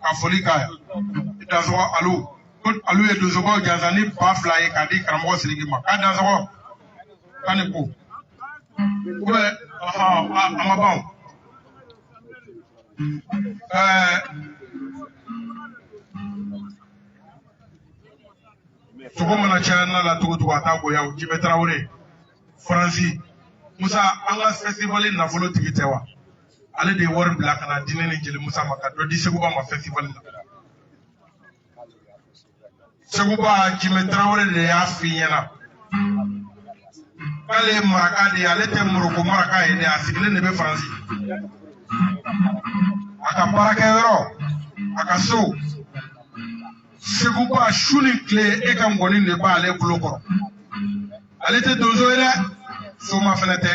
ka foli k'a ye dansɔgɔ alu ye donsobaw jansa ni 2000 ye k'a di karamɔgɔ Sidiki ma k'a dansɔgɔ k'a ni ko ou bien a ma ban sogo mana caya na la togo a t'a bonya o Jimɛ Tarawele Faransi Musa an ka festival nafolo tigi tɛ wa ale de ye wari bila ka na di ne ni Jeli Musa ma ka dɔ di Seguba ma festival la Seguba Jimɛ Tarawele de y'a f'i ɲɛna k'ale ye maraka de ye ale tɛ Moroko maraka ye de a sigilen de bɛ Faransi a ka baarakɛyɔrɔ a ka so Seguba su ni tile e ka ngɔni de b'ale kulo kɔrɔ ale tɛ donso ye dɛ Soma fana tɛ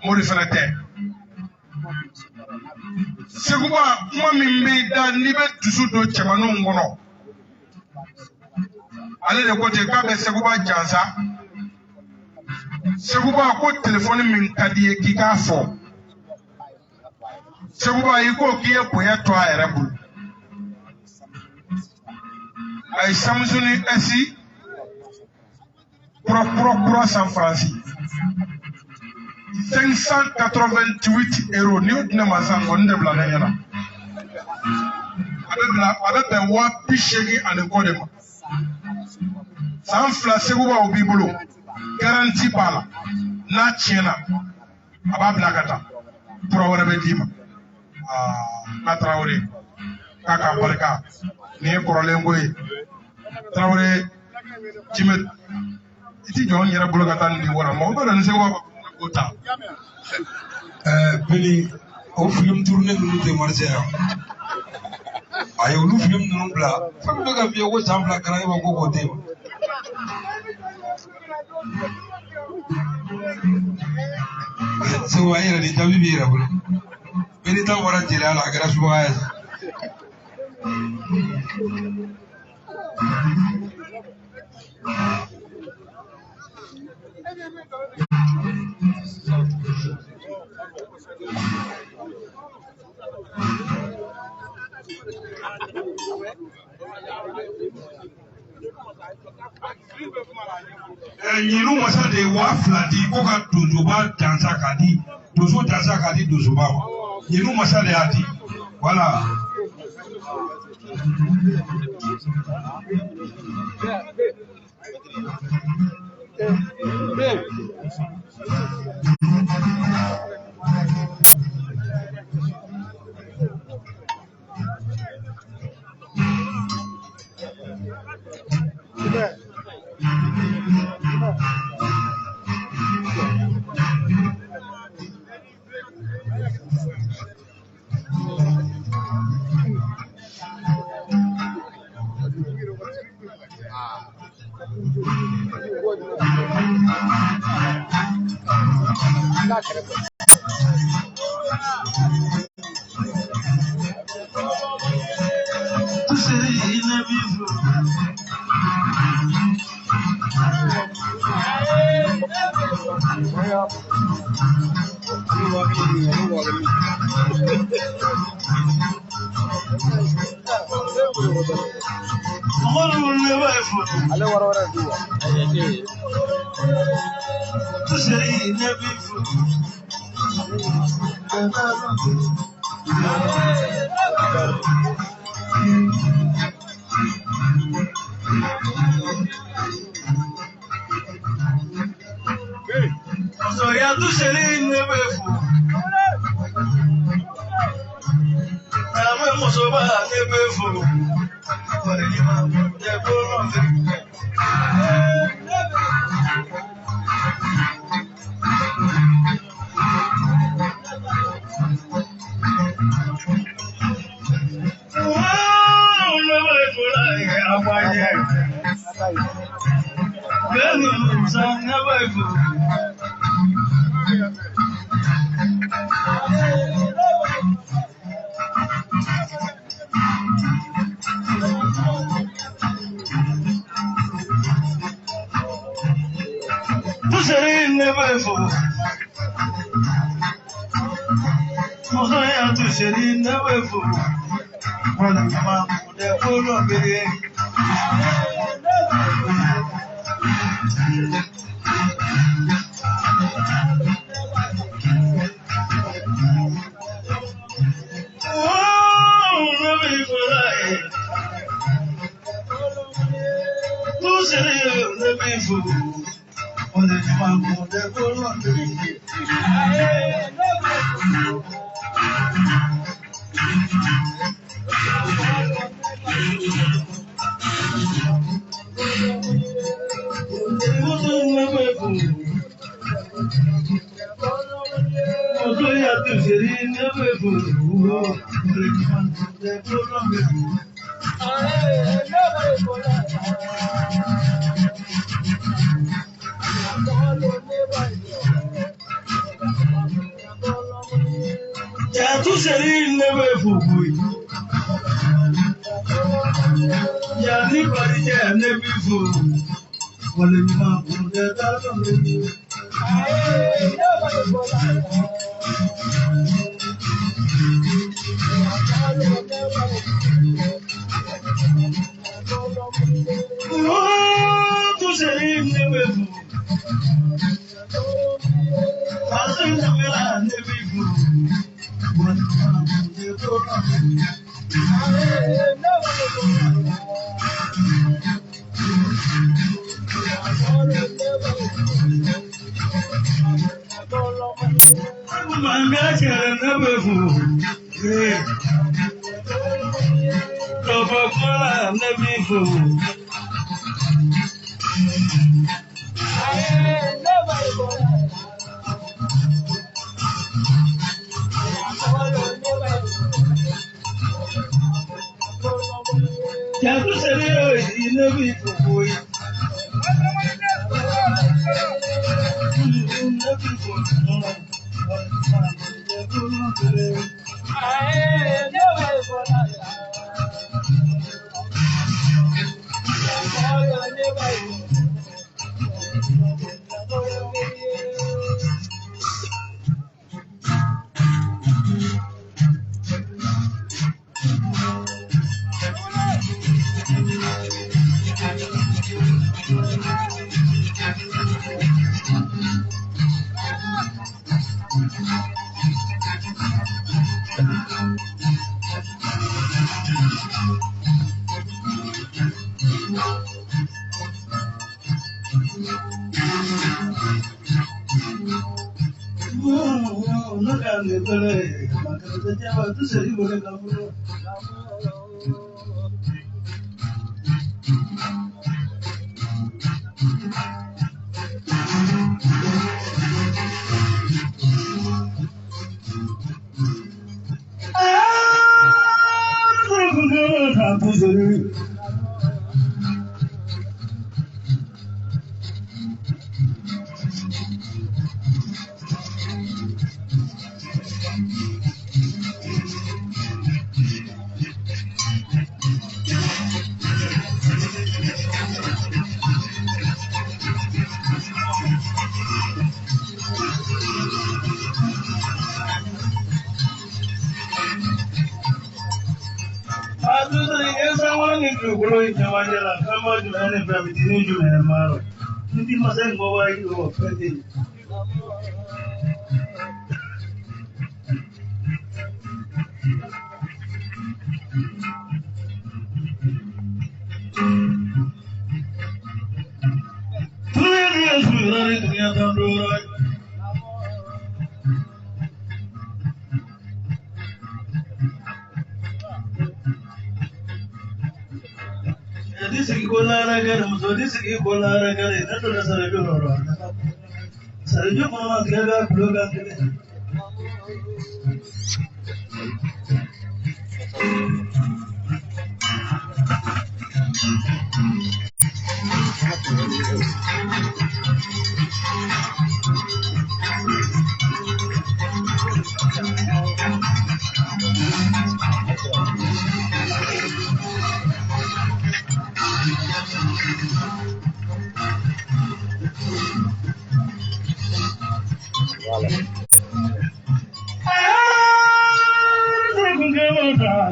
Mori fana tɛ Seguba kuma min b'i da n'i bɛ dusu don cɛmaninw kɔnɔ ale de ko ten k'a bɛ Seguba jansa Seguba ko telefɔni min ka di ye k'i k'a fɔ Seguba i ko k'i ye bonya to a yɛrɛ bolo a ye Samsung S kura san Faransi 588 € ni o di ne ma san kɔni de bila ne ɲɛna a bɛ bɛn 80,000 kɔ de ma san 2 Seguba o b'i bolo garanti b'a la n'a tiɲɛna a b'a bila ka taa kura wɛrɛ bɛ d'i ma n'a Tarawele k'a ka barika nin ye kɔrɔlen ko ye Tarawele Jimɛ i ti jɔ n yɛrɛ bolo ka taa nin di wara mɔgɔ dɔ ni Seguba ko ta Beni o film tourné ninnu tɛ marché yan a ye olu film ninnu bila fɛn bɛ ka f'i ye ko san 2 kalan e ma ko k'o tɛ yen Seguba yɛrɛ ni jaabi b'i yɛrɛ bolo Beni ta bɔra jeliya la a kɛra subaga ye sa Ɲinu masa de ye 2000 di ko ka donsoba jansa k'a di donso jansa k'a di donsoba ma ɲinu masa de y'a di voilà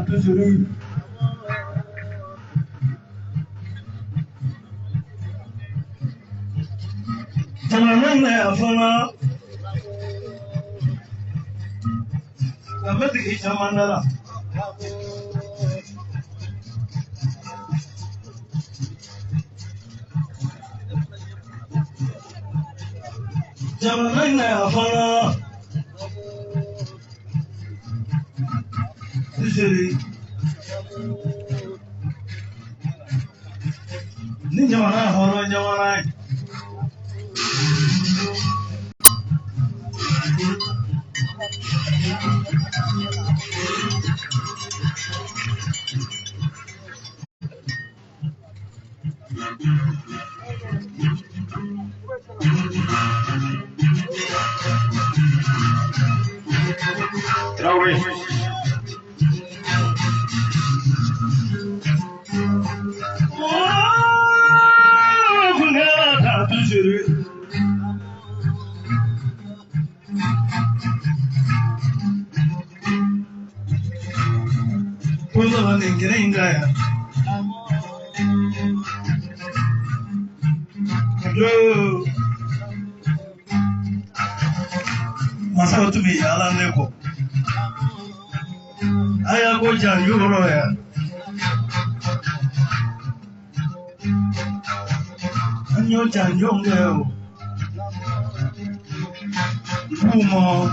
تجري تماما يا فنا لما تجي تماما تماما يا فنا تجري نجمعنا هو نجمعنا Masa tu mi ala neko. Aya ko janjuro ya. Anyo janjongeo. Umo.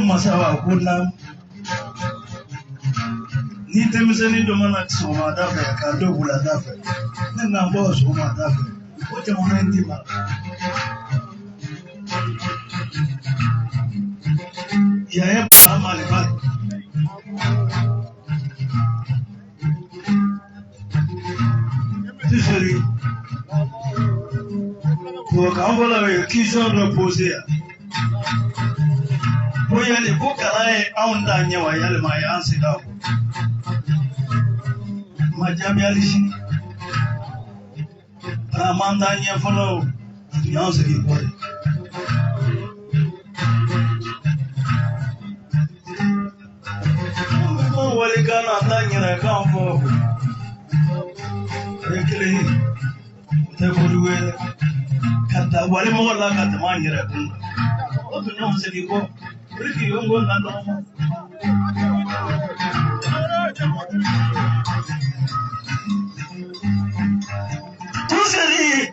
Masa wa kunam. Ni temseni domana soma dafe ka do bula dafe. Nna bo soma dafe. O te mona ndima. Ya ya amale ba. Tiseri. Ko ka ngola we kisho no pose ya. Boya le ko kala e aunda nyawa yale ma ya ansida. Majami alishi Ramanda nye follow Yansi ki body Wali kana tanyira kampo Rekile hii Tekuduwe Kata wali mwala kata manyira kunda Otu nyamsi ki body Riki yungo nandoma Tuseri,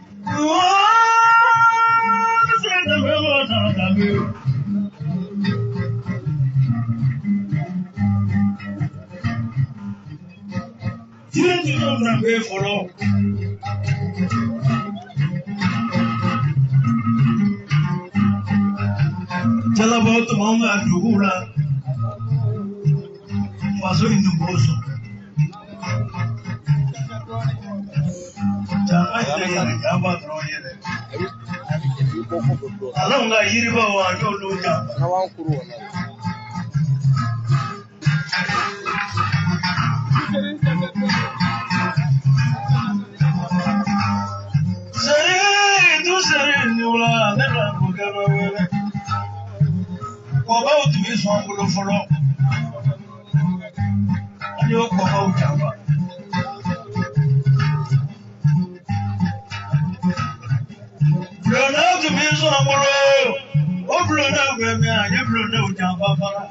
the river down the view. You don't know where for all. Tell about the mama and Yuhura. Was in the bosom. Alonga yiriba wa jolo jamba na wan kuru wala sere nula na bugaba wele ko ba o tumi so angulo folo ani o ko ba o jamba Ronaldo meso amoro o blona gbe mi anya blona o jamba fara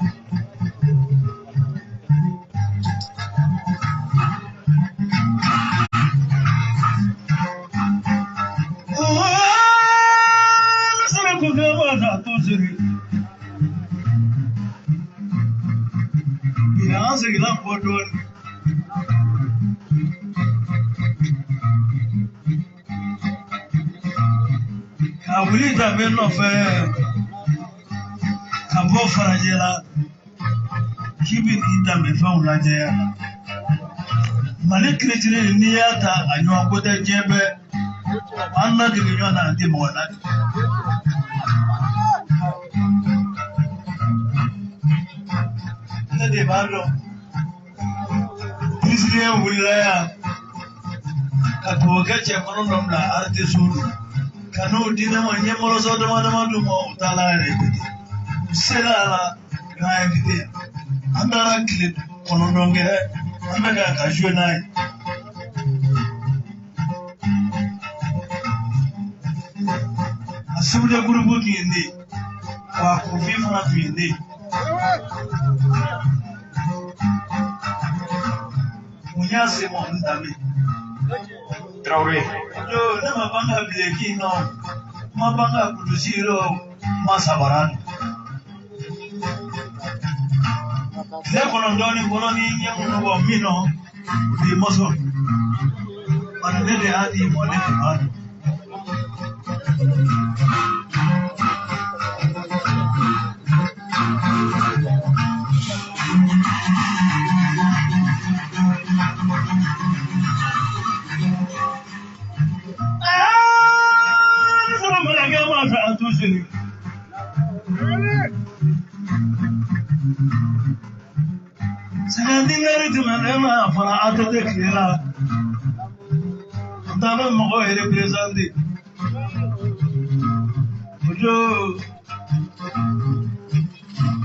Sala ko gaba za to siri ina se gila podon Abuli da beno fe kabo farajela kibi ida me fa ulaje ya male kretire ni ata anyo agoda jebe anna de nyo na ndi mo na ne de balo president wilaya kato gache kono na arte suru Kano dina manye molo so dama dama dumo utalare sela la na evite andara kile onondonge amega ka jona asubule gurubu kindi wa kofi fana kindi munyase mo ndame Traoré. Yo na mabanga bileki no mabanga kudusiro masabaran le kolondoni koloni nyamuno bo mino di moso manene de adi mole adi Senandingari tumanema fara atade kira. Tano mogo represente. Ojo.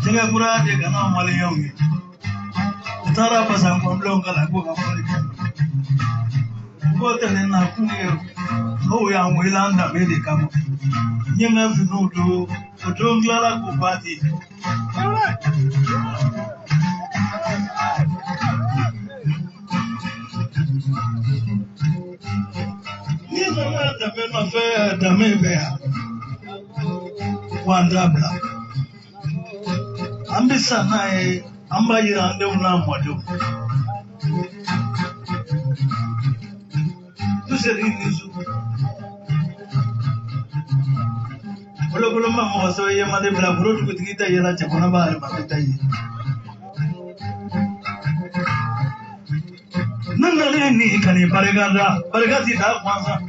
Jaga pura de kana maliyongi. Tara pasang pamblong kala ko kapali. Ko tene na kunyo. Ko ya mwilanda bedi kamo. Nyema finudo. Ojo ngala ko pati. Wandabla ambisa naye ambayira ande unamwado tuserizu bolo mama so ye made bla bro tukita yela chakona bahar mata yi nangale ni kani parega ti da kwanza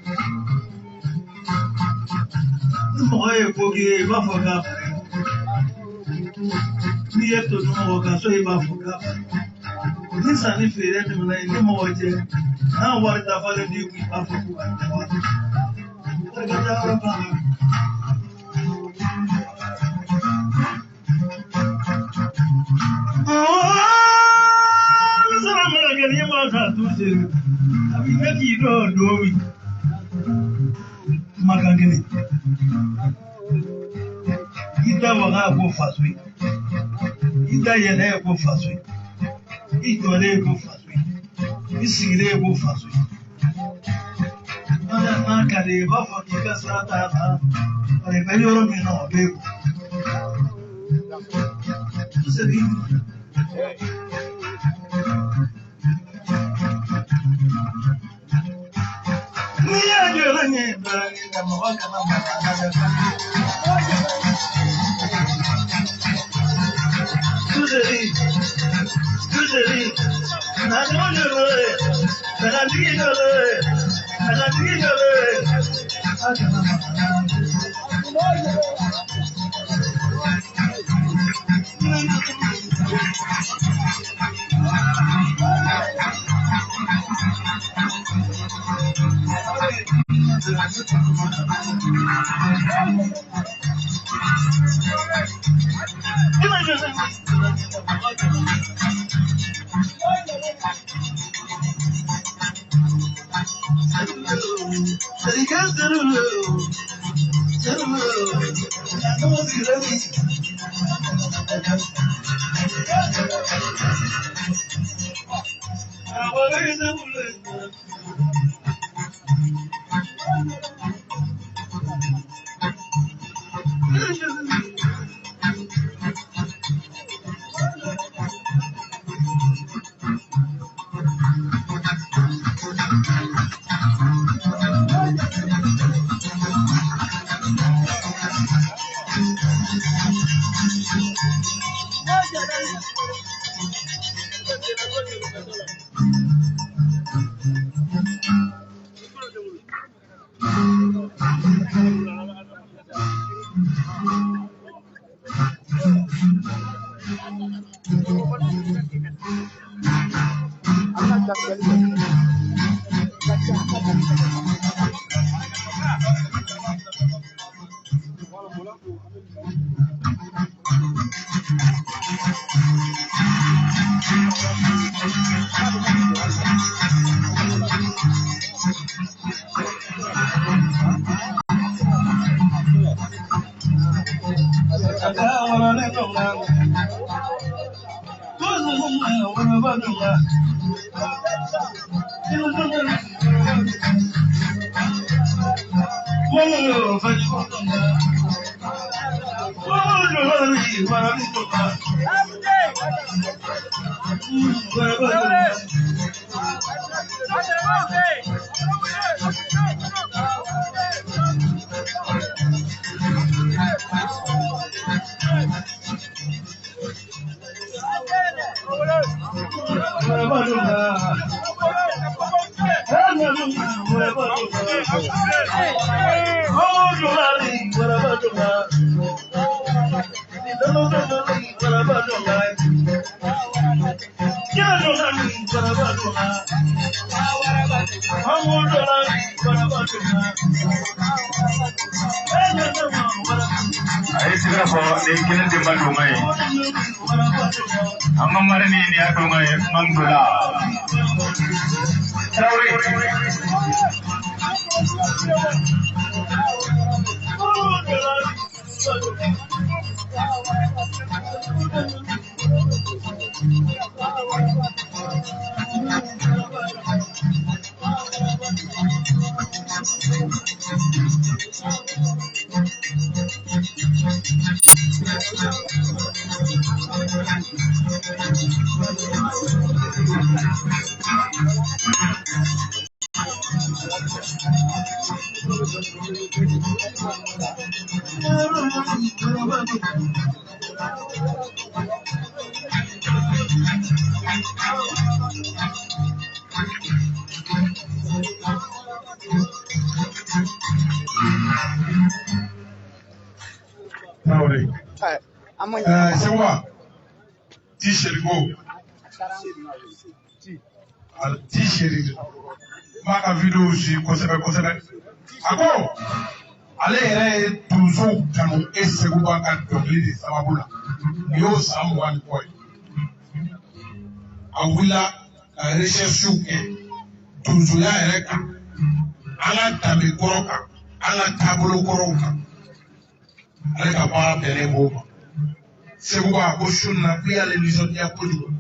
moye kogi ba foga ni eto no ga so ba foga ni sani fere de na ni moje na wa da fale di ku ba foga Magangini ida waga go fasui ida yene go fasui idole go fasui isire go fasui ana makale ba fakika sata ta ale belioro mi no be tusedi Ayo segera bawa dengkin di Bandungai. Amma marini ini aku ngai Manggula. Traore. Sewa t-shirt go t-shirt maka video si kosɛbɛ ako ale yɛrɛ donso kanu Seguba ka dɔnkili de sababu la ni y'o san 20 kɔ ye a wulila ka recherche kɛ donsoya yɛrɛ kan an ka danbe kɔrɔ kan an ka taabolo kɔrɔw kan ale ka baara bɛnnen b'o ma Seguba ko sun na bi ale nisɔndiya kojugu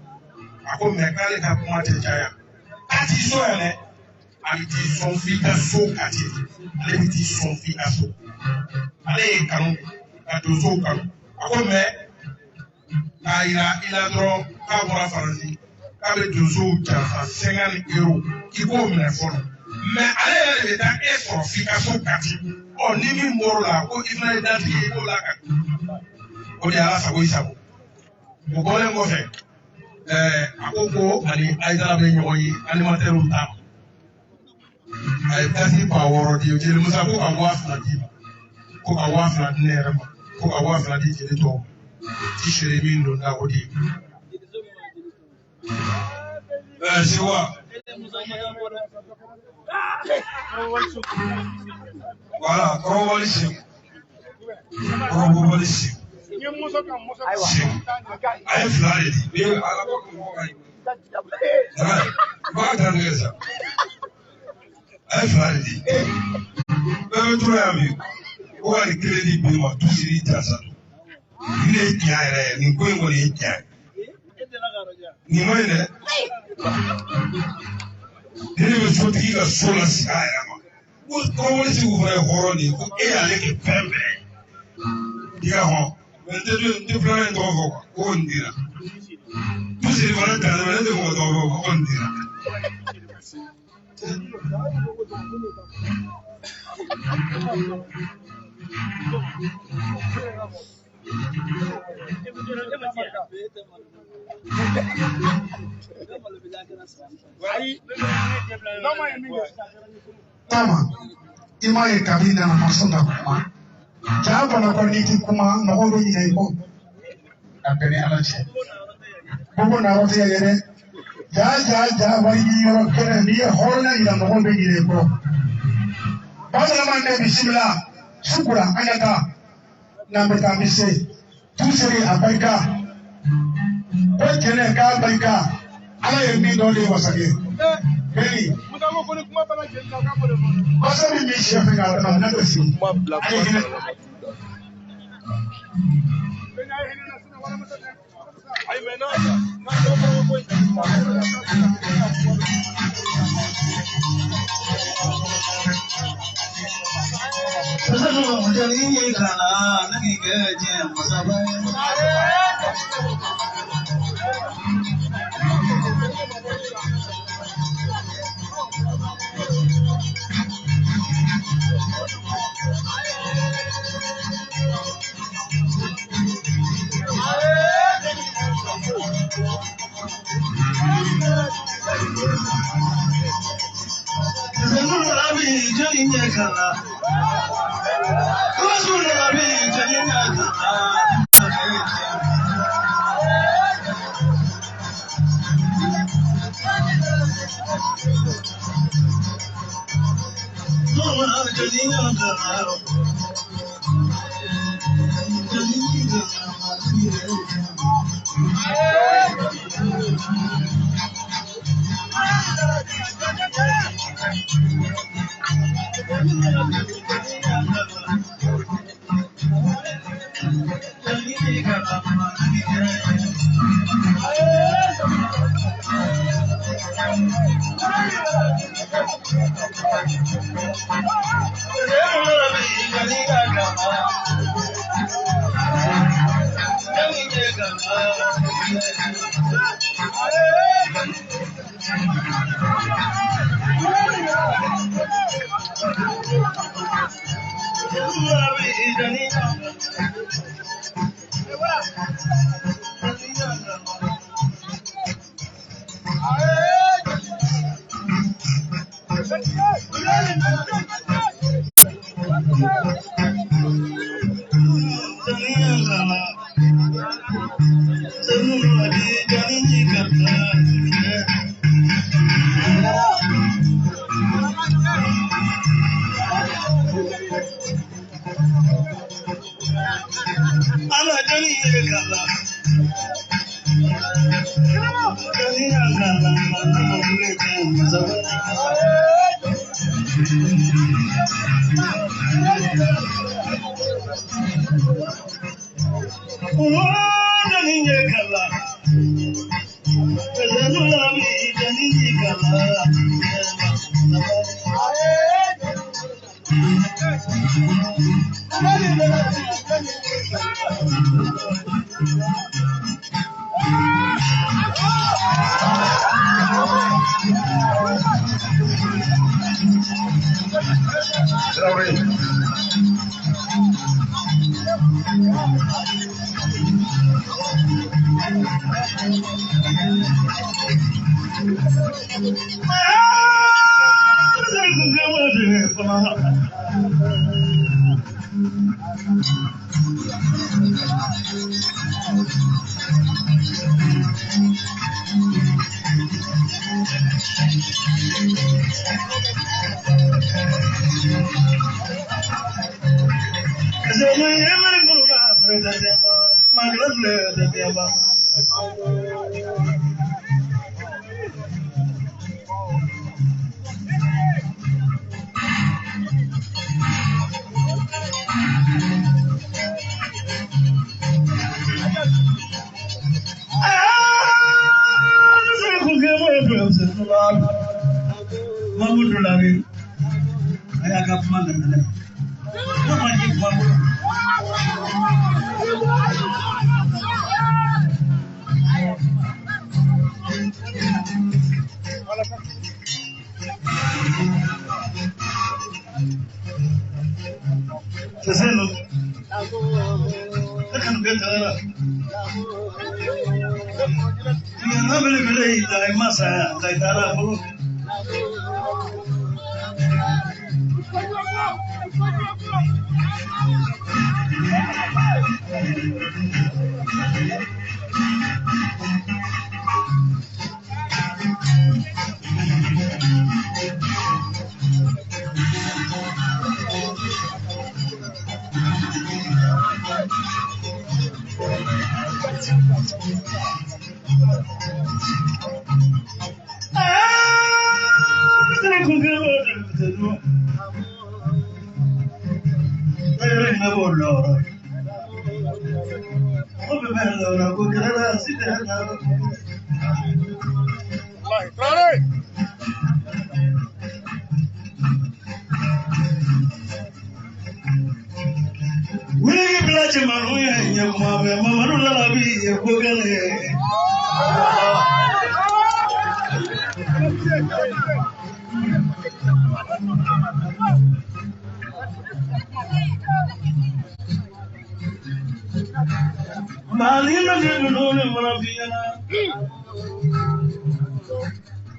a ko mɛ k'ale ka kuma tɛ caya a t'i sɔn yɛrɛ a bɛ t'i sɔn f'i ka so kati ale bɛ t'i sɔn f'i ka so ale ye kanu ka donsow kanu a ko mɛ k'a yira i la dɔrɔn k'a bɔra Faransi k'a bɛ donsow janfa 50 € i k'o minɛ fɔlɔ mɛ ale yɛrɛ de bɛ taa e sɔrɔ f'i ka so kati ni min bɔr'o la ko i fana ye datigi ye i b'o lakati. O de ala sago i sago o bɔlen kɔfɛ a ko ani Aïdara bɛ ɲɔgɔn ye animateurs ta a ye kasi 600 di Jeli Musa ko ka 2000 di ma ko ka 2000 di ne yɛrɛ ma ko ka 2000 di Jeli tɔw t-shirt min don da o de ye. Sewa voilà kɔrɔbɔli se kɔrɔbɔli se a ye 2 de di ni ala ko mɔgɔ ka ɲi b'a ta nɛgɛ sa a ye 2 de di bɛɛ bɛ tora yan bi ko ka nin 1 di bi ma tusiri jasa nin de ye tiɲɛ yɛrɛ ye nin ko in kɔni ye tiɲɛ ye nin ma ɲi dɛ ne de bɛ sotigi ka so la sigi a yɛrɛ ma ko kɔrɔbɔli segu fana ye hɔrɔn de ye ko e y'ale kɛ fɛn bɛɛ i ka hɔn mɛ n tɛ filanan in tɔgɔ fɔ ko n dira tusiri fana tɛnɛ mɛ ne tɛ mɔgɔ tɔgɔ fɔ ko n dira. Tama, i m'a ye kabi nana ma sɔn ka kuma jaa fana ko n'i ti kuma mɔgɔw bɛ ɲinɛ i kɔ a bɛn ni ala cɛ ko na yɔrɔ tɛ yɛrɛ jaa wari ɲini yɔrɔ kɛnɛ n'i ye hɔrɔnya yira mɔgɔw bɛ ɲinɛ i kɔ bamananman bɛ bisimila sukura an ka taa n'an bɛ taa an bɛ se tusiri a barika ko kɛnɛ k'a barika ala ye min dɔn de ye masakɛ bɛnni masa min b'i sɛ fɛ k'a dama n'a bɛ sigi a ye hinɛ. Amen.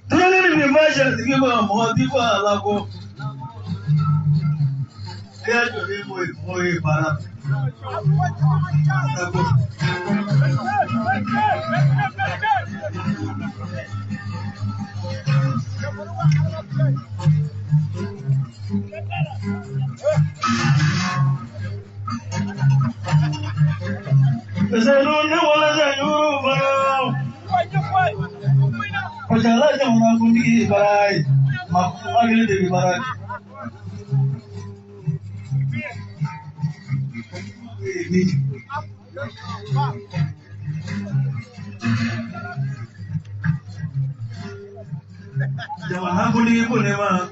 Tuni ni maisha tikiwa mwadifa lako. Kaya jole moe para. Pesanune wala zanyuru bara. Pajala jamuna kundi barai. Makumagile devi barai. Jamana kundi kunema.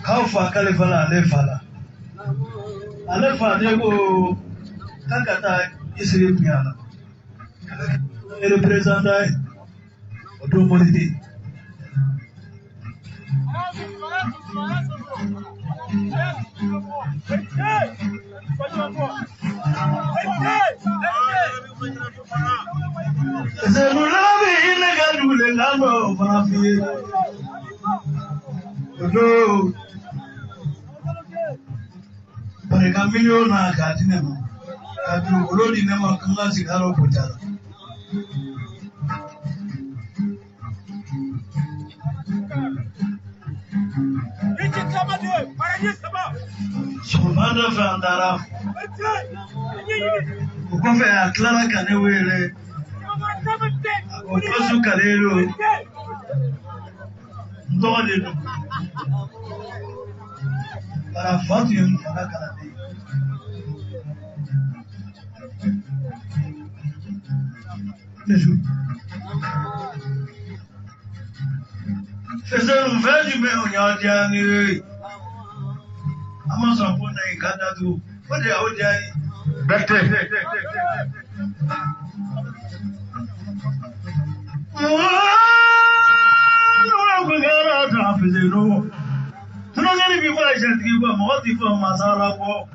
Kaufa kalifala alefala. Alefa dego kakata isiri piana. Representa odo molidi. Zelulabi inegadule ngalo fanafi. Odo Pare kamilio na katinema. Kadu ulodi nema kanga sikaro potala. Somanda fandara. Ukofe aklara kanewele. Ukosu kalelo. Ndole no. Para fatu yung kalakala. Fazer velho meu nhadiani. Amazon pona em cada do. Pode aonde aí? Bete. Não é o que era para fazer não. Tu não quer me falar gente que vai morrer de masala pô.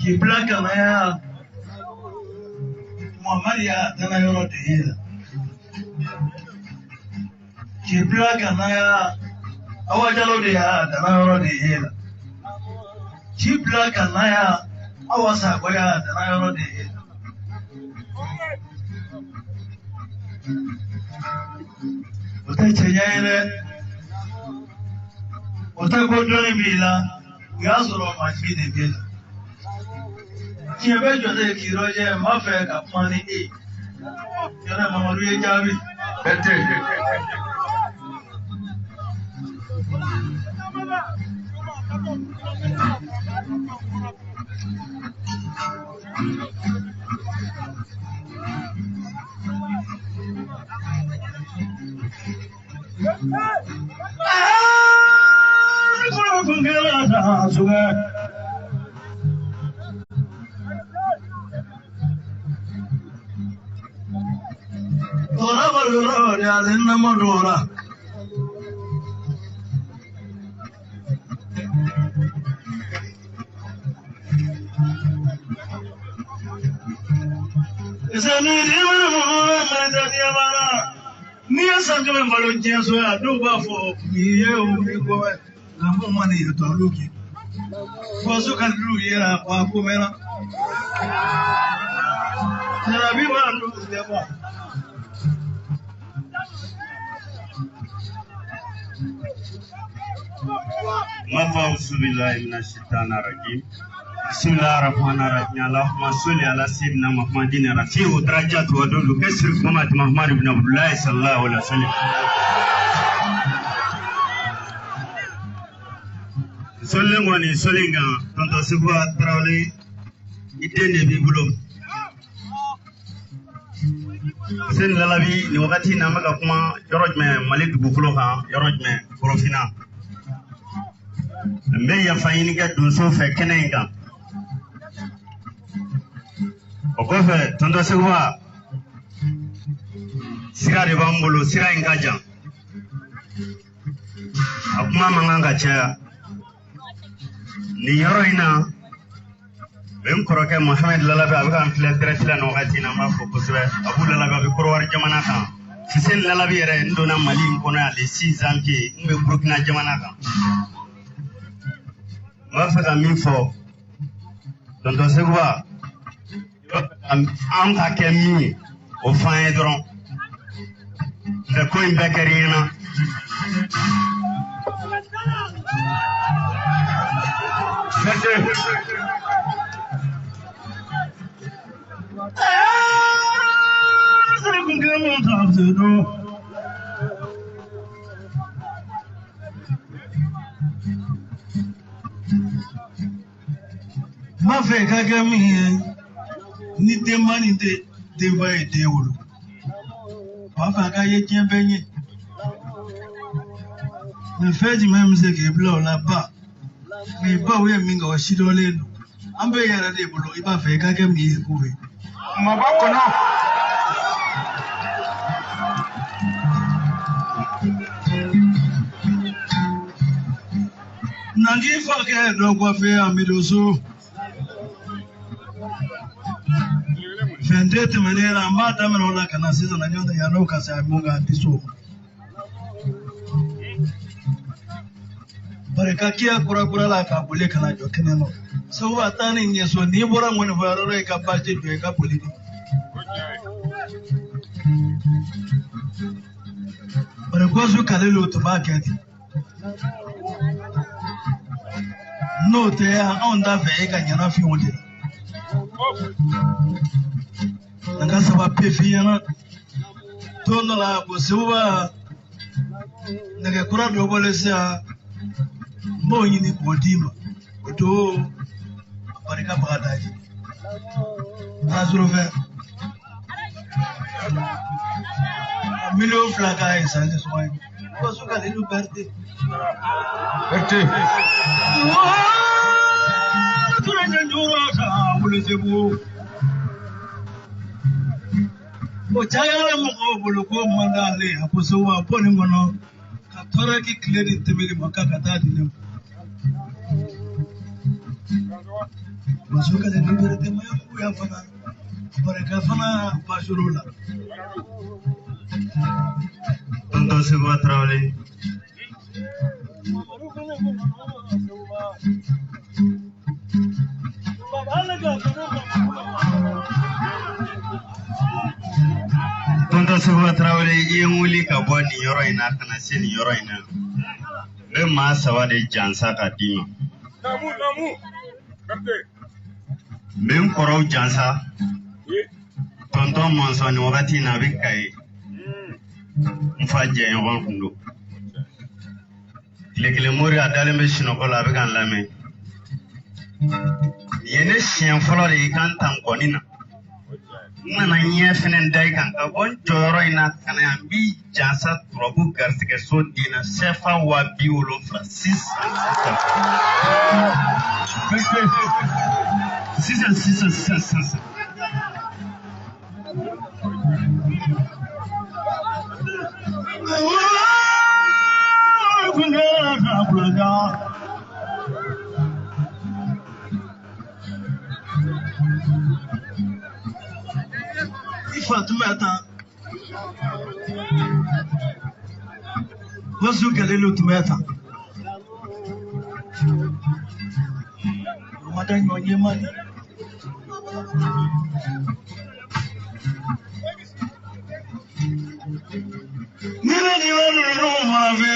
Que placa na Maria dana yoro de hela. Que placa na awajalo de ha dana yoro de hela. Que placa na awasa goya dana yoro de hela. Ota chanyele ota kodoni bila yazoro majbi de bila. Qui avait donné qui rogeait m'a fait qu'à prendre et il y en a maman lui est javi. Madura. Esa ni ni asa kama mbalo jesu ya duba fo yeo miko na mama ni yotoluki fosu kan lu yera kwa kumera na biwa ndu deba Ma'auzu billahi minasyaitonir rajim. Bismillahirrahmanirrahim. Allahumma sholli ala sayyidina Muhammadin rafi'u darajati wa dulu kasri Muhammad ibn Abdullah sallallahu alaihi wasallam. Solengoni solenga tonto sibwa trawle itende bibulo. Sen lalabi ni wakati na maga kuma yorojme malik bukulo ha yorojme profina. Mbe ya fayini ga dunso fe kenenga okofe tondo segwa sira de bambolo sira ingaja Akuma manganga cha ni yoro ina ben koroke Mohamed Lalabe abuka amfile tresila no gatina mafo kuswe abu Lalabe abikoro war jamana kan Fisen Lalabe yere ndona Mali nkono ya le 6 ans ke mbe Burkina jamana kan mafaka minfo Tonton Seguba am ka kemi o fan dron de ko imbe karina Ma fe kagami ni demani de vai de wulu pa fa ka ye jen benye me feji mem se ke blo la ba me ba we mi ngo shido le ambe yara de blo iba fe kagami ku we ma ba ko no nangi fa ke do ko fe amidoso Vendete manera mbata mnaona kana sisi na nyonda ya roka sa munga tiso. Barakakia kura la ka bole kana jokene no. So watani nyeso ni bora ngone varoro ka baje do ka polidi. Barakozu kalelo to market. No te onda ve ka nyana fi wonde. Nangasa ba pefiana tono la bosuba naga kura do bolesa moyi ni kodima to barika bagadaji azuro ve milio flaka esa ne soy bosuka de lu berte tura njuro ka bulezebu o chayala mo bolo ko mandale aposo wa poni ngono ka tora ki credit tebeli makaka tadi ne masuka de nubere te ma ya fana baraka fana pashurula Tonton Seguba Traoré Tonton Seguba Traoré yenguli ka boni yoro ina kana seni yoro ina le ma sawa de jansa ka dima namu kapte mem koro jansa tonton Monson wakati na bikai mfaje yon kundo lekele mori adale me shinoko la be kan lame yene chien folo de kan tan konina nana nye fenen dai kan ka bon joro ina kana ambi jansa trobu gartike so dina sefa wa biolo francis 6 Fatumata wasu galilo tumata madan yonye mani nina ni wanu ma ve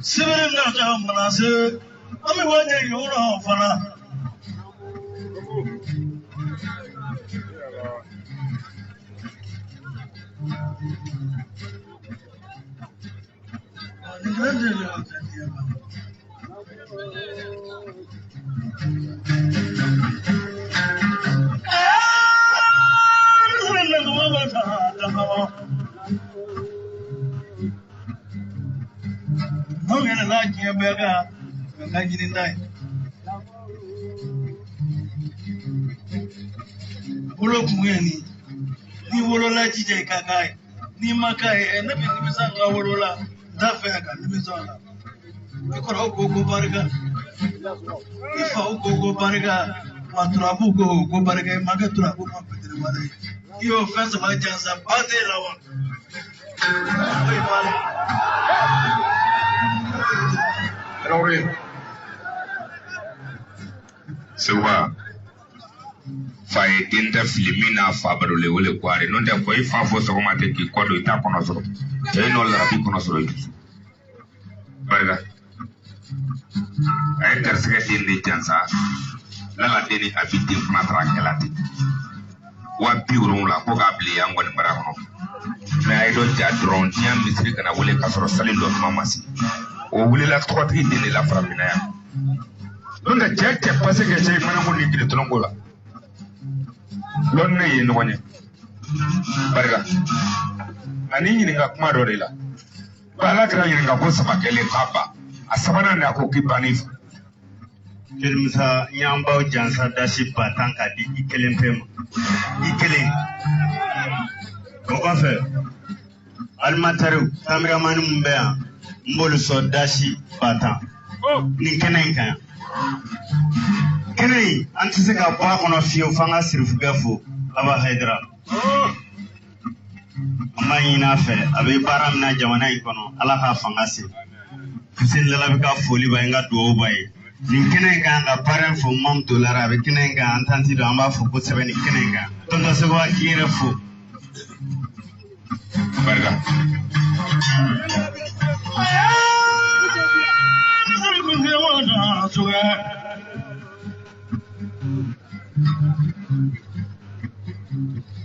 sibere na jamana se ami waje yoro fana no gonna like you bega ngajini ndai ulo kumweni ni wolo la jije kakai ni makai na bi misanga wolo la atafeka nimezona ikora ugogo barga ifa ugogo barga maturabu ugogo barga maga turabu mapetere bare iyo fesa majanza bade lawa oi pale Raure Sewa Faye dinta filimina fabaro le wole kware non de ko ifa fo so ma te ki kodo ita kono so e no la bi kono so itu barga ay tersege dindi jansa la la deni abiti kuma tranquilati wa biurun la ko ga bli yango ni bara kono mais ay do ja drone tiam misri kana wole ka so salin do mamasi o wole la trop dindi la framina ya non de jette parce que c'est mana mo ni kire tongola lon ne yin wani barga ani yin ga kuma do la bala kra yin ga ko sama kele papa asabana na ko kibani Kilmsa nyamba jansa dashi patanka di ikelen pem ikelen ko ko fe almataru cameraman mbea mbolu so dashi patan ni kenen kan kenen antise ka ba kono fiyo fanga sirfu gafo aba haidra amma ina fe abe baram na jamana ikono ala ka fanga se kusin lala ka foli ba nga do baye ni kenen kan ga parent fo mam dolara be kenen kan antanti do amba fo ko sebe ni kenen kan to do se ba kire fo barga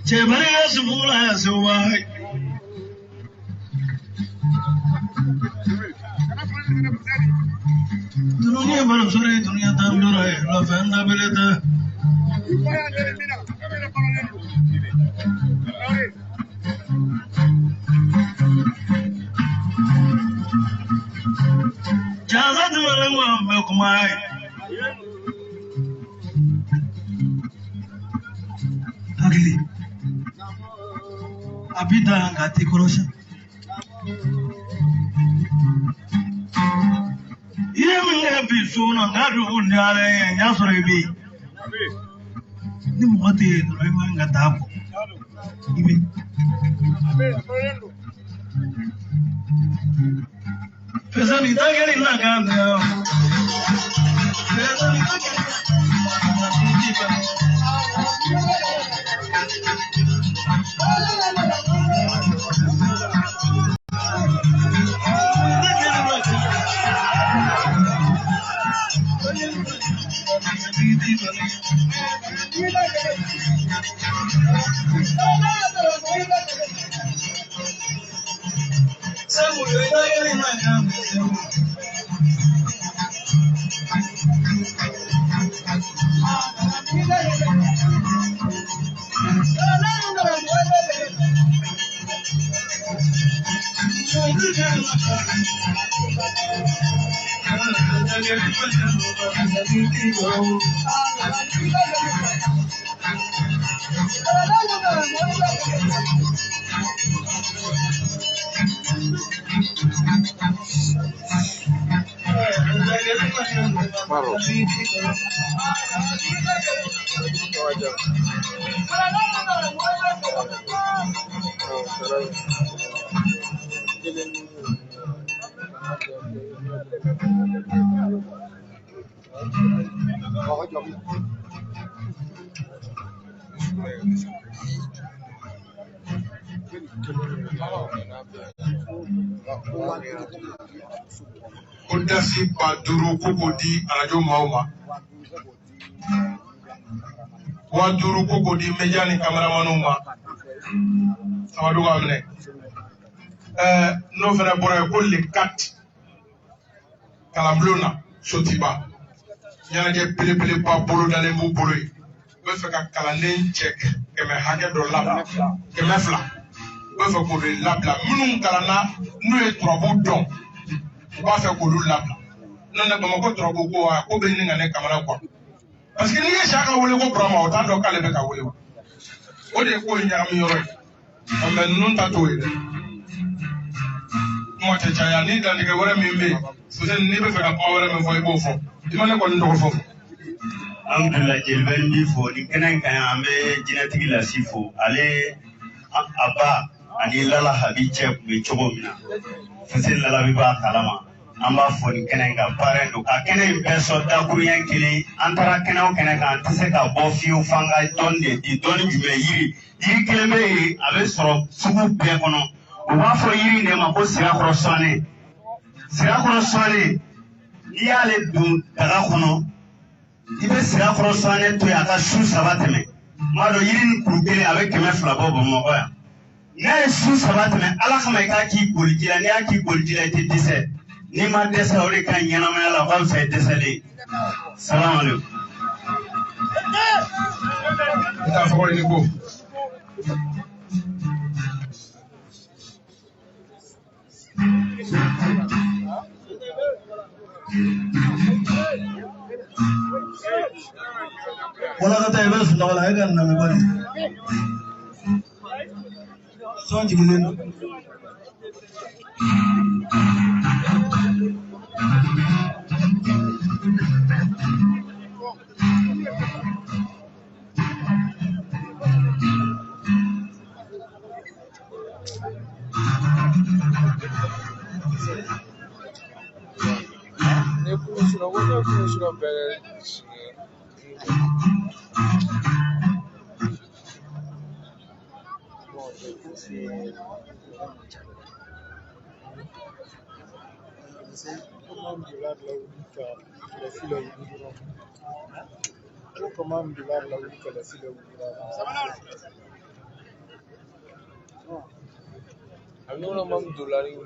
Cebaya semula sewai. Dunia baru sore, dunia tamdurai, lavenda beleta. Jangan malam berkumai. Agli. Abida ngati korosha. Ile minga bisuna ngadu ndale nyasore bi. Ni mwati ndio manga tapo. Ibi. Pesa ni tagari na ganda. Pesa ni tagari. Kondasi Baduru Kokodi Arajo Mauma. Waduru Kokodi Mejani Cameramanuma. Samaduga Amne. No Fena Bora Koli Kat Kalamblona Sotiba. Yana Pele Pa Bolo Dalembu Bolo. Wefeka Kalanen check Keme Hage do Labla. Kemefla. Wefeka Kodi Labla. Munun Kalana Nue Trouble Don. Ba fait ko lu labla non ne bama ko trobo ko ko be ni ngane kamera ko parce que ni ye shaka wole ko brama o ta do kale be ka wole o de ko nyam yoro o men non ta to ide kuma tɛ caya ni dantigɛ wɛrɛ min bɛ yen Fuseni n'i bɛ fɛ ka kuma wɛrɛ min fɔ i b'o fɔ i ma ne kɔni tɔgɔ fɔ. Alhamdulillah jeli bɛ n bi fɔ ni kɛnɛ in kan an bɛ jinɛtigi Lasi fɔ ale a ba ani Lala Habi cɛ tun bɛ cogo min na Fuseni Lala bɛ b'a kalama an b'a fɔ ni kɛnɛ in kan baara in don ka kɛnɛ in bɛɛ sɔn dakuruɲɛ kelen an taara kɛnɛ o kɛnɛ kan an tɛ se ka bɔ fiyewu f'an ka dɔnni de di dɔnni jumɛn yiri kelen bɛ yen a bɛ sɔrɔ sugu bɛɛ kɔnɔ u b'a fɔ yiri de ma ko sirakɔrɔ sɔnni n'i y'ale don daga kɔnɔ i bɛ sirakɔrɔ sɔnni to yen a ka su 3 tɛmɛ m'a dɔn yiri ni kuru kelen a bɛ 200 bɔ Bamakɔ yan n'a ye su 3 tɛmɛ Ala kama i k'a k'i boliji la n'i y'a k'i boliji la i tɛ dɛsɛ n'i ma dɛsɛ o de ka ɲi ɲɛnamaya la o ka fisa dɛsɛlen salamu aleykum. I t'a fɔ ni ko. Wala ka taa i bɛ sunɔgɔ la e ka na bali sɔn jigilen don Ne funziono bene. Comment violar la única la silla Algunos más dólares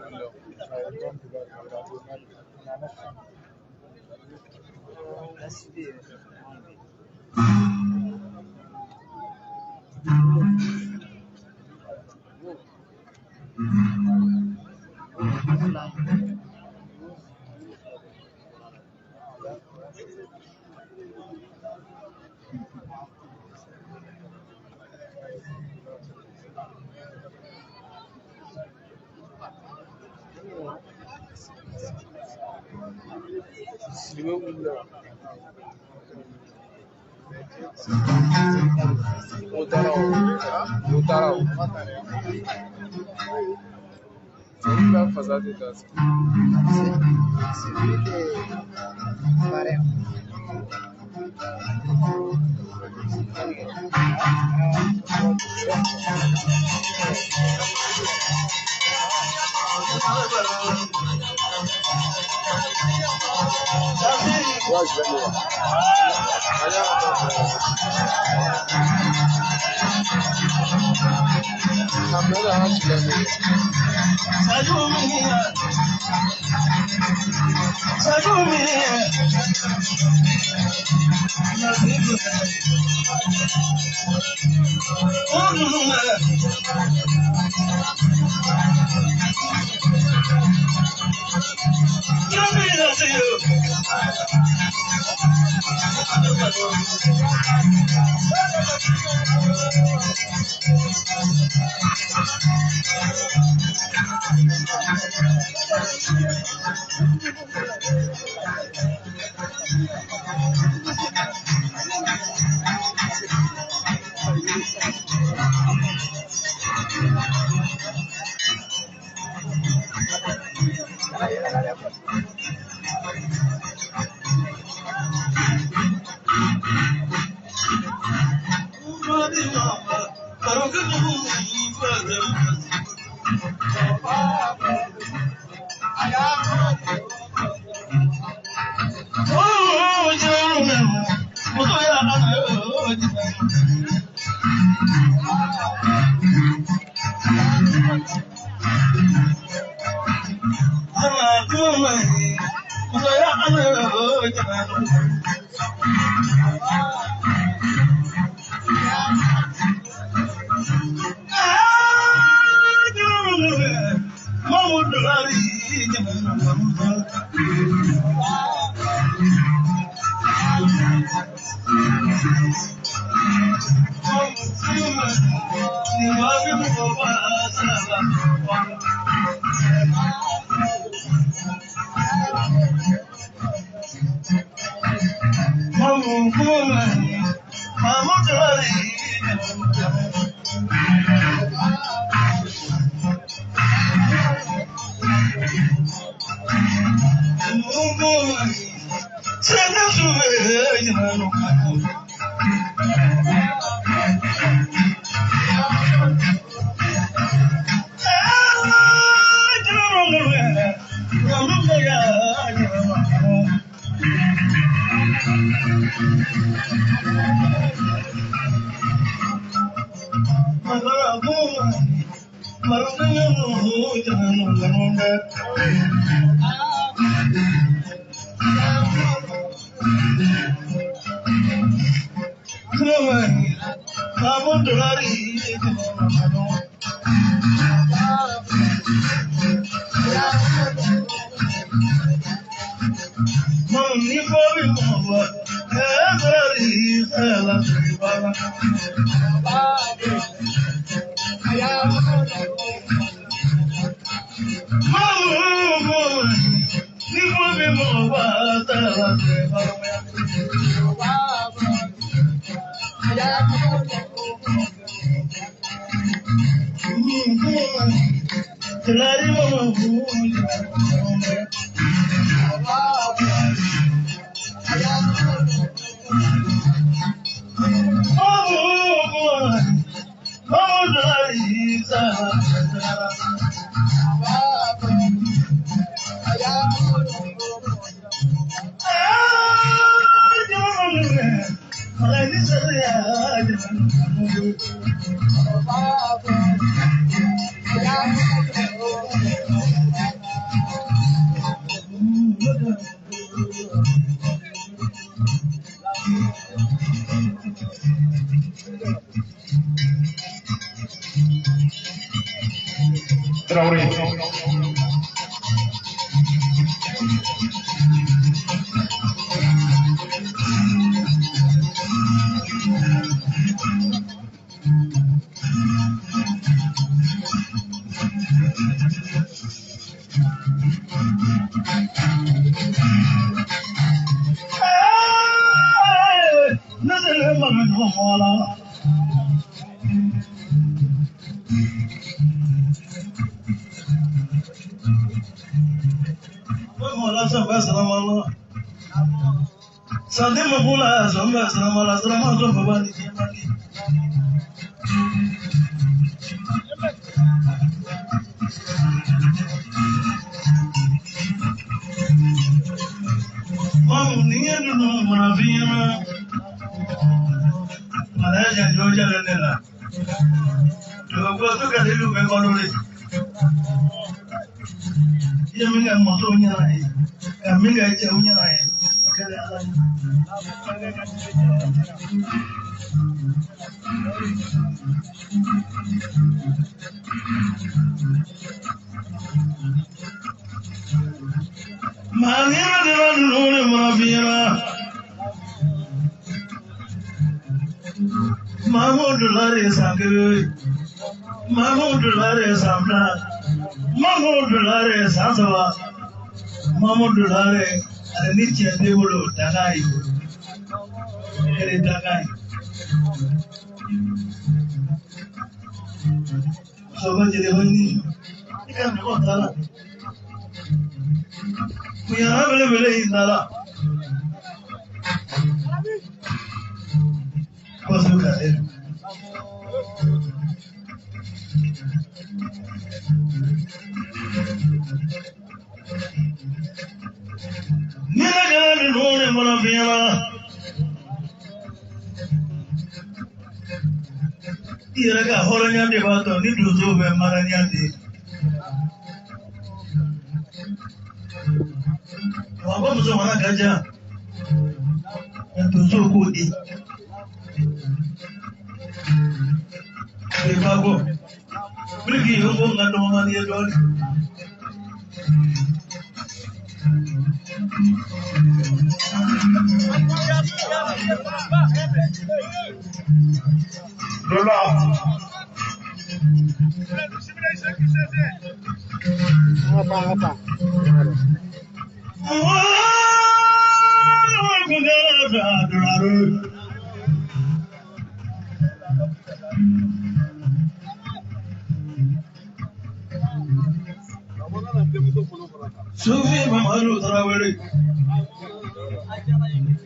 Sufi Mamaru Traore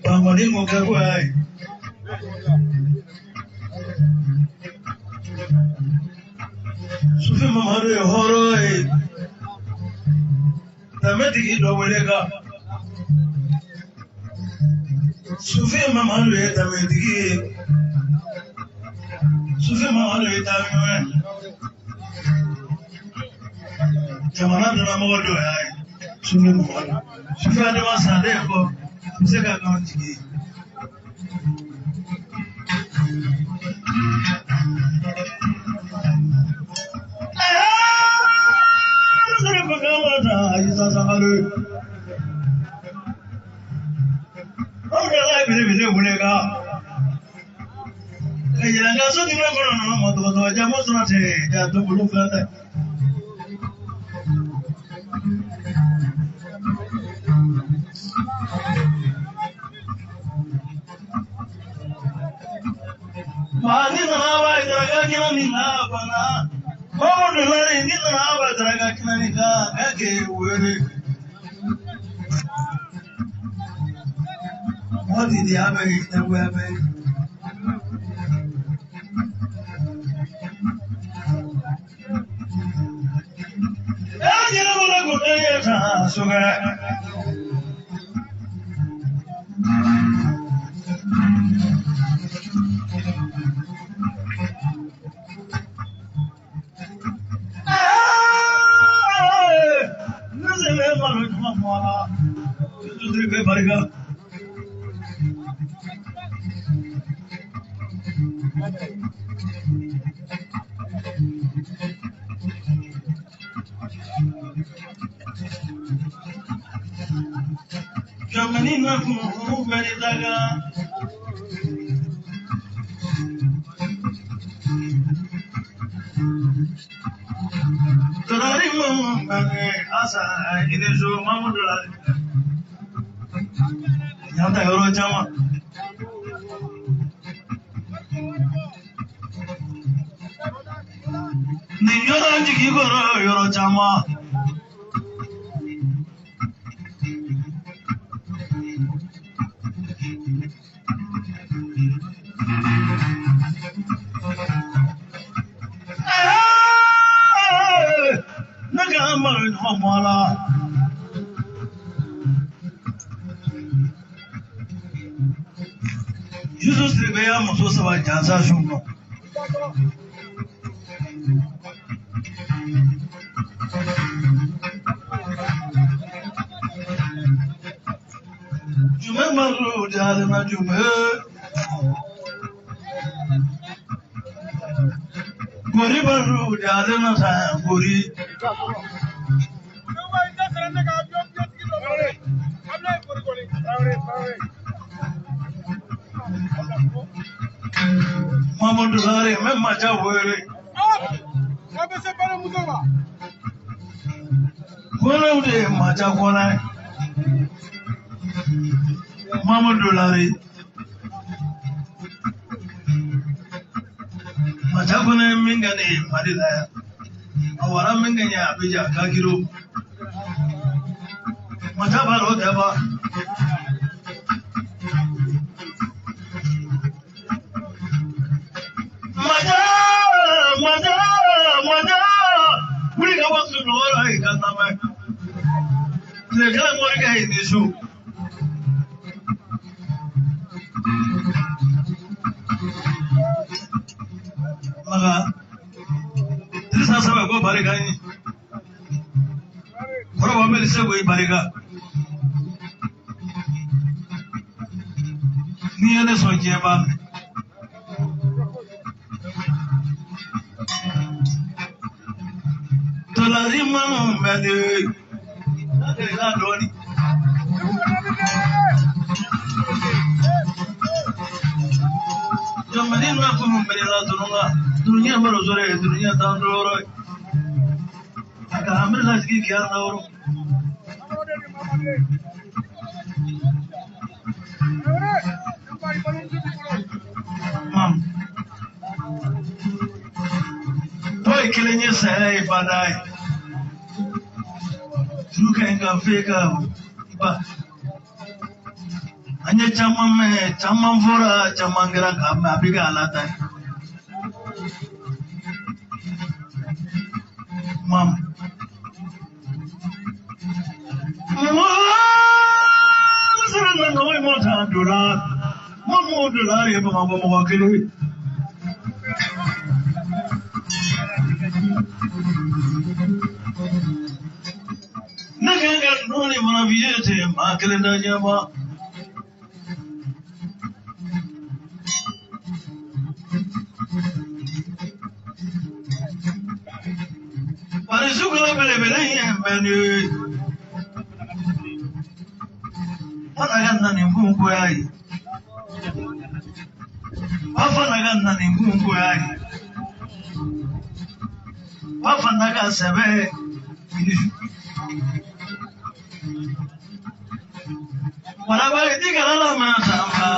Pamani Mokawai Sufi Mamaru Horoi Tameti Dowelega Sufi Mamaru Tameti Sufi Mamaru Tameti Jamana Damamodo Sufi Mamaru Sufi Adama Sadeko Seka Kanti What did the Abbey the Webby? Jesus Rivera Mososa Jansa Shumo. Jume Maru Jalma Jume Gori Baru Jalma San Gori Mamadou Sare même macha wele abese para mutoba kola ude macha kola Mamadou Sare macha kola minga ne madila awara minga nya abija kagiro macha baro deba Maga, Trisa sabe go bariga ni. Probably se go bariga. Ni ene so jeba. Tolari manu mede. La doni. Jamani na kumu mede la donga. Dunia baro sore dunia tandoro. Aga hamre lagi kya naoro. kelenye saya ibadai Tuka enga feka Iba Anya chamam fora chamangira kama abiga alata Mam Sarana noi mota $1 $1 ye mama mama kele Naganga noni mana viete ma kele danya ma Pare sukula bele yembeni Panaganna ni mungu yai Panaganna ni mungu yai Panaga sebe Wanabali tika lala manasamba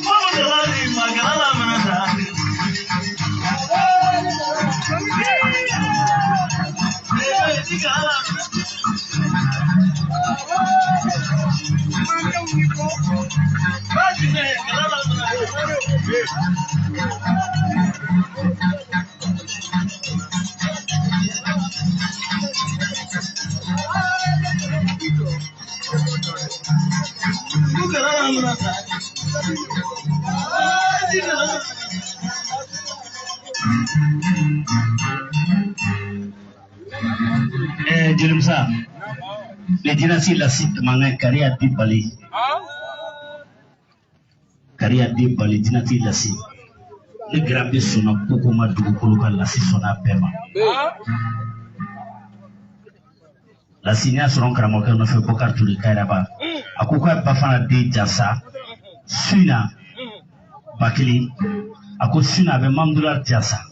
Wanabali magalala manasamba Tika lala Jelimsa, legislasi lasik mangai karya di Bali. Karya di Bali dinasti lasi. Ni grambi suna kuku madugu kulukan lasi suna pema. Lasinya surong keramokan novel pokar tuli kaya ba. Aku kaya bafana di jasa. Suna bakili. Aku suna be mamdular jasa.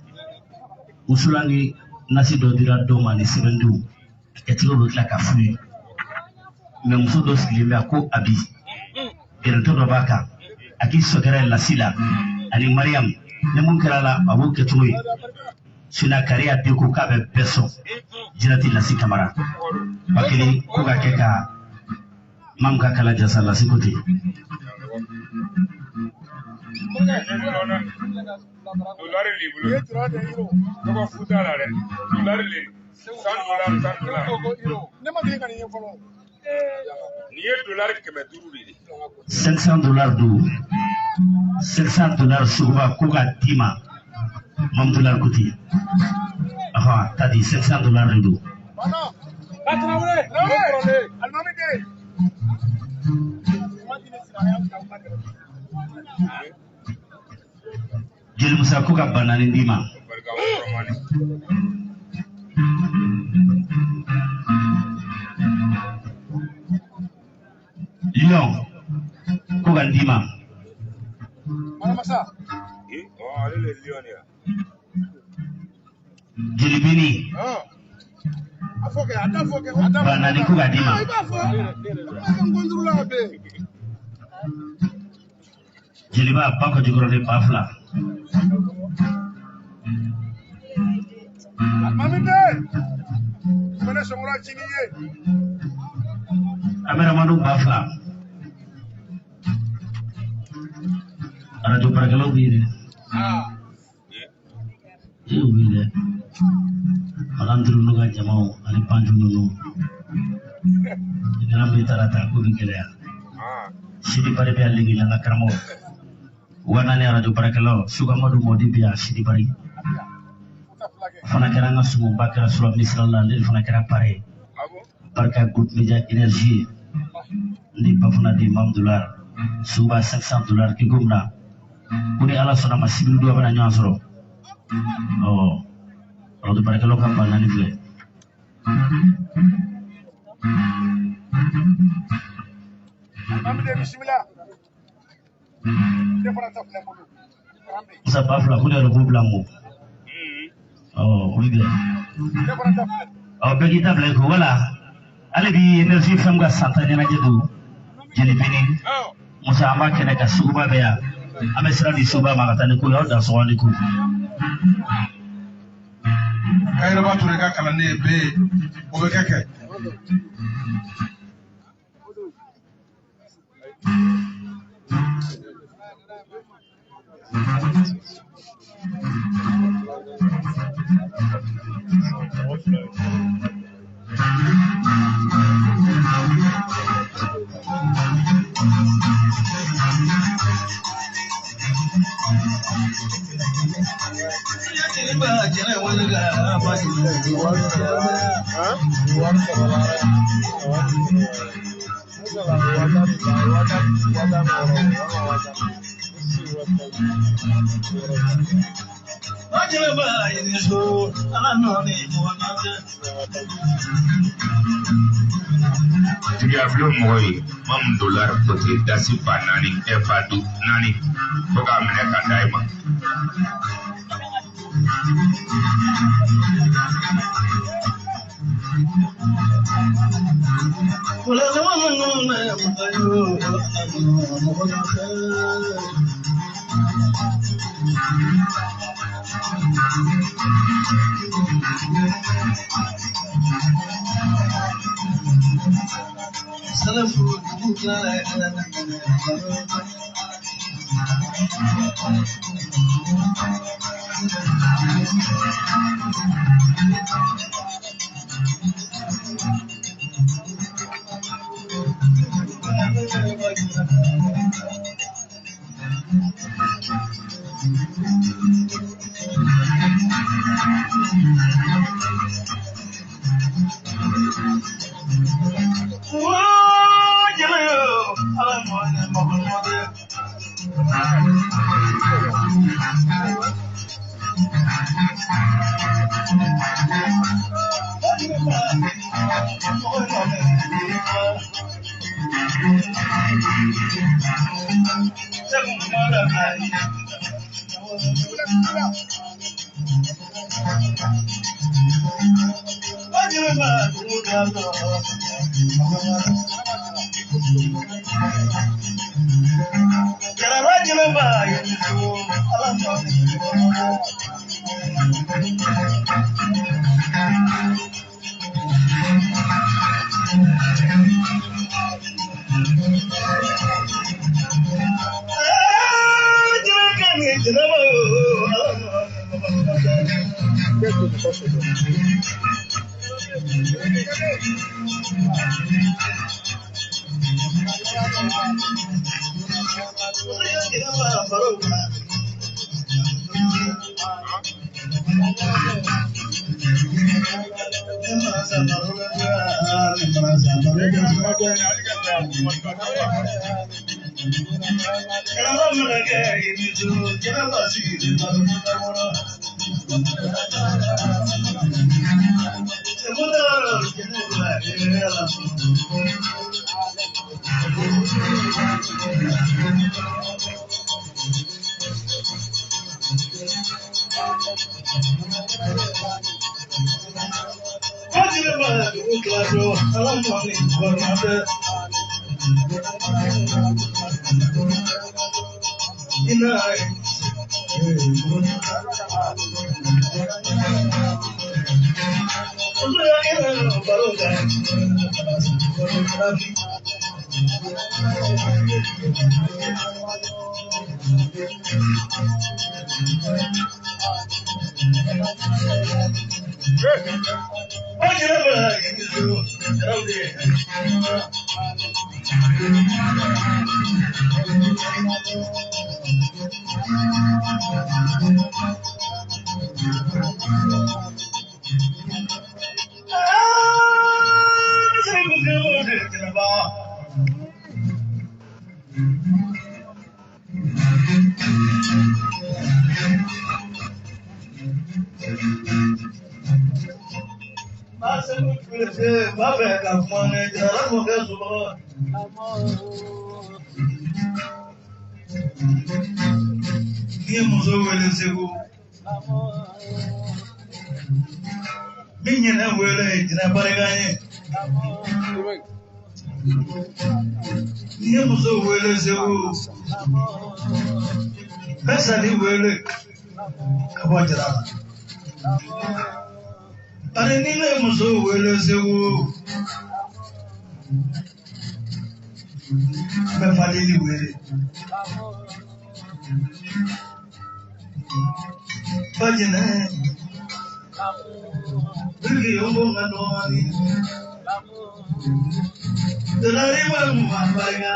Usulangi nasi dodira doma ni sebendu. Ketilo bukla kafui. Memuso dos limbe aku abi. Geranto robaka. Aki sogera lasila. Ani Mariam. Nemun kerala abu ketui. Suna karya diku kabe beso. Jinati lasi kamara. Bakili kuga keka. Mamka kala jasa lasi kuti. $500 du $500 suba kuga tima $1 kuti aha tadi $500 du Jeli Musa kuga banani ndima Lion kuga ndima Jeli Bini banani kuga ndima Jeli ba bako jigoro de bafla Amera manu bafla Radio Paragalo bide bide Alhamdulillah nuga jamau ali panju nunu Dalam bitarata ku bingkelya Sidi pare be allingi langa karamo Wanane Radio Paragalo suga madu modi biya sidi pare Fana keranga sumu bakara surab sallallahu alaihi fana kera pare Barka good media energy Ndi bafuna di $1 suba $500 ki gumna Kuni ala sona masibiru dua bana nyasoro Oh Radio Paragalo kan banani fle Musa bafla kuni alo blanco Oh, oui. Oh, begita blanco wala. Ale bi energy fam ga santa nyana jedu. Jeli bini. Musa amba kene ka suba beya. amesira di soba makatani ko yawda so wani ko kayra ba to ka kala ne be o be keke Diablo moy mam dollar côté dasi banani e fadu nani boga mene kan daima Niye muzo wele zewu. Besa ni wele. Kabajara. Are niye muzo wele zewu. Befali ni wele. Bajene. Bigi yombo nganoni. Darima muhabbaya.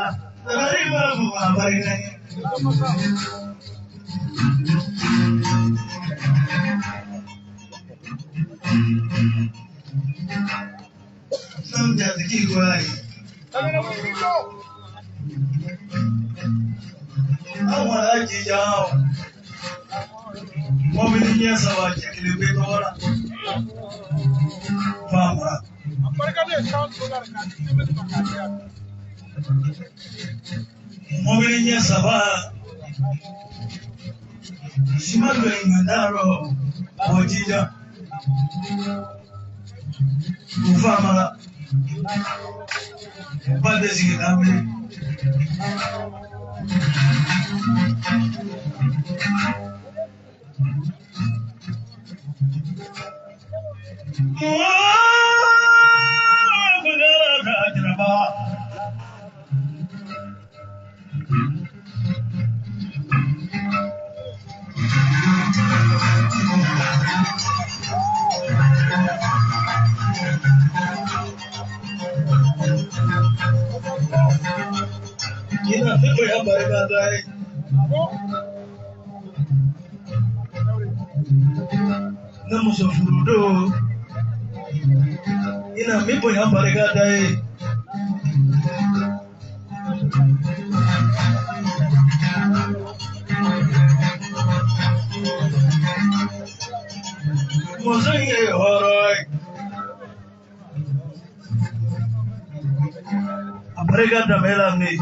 Samjad ki guai. Awara ki jao. Mobilinya sawa chekile betora. Fama. Mobilinya sawa. Simalu ingandaro. Wajida. Fama. Pada sikit ambil. Ina fito ya barka dai. Na musofurudo. Ina mipo ya barka dai. Mozoye horoi. Barka da melani.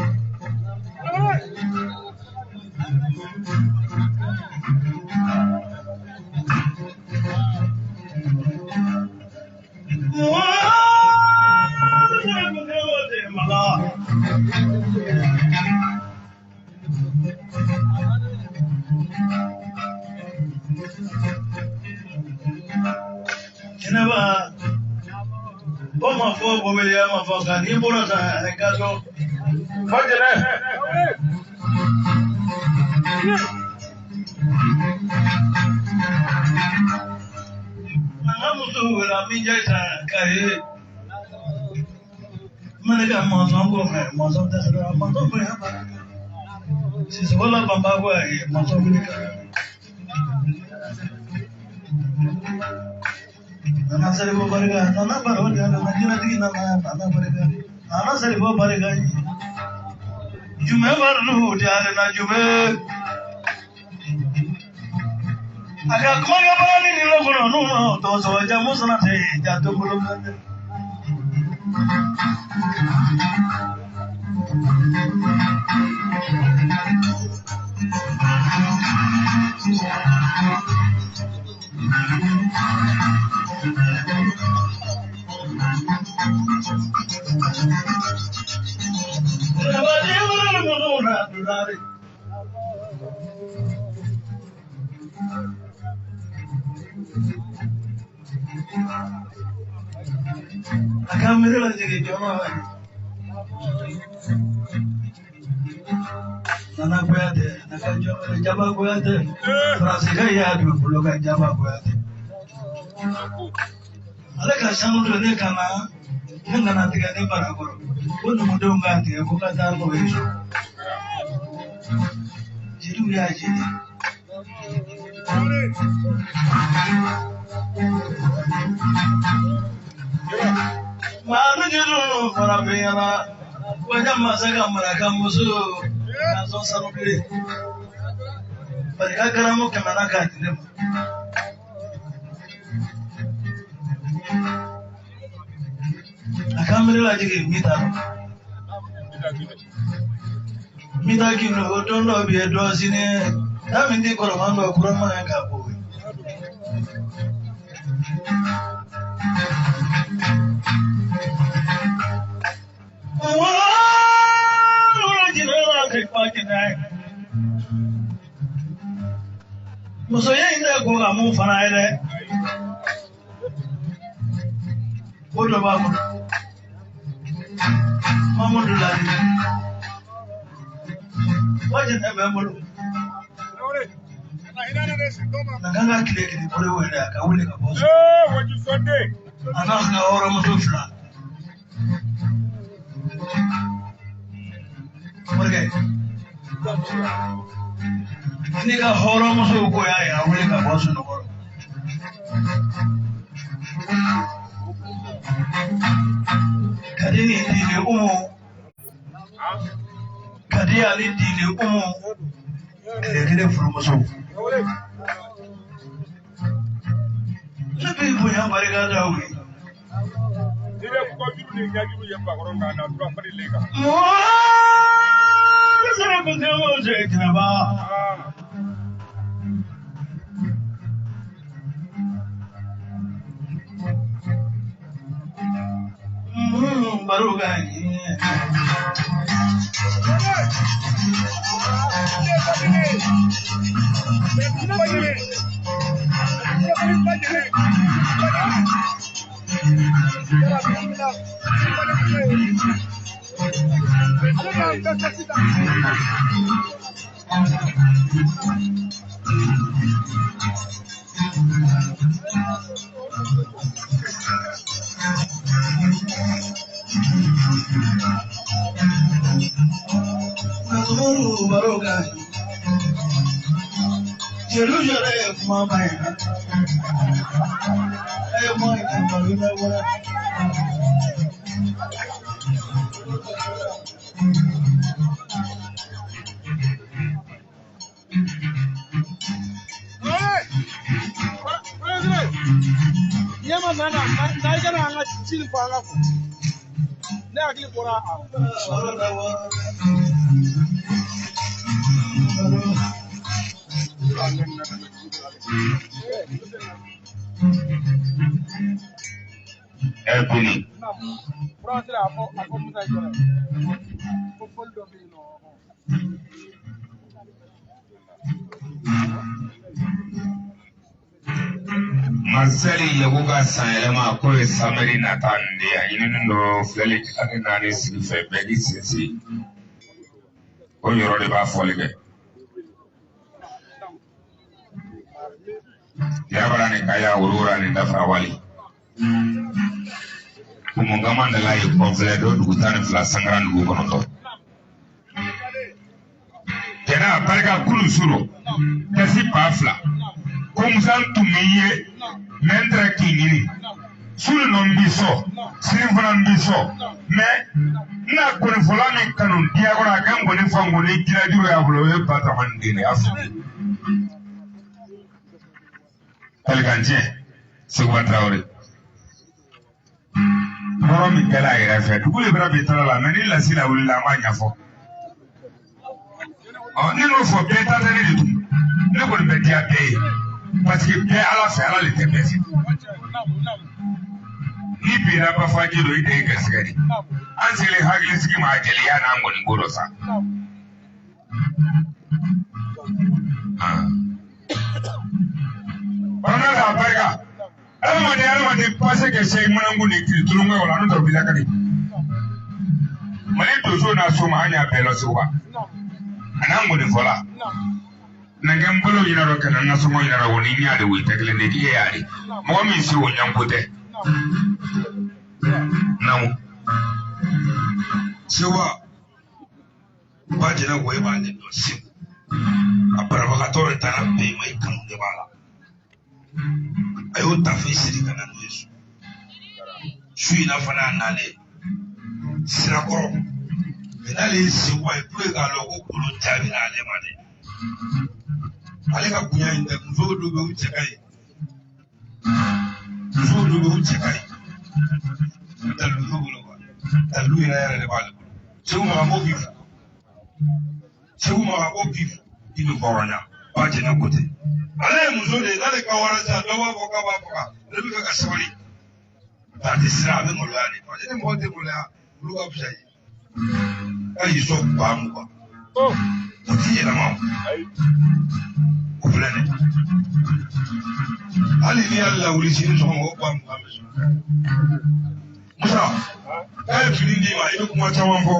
Kenapa? Oh mafo bobelia mafo kan ibora ta ekazo. Fajene. Namutu wala minjaita kai. Mereka mazambo mazam dasra mazam ya. Sisi wala bamba kwa mazam nika. Nana sari bo barega nana baro dia nana jina digi nana barega nana sari bo barega jume barnu dia na jume aga koga bani ni logono no to so jamu sana te jatu bulum Akan mirip lagi ke Jono. Nana kuat, nak jawab kuat. Frasa kaya dulu pulau kan jawab kuat. Ada kasih orang ni kana, ni kana tiga ni berakur. Pun muda enggak tiga, bukan tar kau itu. Jadi dia jadi. Mana jadu para peyana, wajah masa kamera kamusu, langsung sampai. Mereka keramu kemana kajian? Akamiri lagi kita. Kita kini otondo biar dua sini. Tapi ini korban dua kurang mana kapu. Wow. muso ye ina ko ga mun fana ye dɛ o dɔ b'a kɔnɔ Mamadou Ladi wajen da bɛ bolo na kan ka tile kelen bolo wele a ka wuli ka bɔ so a n'a ka hɔrɔnmuso fila morikɛ n'i ka hɔrɔnmuso ko y'a ye a wuli ka bɔ sunɔgɔ kadini dini umu kadi ali dini umu kele furumuso nabi bonya barika dawe dire ko jiru ne jajiru yamba ko ronga na tura fadi lega mo sara ko mo je kaba barugani Jerusalem, mama, Ebony. Marceli Yaguga Sailema Kore Samari Natande, Inundo, Felix Akinani Sife, Beggy Sisi. Oh, you're already about falling. Yabarani Kaya Urura and Dafawali. Kumungama de la Convledo, Gutan Flasangran Gugonoto. Tena Parga Kulusuro, Kasi Pafla, Kumsan to me, Mentra Kingini, Sul non biso, Silvan biso, me, na Kunfolani Cannon, Diagora Gamboni Fangoni, Tiradu, Patamandini, Afri. Pelganche, Subatrauri. Moro mi kala ira fe du le bra betala la meni la sila wuli la ma nya fo o ni no fo beta tane di tu ne ko be dia be parce que be ala fe ala le tembe si ni bi na ba fa ji do ide ga sigari an se le hagli sigi ma jeli ya na ngoni goro sa bana da barka Almadi pase que se manangu ni tulunga wala no bila kadi mali tozo na so ma anya belo suba anangu ni fola na ngambolo ina ro kana na so mo ina ro ni nya de wi tekle ne ki yari mo mi si o nyam kote namu sewa baje na goyi ba ne do si aparabagatore tana be mai kanu de bala ayo tafi siri kana no yesu shui na fana nale sira koro nale si wa ipu ga logo kulu tabi na ale mane ale ka kunya inda mzo do be uche kai talu no ba talu ina yare de bala sewu ma mo vifu sewu ma ko vifu ilu koronya baje na kote ale muzode ale ka warasa do wa boka ba boka rebi ka sawali ta tisra be mo lani ba je mo de mo la lu ka psai ai so ba mo ba oh ti na ma وفلاني هل هي الله ولسين سوما وقام Musa, kaya filin di ma ibe kuma caman fɔ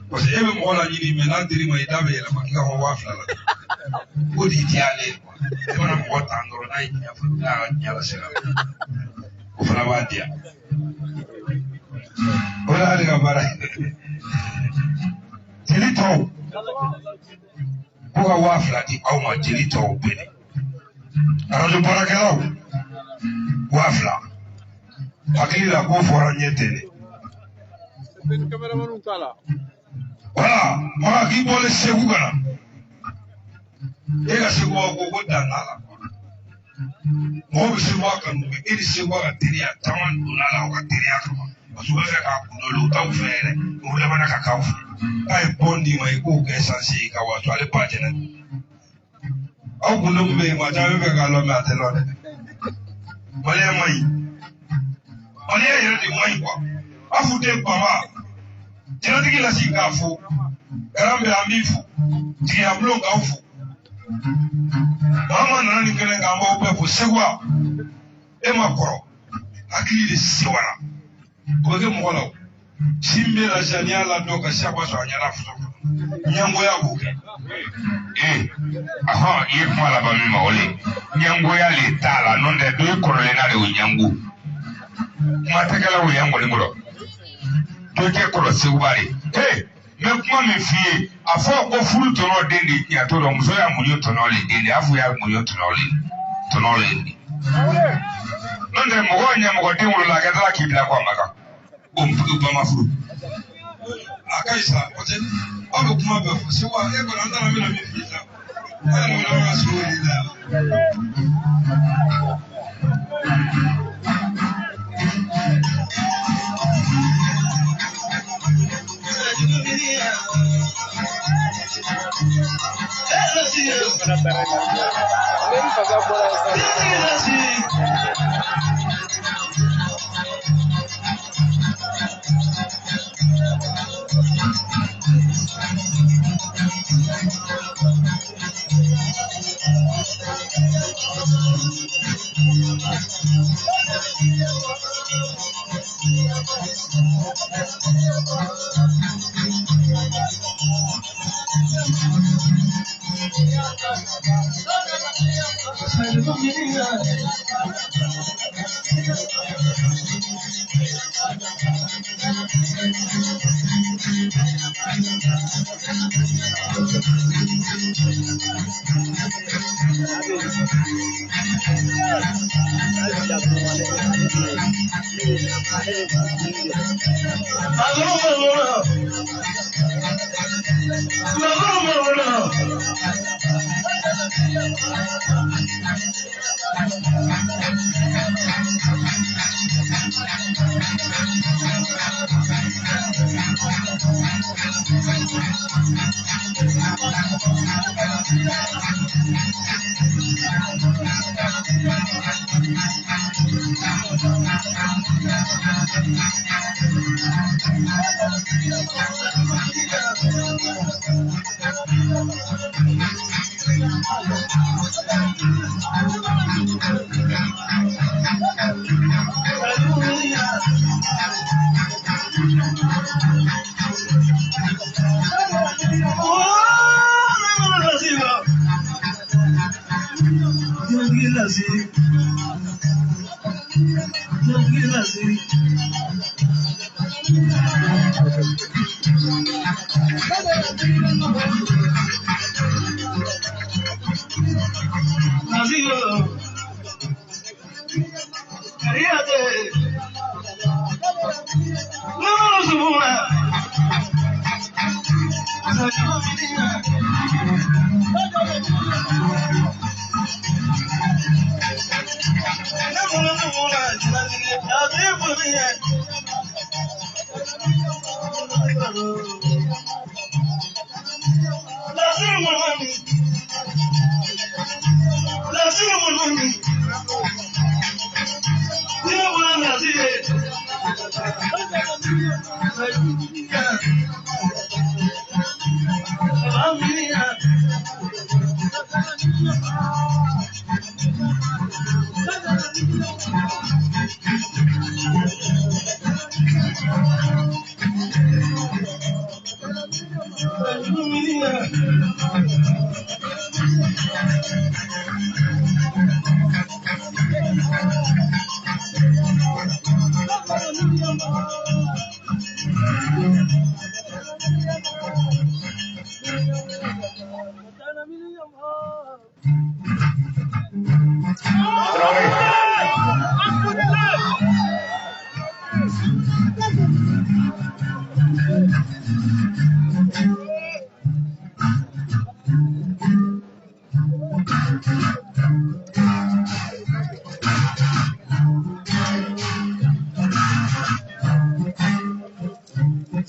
parce que e bɛ mɔgɔ laɲini mais n'a dir'i ma i da bɛ yɛlɛma k'i ka fɔ 2000 la o de diyalen ye quoi e mana mɔgɔ tan dɔrɔn n'a ye ɲɛ fɔ n'a ka ɲɛ lase la o fana b'a diya o de y'ale ka baara ye jeli tɔw ko ka 2000 di aw ma jeli tɔw bɛ yen arajo baarakɛlaw 2000 hakili la ko fɔra ɲɛ tɛ dɛ wala maka k'i bɔlen segu ka na e ka segu ko ko dan n'a la mɔgɔw bɛ segu a kanu e ni segu ka teriya caman donna la o ka teriya kama parce que u bɛ fɛ k'a kundɔlen u t'aw fɛ yɛrɛ u labanna ka k'aw fɛ a ye bɔn d'i ma i k'o kɛ sanse ye ka wato ale ba jɛnɛ aw kunde min bɛ yen maa caman bɛ fɛ k'a lɔ mɛ a tɛ lɔ dɛ maliyɛn man ɲi maliyɛn yɛrɛ de man ɲi kuwa a fɔ den baba jɛnɛtigi lasigi k'a fo garan bɛ an b'i fo tigiya bulon k'aw fo maa nana nin kɛnɛ kan an b'aw bɛɛ fo segu e ma kɔrɔ hakili de sewara o bɛ kɛ mɔgɔ la o si min bɛ lasiya n'i y'a ladɔn ka siya ba sɔrɔ a ɲɛna fɔlɔ ɲɛngoya b'o kɛ ahɔn i ye kuma laban min ma o le ɲɛngoya le t'a la n'o tɛ dɔ ye kɔrɔlen na de o ɲɛngo kuma tɛ kɛla o ɲɛngɔlen kɔrɔ dɔ kɛ kɔrɔ seguba de n bɛ kuma min f'i ye a fɔ ko furu tɔnɔ den de y'a to dɔn muso y'a muɲu tɔnɔ le den de a fɔ y'a muɲu tɔnɔ le de n'o tɛ mɔgɔ ɲɛmɔgɔ den wolola a kɛ tila k'i bila ko a ma kan o bama furu a ka ɲi sa parce que aw bɛ kuma bɛɛ fɔ segu e kɔni an taara min na min f'i la an yɛrɛ wala ka sogo de la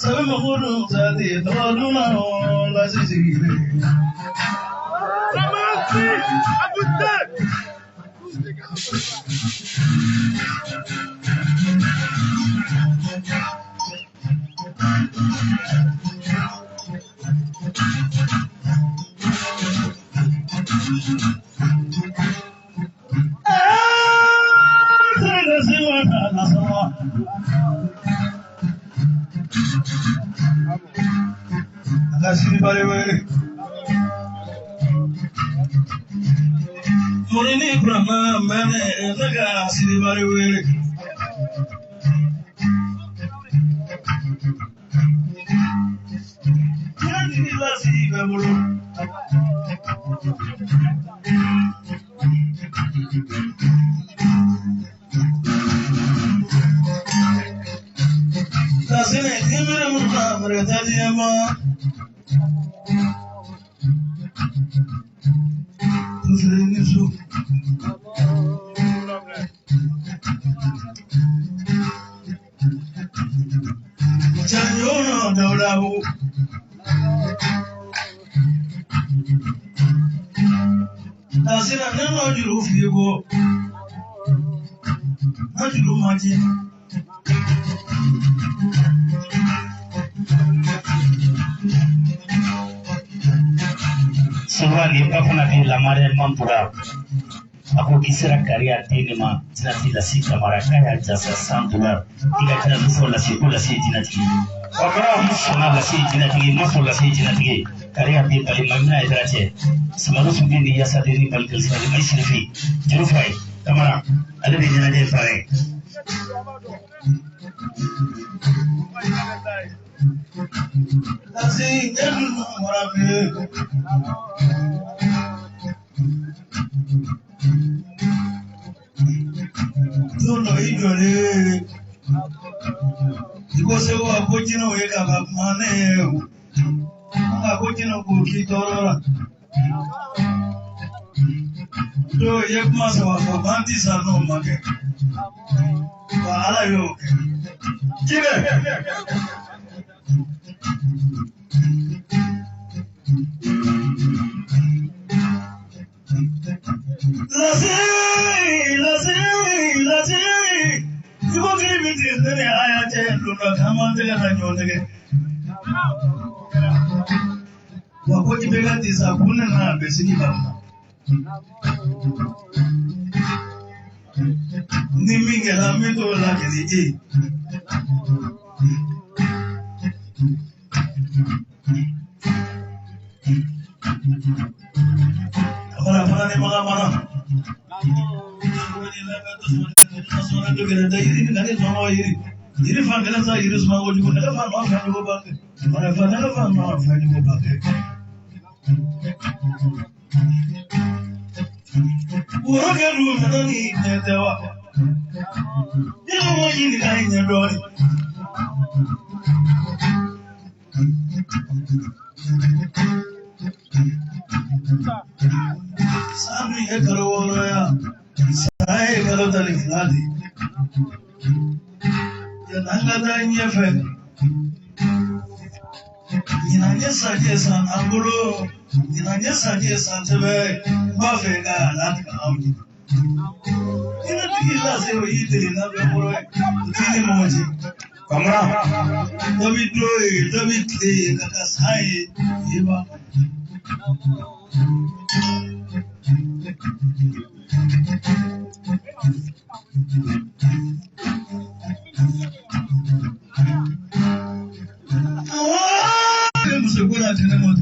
Sabe maqulu zati tawaluna la sisire. Samasi abutte. Asini bare bare. Morini Brahma mane naga asini bare bare. Yani lasi bebulu. Lasine kimere murna mereta diyama. Asina neno juru figo. Majuru maji. Sewali bakuna di lamare mampura. Aku kisira karya tinima tina tila sita marakaya jasa $100. Tiga tina nufo lasi tina tigi. Wakara musona lasi tina tigi maso lasi tina tigi. Karya di bali mamina idrache. Semaru sumini yasa diri bali kilsari maisrifi. Jurufai kamara ada di jana de fare. Asi elu marabe. Tono idore. Ikose wa kojino weka bakmane. Nga kojino kukitorora. Do yekmasa wa kobanti sano make. Wa ala yo. Kile. Lasi. Ibo kiri biti ndene ayate luna kamante kana nyondege. Wakoti bega tisa kuna na besini bamba. Ni minge la mito la kezi. Kamara fana ne mana. Ini fan kena saya iris mango juga, nak fan mana fan juga pakai, mana fan juga pakai. Orang yang dulu mana ni nyewa, dia mau ini kainnya dori. Sambil kalau orang ya. Saya kalau tadi lagi, jangan ada nyefe. Inanya saja san anggulo, inanya saja san sebe, bafega alat kau. Ini kita sewa itu nabe mulu, ini moji. Kamera, David Roy, David Lee, kakak saya, iba. Segura tenemos.